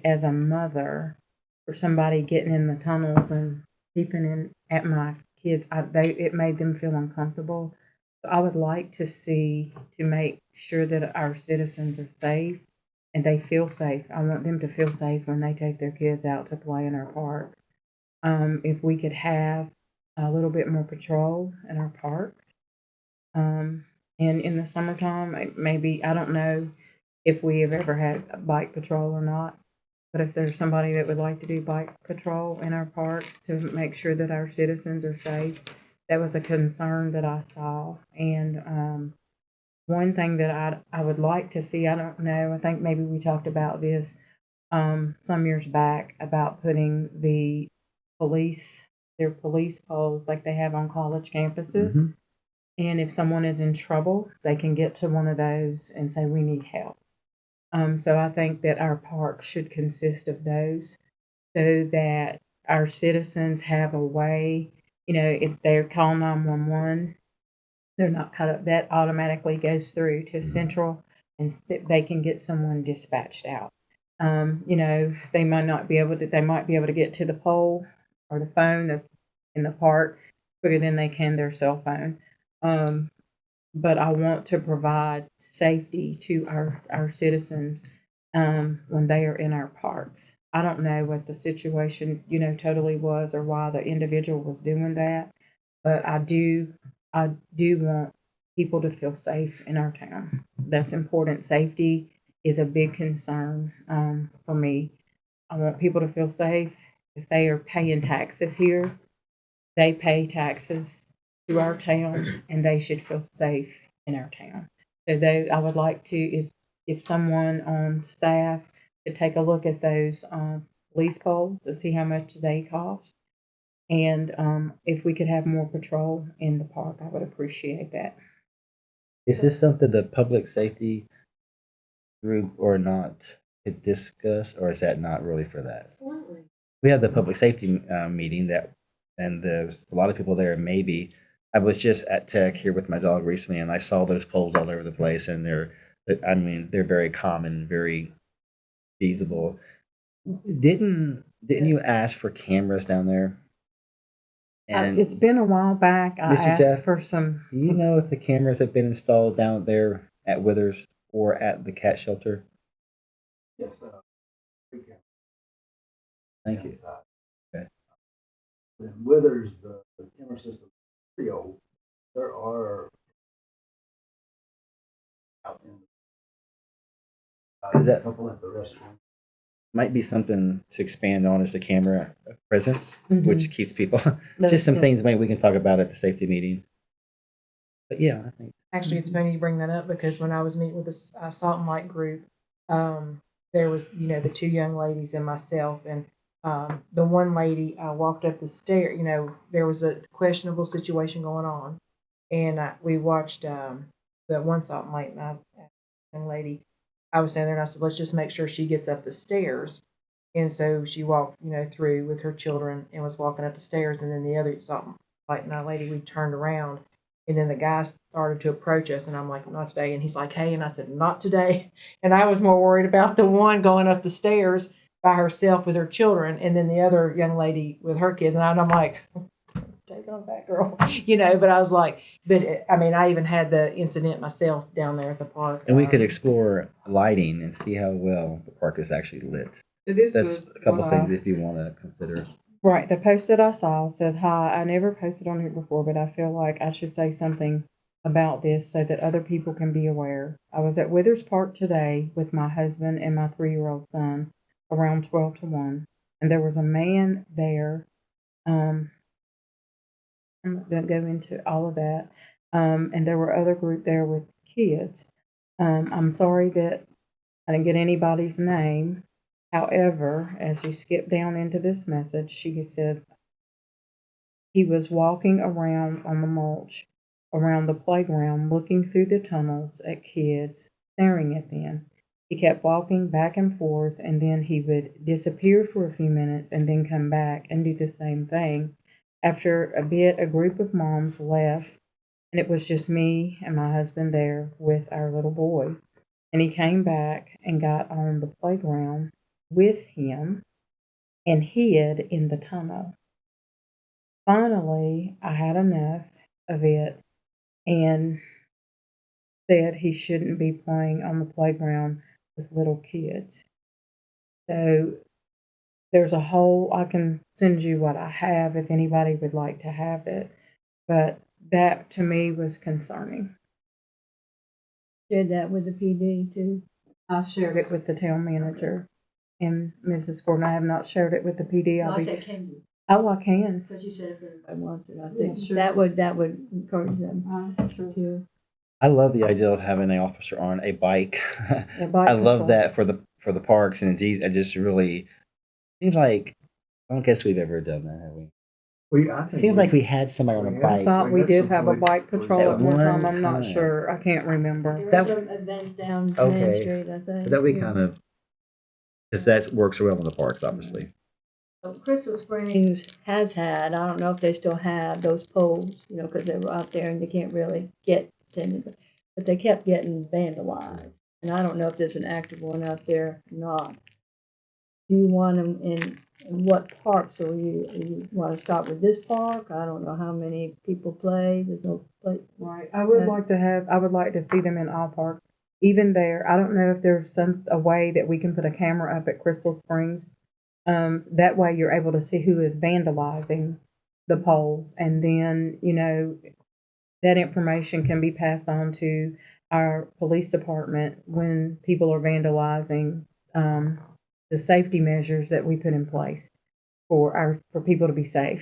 as a mother for somebody getting in the tunnels and peeping in at my kids. It made them feel uncomfortable. So I would like to see to make sure that our citizens are safe and they feel safe. I want them to feel safe when they take their kids out to play in our parks. If we could have a little bit more patrol in our parks. And in the summertime, maybe, I don't know if we have ever had a bike patrol or not, but if there's somebody that would like to do bike patrol in our parks to make sure that our citizens are safe, that was a concern that I saw. And one thing that I would like to see, I don't know, I think maybe we talked about this some years back about putting their police poles like they have on college campuses. Mhm. And if someone is in trouble, they can get to one of those and say, we need help. So I think that our park should consist of those so that our citizens have a way, if they're calling 911, they're not cut up. That automatically goes through to central and they can get someone dispatched out. They might be able to get to the pole or the phone in the park quicker than they can their cell phone. But I want to provide safety to our citizens when they are in our parks. I don't know what the situation, totally was or why the individual was doing that, but I do want people to feel safe in our town. That's important. Safety is a big concern for me. I want people to feel safe. If they are paying taxes here, they pay taxes to our town and they should feel safe in our town. So I would like to, if someone on staff could take a look at those police poles and see how much they cost. And if we could have more patrol in the park, I would appreciate that. Is this something the public safety group or not could discuss, or is that not really for that? Absolutely. We have the public safety meeting and there's a lot of people there. Maybe I was just at Tech here with my dog recently, and I saw those poles all over the place, and they're very common, very feasible. Didn't you ask for cameras down there? And It's been a while back. I Mr. asked Jeff, for some. do you know if the cameras have been installed down there at Withers or at the cat shelter? Yes, Thank you. Okay. in Withers, the camera system is pretty old. There are out in Is that- a couple at the restaurant. Might be something to expand on is the camera presence, Mhm. which keeps people. No, Just some yeah. things maybe we can talk about at the safety meeting. But yeah, I think Actually, it's funny you bring that up because when I was meeting with the Salt and Light group, there was, the two young ladies and myself, and the one lady walked up the stair. There was a questionable situation going on, and we watched the one Salt and Light and young lady. I was standing there and I said, let's just make sure she gets up the stairs. And so she walked, through with her children and was walking up the stairs. And then the other Salt and Light and that lady, we turned around. And then the guy started to approach us, and I'm like, not today. And he's like, hey, and I said, not today. And I was more worried about the one going up the stairs by herself with her children, and then the other young lady with her kids. And I'm like, take on that girl, you know, but I was like, I mean, I even had the incident myself down there at the park. And we could explore lighting and see how well the park is actually lit. So this That's was a couple one things of- if you want to consider. Right, the post that I saw says, "Hi, I never posted on here before, but I feel like I should say something about this so that other people can be aware. I was at Withers Park today with my husband and my 3-year-old son around 12 to 1, and there was a man there. I'm not going to go into all of that. And there were other group there with kids. I'm sorry that I didn't get anybody's name. However, as you skip down into this message, she says, he was walking around on the mulch around the playground, looking through the tunnels at kids, staring at them. He kept walking back and forth, and then he would disappear for a few minutes and then come back and do the same thing. After a bit, a group of moms left, and it was just me and my husband there with our little boy. And he came back and got on the playground with him and hid in the tunnel. Finally, I had enough of it and said he shouldn't be playing on the playground with little kids. So there's a whole, I can send you what I have if anybody would like to have it, but that to me was concerning. Shared that with the PD too. I shared it with the town manager and Mrs. Gordon. I have not shared it with the PD. No, I said, can you? Oh, I can. But you said if anybody wants it, I think that would encourage them to. I love the idea of having an officer on a bike. A bike I love patrol. that for the parks, and it just really seems like I don't guess we've ever done that, have we? I think Seems like we had somebody on a we I bike. thought we had did some have a police- bike patrol At at one time. one I'm not time. sure. I can't remember. There That- was some events down Main Okay. Street, I think. That we yeah. kind of, because that works well in the parks, obviously. So Crystal Springs has had, I don't know if they still have those poles, you know, because they were out there and they can't really get to anything. But they kept getting vandalized. And I don't know if there's an active one out there or not. Do you want them in what parks? Or you want to start with this park? I don't know how many people play. There's no place. Right. I would like to see them in all parks. Even there, I don't know if there's a way that we can put a camera up at Crystal Springs. That way you're able to see who is vandalizing the poles, and then, you know, that information can be passed on to our police department when people are vandalizing, the safety measures that we put in place for people to be safe.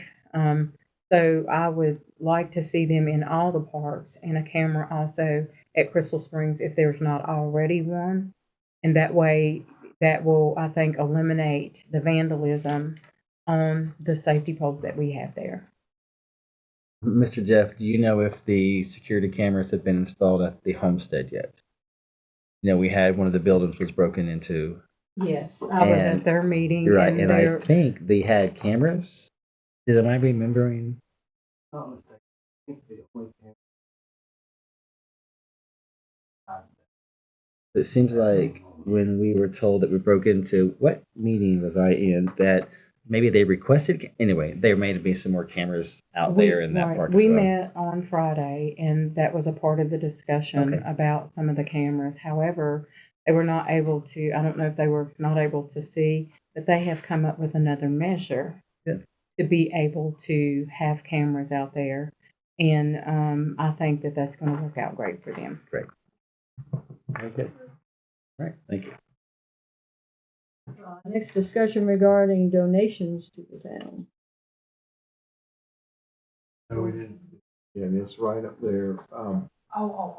So I would like to see them in all the parks, and a camera also at Crystal Springs if there's not already one. And that way, that will, I think, eliminate the vandalism on the safety poles that we have there. Mr. Jeff, do you know if the security cameras have been installed at the homestead yet? You know, we had one of the buildings was broken into. Yes, I was And- at their meeting. You're right, and and I think they had cameras. Am I remembering? It seems like when we were told that we broke into, what meeting was I in, that maybe they requested, anyway, there may be some more cameras out there in that right, park. we as well. met on Friday, and that was a part of the discussion Okay. about some of the cameras. However, they were not able to, I don't know if they were not able to see, but they have come up with another measure Good. to be able to have cameras out there. And I think that that's going to work out great for them. Great. Very good. All right, thank you. Next discussion regarding donations to the town. No, we didn't. And it's right up there.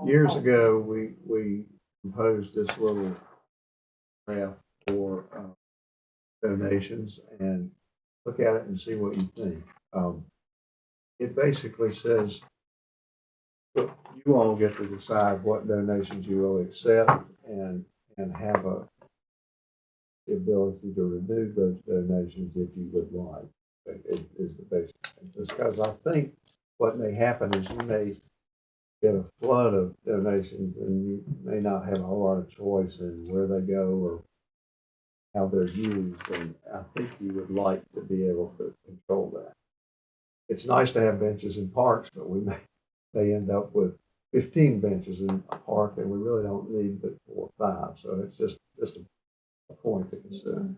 Years ago, we composed this little graph for donations, and look at it and see what you think. It basically says, look, you all get to decide what donations you will accept and have the ability to remove those donations if you would like. Is the basic. Because I think what may happen is you may get a flood of donations and you may not have a whole lot of choice in where they go or how they're used. And I think you would like to be able to control that. it's nice to have benches in parks, but we may end up with 15 benches in a park and we really don't need but 4 or 5. So it's just a point to consider.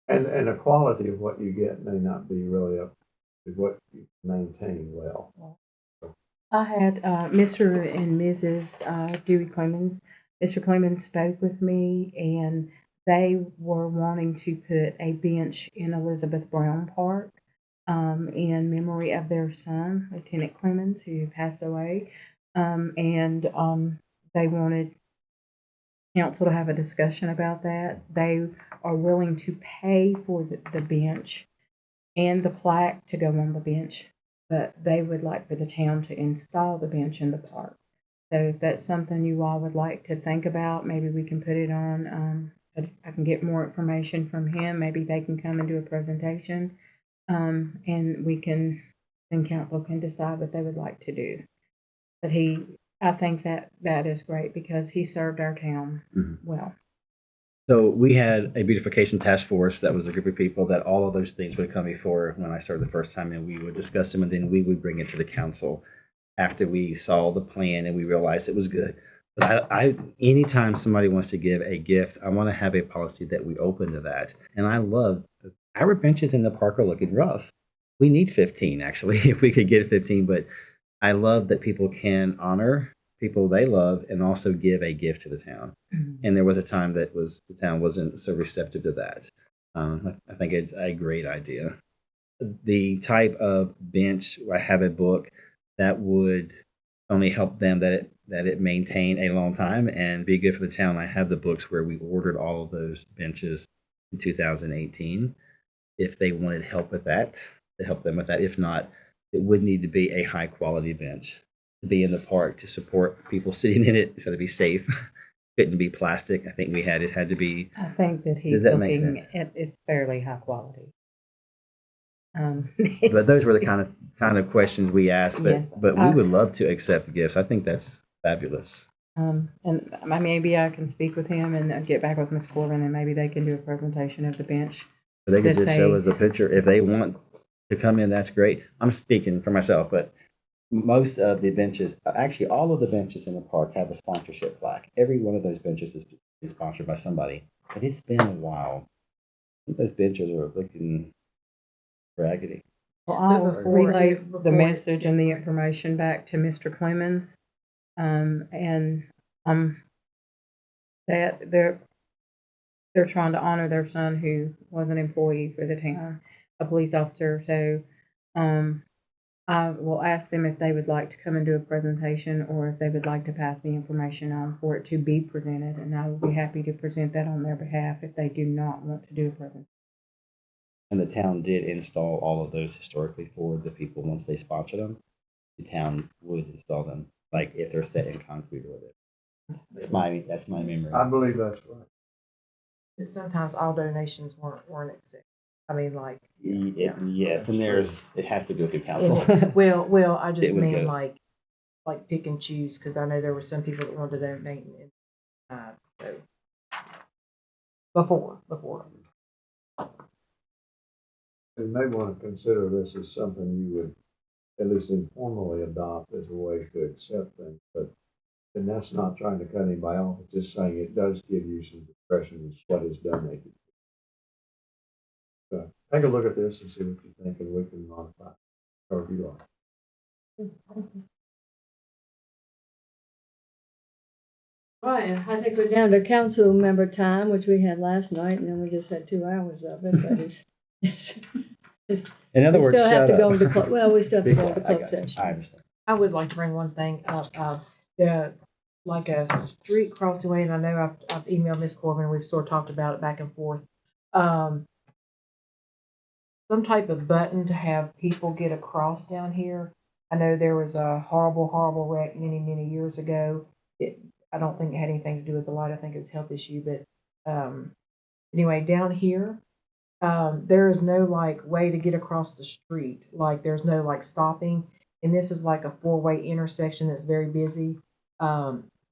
And the quality of what you get may not be really up to what you maintain well. I had Mr. and Mrs. Dewey Clemens. Mr. Clemens spoke with me, and they were wanting to put a bench in Elizabeth Brown Park in memory of their son, Lieutenant Clemens, who passed away. They wanted council to have a discussion about that. They are willing to pay for the bench and the plaque to go on the bench, but they would like for the town to install the bench in the park. So if that's something you all would like to think about, maybe we can put it on. I can get more information from him. Maybe they can come and do a presentation, and then council can decide what they would like to do. But I think that is great because he served our town well. So we had a beautification task force that was a group of people that all of those things would come before when I started the first time, and we would discuss them, and then we would bring it to the council after we saw the plan and we realized it was good. But anytime somebody wants to give a gift, I want to have a policy that we open to that. And I love our benches in the park are looking rough. We need 15 actually, if we could get 15. But I love that people can honor people they love and also give a gift to the town. And there was a time that the town wasn't so receptive to that. I think it's a great idea. The type of bench, I have a book that would only help them that it maintain a long time and be good for the town. I have the books where we ordered all of those benches in 2018. If they wanted help with that, to help them with that. If not, it would need to be a high quality bench to be in the park to support people sitting in it. It's got to be safe. Couldn't be plastic. I think it had to be. I think that he's Does that make looking sense? at it's fairly high quality. But those were the kind of questions we asked. Yes. But we would love to accept gifts. I think that's fabulous. And maybe I can speak with him and get back with Ms. Corbin, and maybe they can do a presentation of the bench. They could that just show us the picture if they want to come in. That's great. I'm speaking for myself, but most of the benches, actually all of the benches in the park have a sponsorship plaque. Every one of those benches is sponsored by somebody. But it's been a while. I think those benches are looking raggedy. Well, I'll relay the before- message and the information back to Mr. Clemens, and that they're trying to honor their son who was an employee for the town, a police officer. So I will ask them if they would like to come and do a presentation or if they would like to pass the information on for it to be presented, and I will be happy to present that on their behalf if they do not want to do a presentation. And the town did install all of those historically for the people once they sponsored them. The town would install them, like if they're set in concrete or whatever. That's my memory. I believe that's right. Sometimes all donations weren't accepted. I mean, like. Yes, and it has to go through council. Well, I It just would mean go. like pick and choose, because I know there were some people that wanted to donate so before. You may want to consider this as something you would at least informally adopt as a way to accept things, and that's not trying to cut anybody off, it's just saying it does give you some discretion as what is donated. So take a look at this and see what you think, and we can modify however you like. Right, I think we're down to council member time, which we had last night, and then we just had 2 hours of it, but it's. In other words, We still have to shut go up. into, we still have to Be go into quiet. closed session. I understand. I would like to bring one thing up. Like a street crossing way, and I know I've emailed Miss Corbin, we've sort of talked about it back and forth. Some type of button to have people get across down here. I know there was a horrible wreck many years ago. I don't think it had anything to do with the light. I think it was a health issue, but anyway, down here, there is no like way to get across the street. Like there's no like stopping, and this is like a 4-way intersection that's very busy.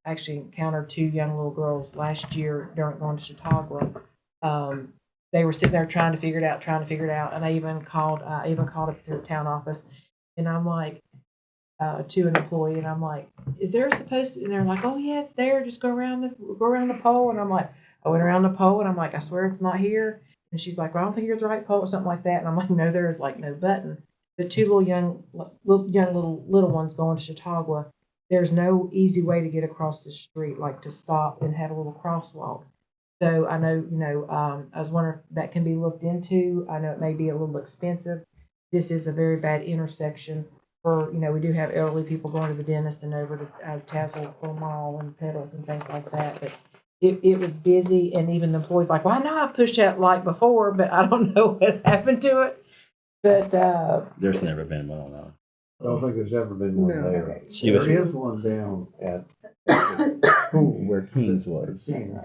Actually encountered 2 young little girls last year during going to Chautauqua. They were sitting there trying to figure it out, and I even called up to the town office, And I'm like, to an employee, and I'm like, is there supposed to, and they're like, oh yeah, it's there, just go around the pole. And I'm like, I went around the pole, and I'm like, I swear it's not here. And she's like, well, I don't think you're the right pole or something like that. And I'm like, no, there is like no button. The two little ones going to Chautauqua, there's no easy way to get across the street, like to stop and have a little crosswalk. So I know, I was wondering if that can be looked into. I know it may be a little expensive. This is a very bad intersection for, we do have elderly people going to the dentist and over to Tassel Mall and Pedals and things like that. But it was busy, and even the employees like, well, I know I've pushed that light before, but I don't know what happened to it. But There's never been one on that. I don't think there's ever been one No. there. She was- There is one down at the pool Where Kings was. King,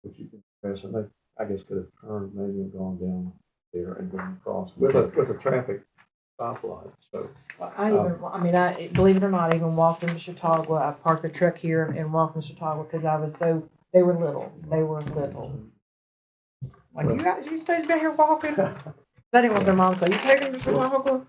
which you can press, and they, I guess, could have turned maybe and gone down there and then across with a traffic stoplight. So I believe it or not, I even walked into Chautauqua. I parked the truck here and walked into Chautauqua because they were little. They were little. Like, you supposed to be here walking? I didn't want their mom to say, you taking them to Chautauqua?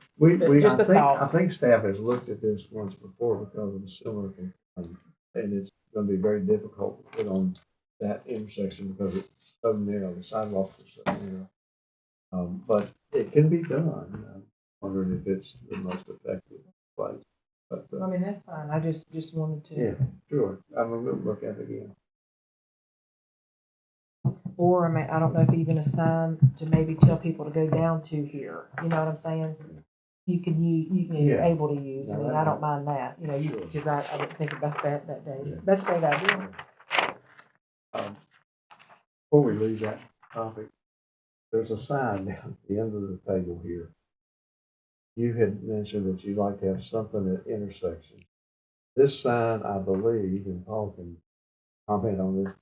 Just a thought. I think staff has looked at this once before because of a similar concern, and it's going to be very difficult to put on that intersection because it's so narrow, the sidewalks are so narrow. But it can be done. I'm wondering if it's the most effective place. But I mean, that's fine. I just wanted to. yeah, sure. I'm going to look at it again. Or I don't know if even a sign to maybe tell people to go down to here. You know what I'm saying? You can use, you're Yeah. able to use. I mean, I don't mind that. Because I didn't think about that day. Yeah. That's a great idea. Before we leave that topic, there's a sign down at the end of the table here. You had mentioned that you'd like to have something at intersections. This sign, I believe, and Paul can comment on this,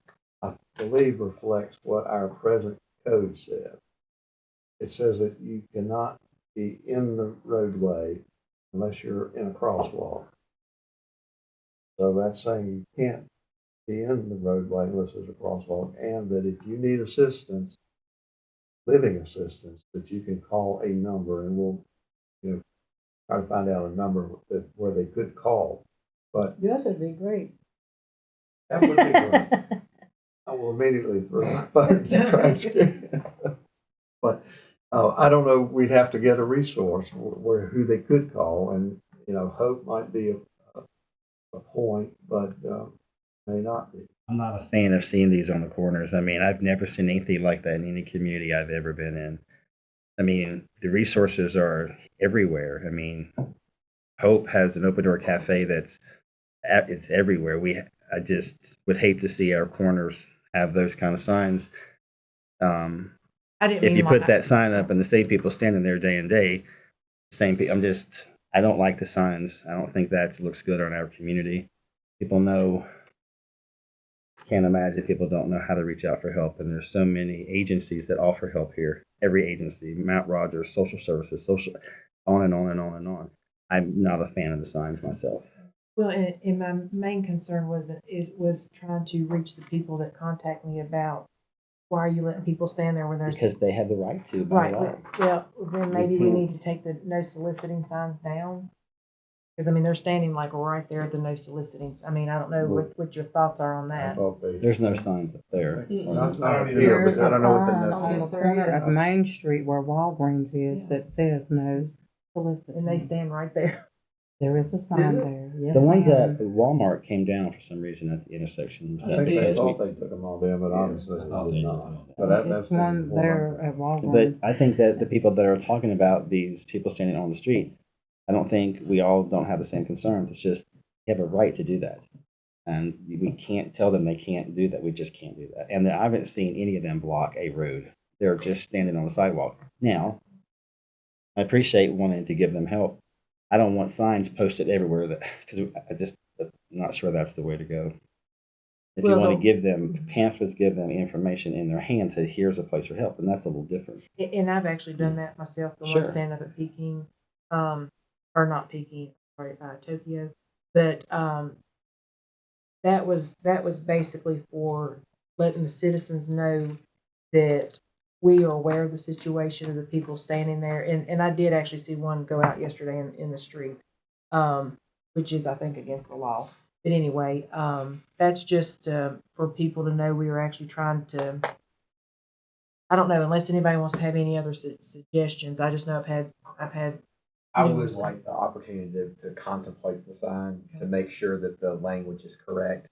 I believe reflects what our present code says. It says that you cannot be in the roadway unless you're in a crosswalk. So that's saying you can't be in the roadway unless there's a crosswalk, and that if you need assistance, living assistance, that you can call a number, and we'll, try to find out a number where they could call. But Yours would be great. that would be great. I will immediately throw my phone in the trash can. But I don't know. We'd have to get a resource who they could call, and Hope might be a point, but may not be. I'm not a fan of seeing these on the corners. I mean, I've never seen anything like that in any community I've ever been in. I mean, the resources are everywhere. I mean, Hope has an open door cafe it's everywhere. I just would hate to see our corners have those kind of signs. I didn't If mean you like put that sign up and the same people standing there day and day, same people, I don't like the signs. I don't think that looks good on our community. People can't imagine people don't know how to reach out for help. And there's so many agencies that offer help here. Every agency, Mount Rogers, social services, on and on and on and on. I'm not a fan of the signs myself. Well, and my main concern was trying to reach the people that contact me about why are you letting people stand there when there's Because they have the right to. by right. law. Well, then maybe we can't- need to take the no soliciting signs down. Because I mean, they're standing like right there at the no soliciting. I mean, I don't know what your thoughts are on I that. thought they. There's no signs up there. Not I don't either. here, There's but I a don't know what the sign next. on the Yes, there corner is. of Main Street where Walgreens is that says no soliciting. And they stand right there. There is a sign there. Yes, The ones ma'am. at Walmart came down for some reason at the intersection. I think they thought they took them all down, but obviously they did not. But that's It's one there at But Walgreens. I think that the people that are talking about these people standing on the street, I don't think we all don't have the same concerns. It's just they have a right to do that. And we can't tell them they can't do that. We just can't do that. And I haven't seen any of them block a road. They're just standing on the sidewalk. Now, I appreciate wanting to give them help. I don't want signs posted everywhere because I'm not sure that's the way to go. If Well, you want to give them pamphlets, give them information in their hands, say here's a place for help, and that's a little different. And I've actually done that myself. The Sure. one standing up at Peking, or not Peking, sorry, Tokyo. But that was basically for letting the citizens know that we are aware of the situation of the people standing there. And I did actually see one go out yesterday in the street, which is, I think, against the law. But anyway, that's just for people to know we are actually trying to, I don't know, unless anybody wants to have any other suggestions. I just know I've had. I would like the opportunity to contemplate the sign to make sure that the language is correct.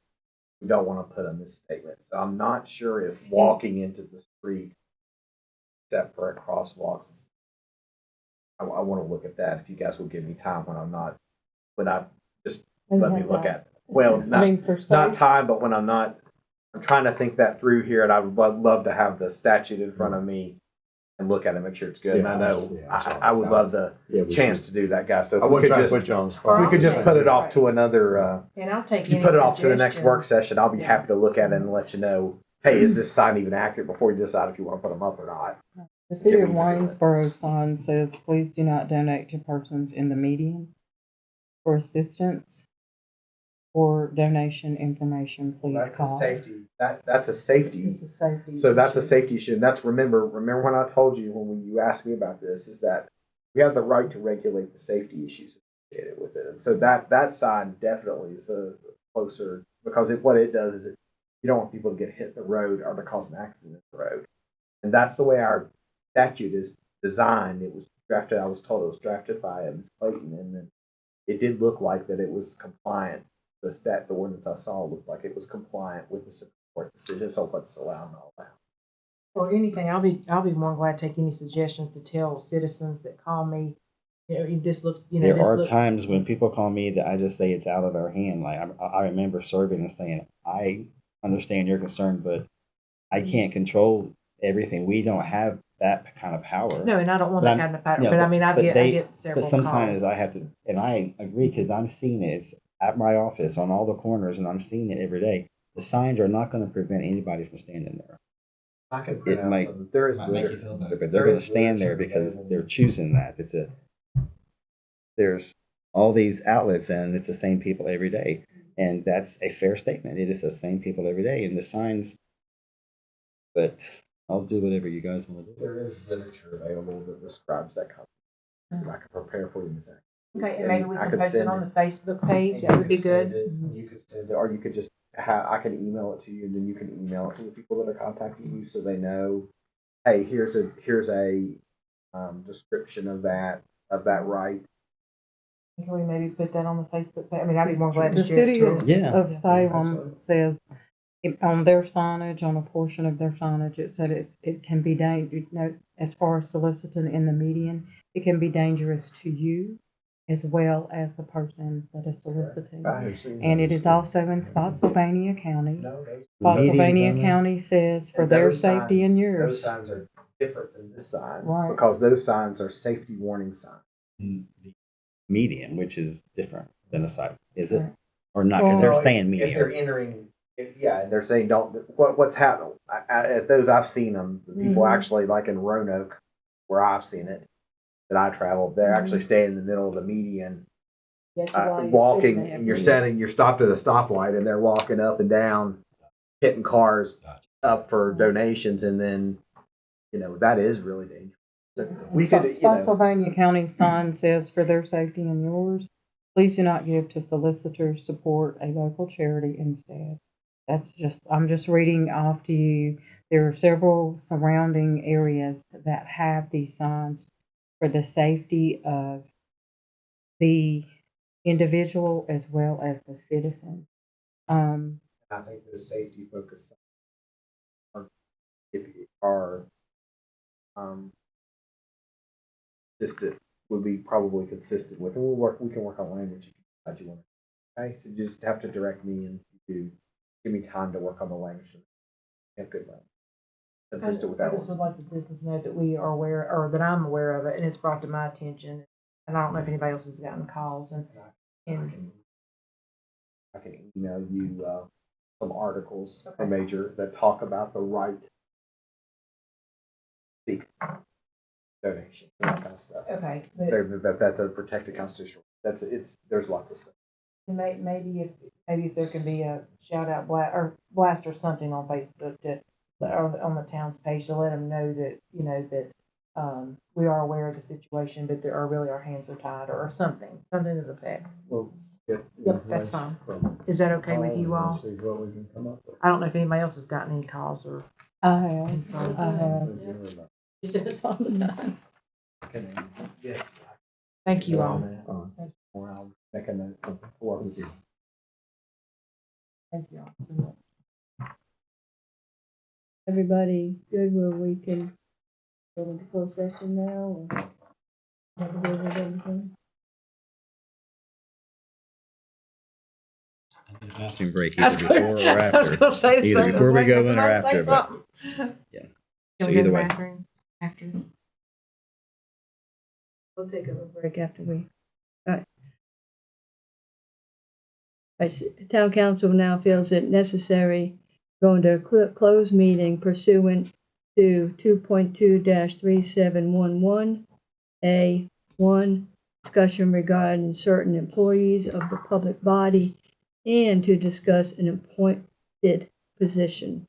We don't want to put a misstatement. So I'm not sure if walking into the street, except for at crosswalks, I want to look at that. If you guys will give me time when I just let me look at it. Well, not time, but when I'm trying to think that through here, and I would love to have the statute in front of me and look at it, make sure it's good. And I know I would love the chance to do that, guys. So if we could just put you on the spot. we could just put it off to another. And I'll take You any put it off to the next suggestions. work session. I'll be happy to look at it and let you know. Hey, is this sign even accurate before you decide if you want to put them up or not? The city of Waynesboro sign says, please do not donate to persons in the median. For assistance or donation information, please call. That's a safety. It's a safety So that's a issue. safety issue. And that's remember when I told you when you asked me about this is that we have the right to regulate the safety issues associated with it. And so that sign definitely is a closer because what it does is you don't want people to get hit in the road or to cause an accident in the road. And that's the way our statute is designed. It was drafted. I was told it was drafted by Ms. Clayton, and then it did look like that it was compliant. The ordinance I saw looked like it was compliant with the Supreme Court decision. So what's allowed and not allowed. Or anything, I'll be more than glad to take any suggestions to tell citizens that call me. This looks, There are times when people call me that I just say it's out of our hand. Like I remember serving and saying, I understand your concern, but I can't control everything. We don't have that kind of power. No, and I don't want But that kind of power. no, But I mean, I get several But sometimes calls. I have to, and I agree because I'm seeing it. It's at my office on all the corners, and I'm seeing it every day. The signs are not going to prevent anybody from standing there. I can It print out might- some. There is But they're There going is to stand there literature because available. they're choosing that. There's all these outlets, and it's the same people every day, and that's a fair statement. It is the same people every day, and the signs. But I'll do whatever you guys want to do. There is literature available that describes that kind of thing. I can prepare for you, Ms. Atkins. Okay, and maybe we I can could post it send on it. the Facebook page. And That you would be could send good. it, You could send it, or you could just I can email it to you, and then you can email it to the people that are contacting you, so they know. Hey, here's a description of that right. Can we maybe put that on the Facebook page? I mean, I'd be more glad to The share city it. of, Yeah. of Salem says on their signage, on a portion of their signage, it said it can be dangerous. As far as soliciting in the median, it can be dangerous to you as well as the person that is soliciting. And it is also in Spotsylvania County. No, Spotsylvania County says for their safety and those yours. signs are different than this sign, Right. because those signs are safety warning signs. The median, which is different than a site, is it? Right. Or not? Because Well, they're saying If they're median. entering, and they're saying what's happening at those I've seen them. The people actually like in Roanoke, where I've seen it, that I traveled, they're actually staying in the middle of the median, walking. And you're stopped at a stoplight, and they're walking up and down, hitting cars up for donations, and then that is really dangerous. So we could, Spotsylvania County sign says for their safety and yours, please do not give to solicitors, support a local charity instead. I'm just reading off to you. There are several surrounding areas that have these signs for the safety of the individual as well as the citizen. I think the safety focus are consistent, would be probably consistent with, and we can work on language if you want. Okay, so you just have to direct me, and you give me time to work on the language. Have good language. Consistent with that I just would one. like the citizens to know that we are aware, or that I'm aware of it, and it's brought to my attention. And I don't know if anybody else has gotten calls. I can email you some articles from Major that talk about the right to seek donations and that kind of stuff. Okay. That's a protected constitutional. There's lots of stuff. Maybe if there can be a shout out blast or something on Facebook to or on the town's page to let them know that, you know, that, we are aware of the situation, but there are really our hands are tied or something to the effect. We'll get Yep, that's fine. from Is that okay with you all? See what we can come up with. I don't know if anybody else has gotten any calls or I have, concerns. I have. He does all the time. Yes. Thank you all. Or I'll make a note of what we do. Thank you all. Everybody good where we can go into closed session now? Or everybody good with everything? Bathroom break I was either before or gonna- I was after. gonna say the Either same. before we go in or Somebody say after, but something. yeah. Can So we go to either the way. bathroom after? We'll take a little break after we, all right. Town council now feels it necessary to go into a closed meeting pursuant to 2.2-3711, A1, discussion regarding certain employees of the public body and to discuss an appointed position.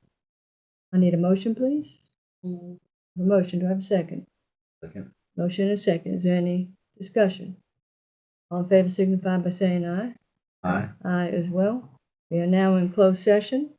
I need a motion, please. A motion, do I have a second? Second. Motion and a second. Is there any discussion? All in favor signify by saying aye. Aye. Aye as well. We are now in closed session.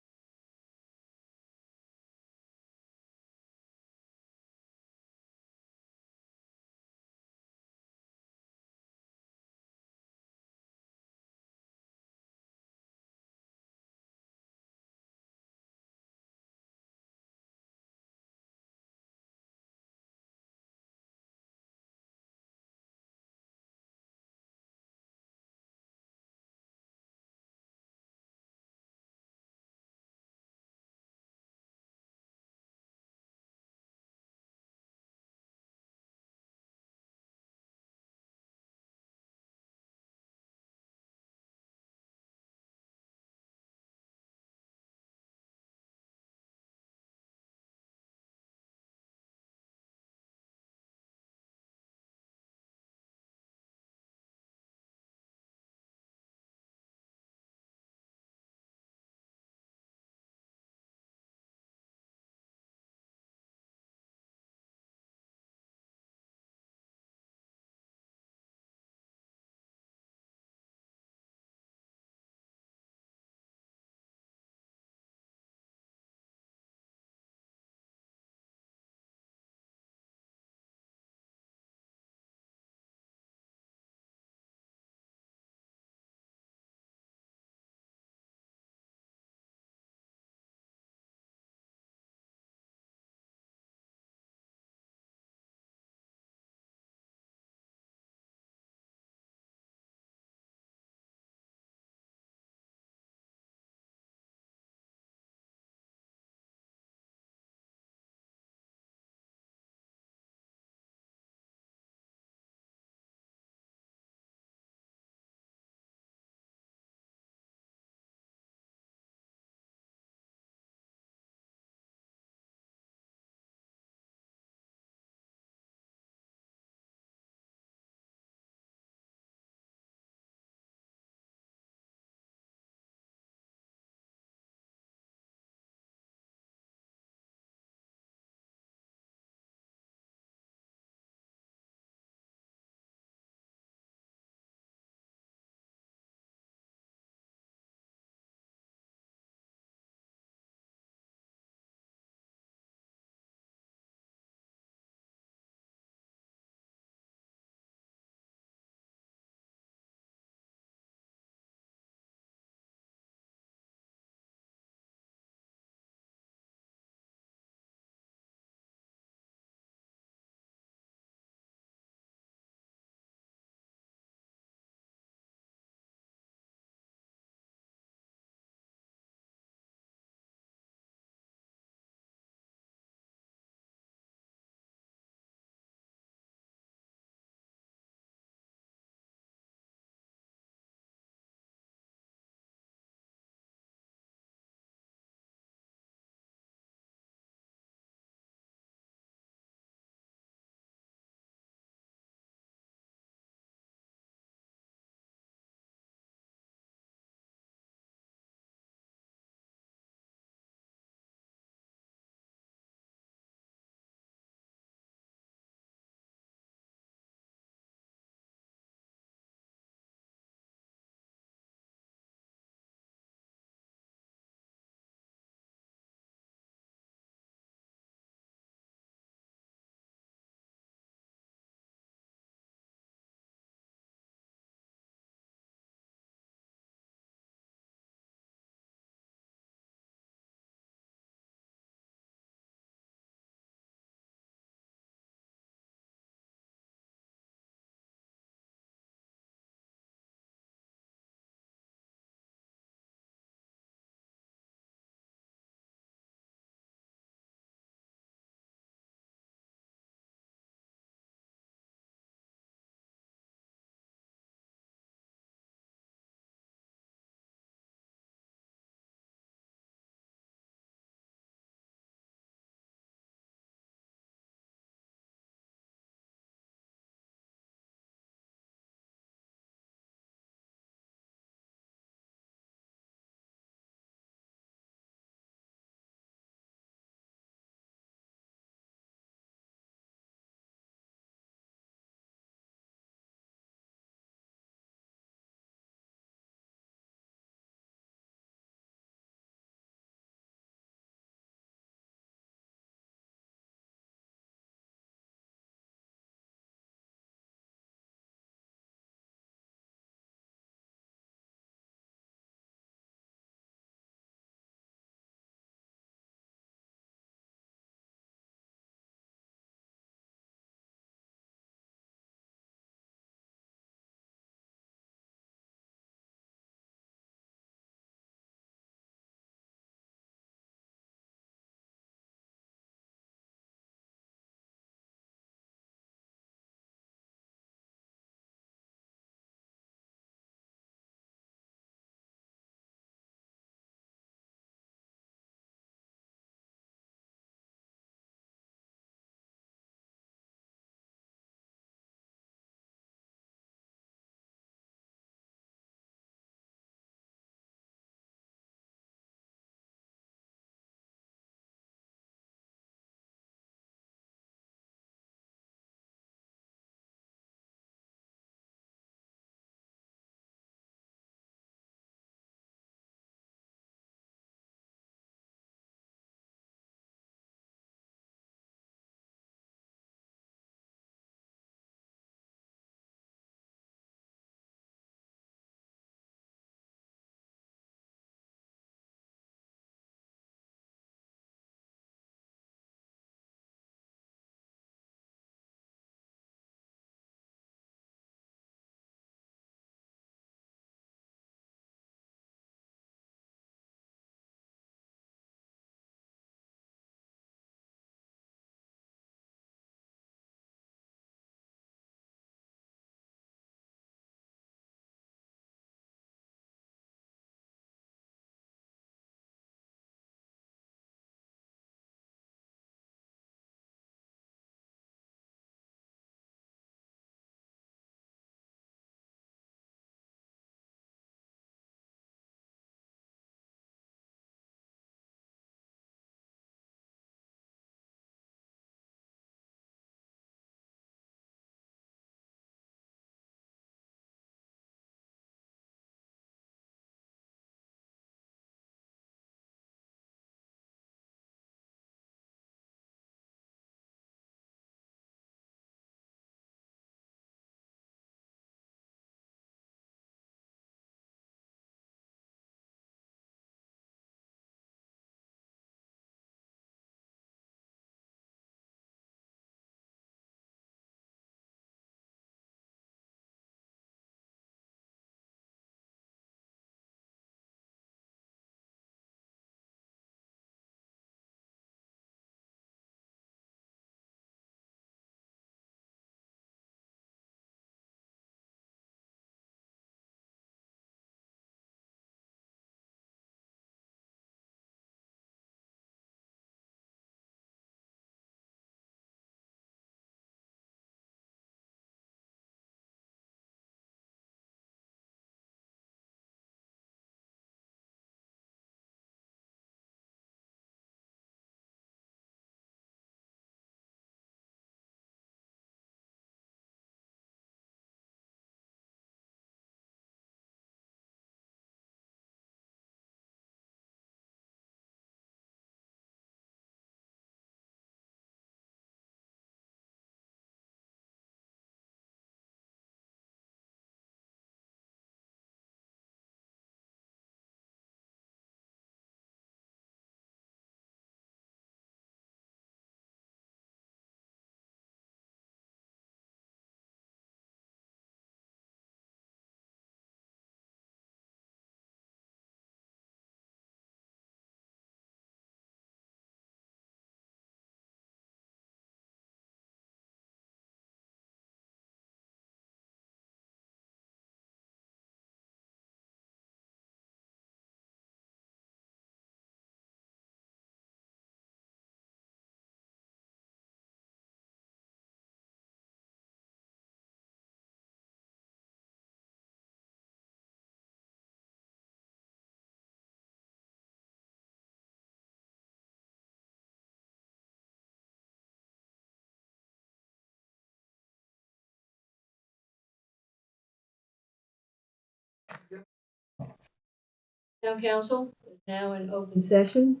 Town council is now in open session.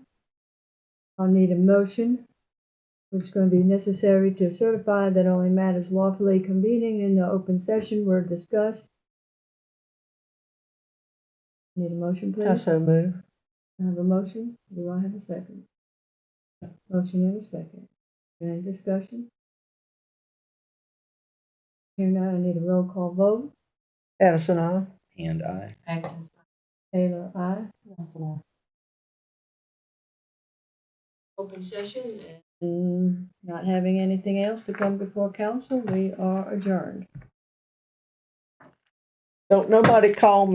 I'll need a motion, which is going to be necessary to certify that only matters lawfully convening in the open session were discussed. Need a motion, please? I so move. I have a motion. Do I have a second? Motion and a second. Any discussion? Here now, I need a roll call vote. Addison, aye. And I. Taylor, aye. Open session and not having anything else to come before council, we are adjourned. Don't nobody call me.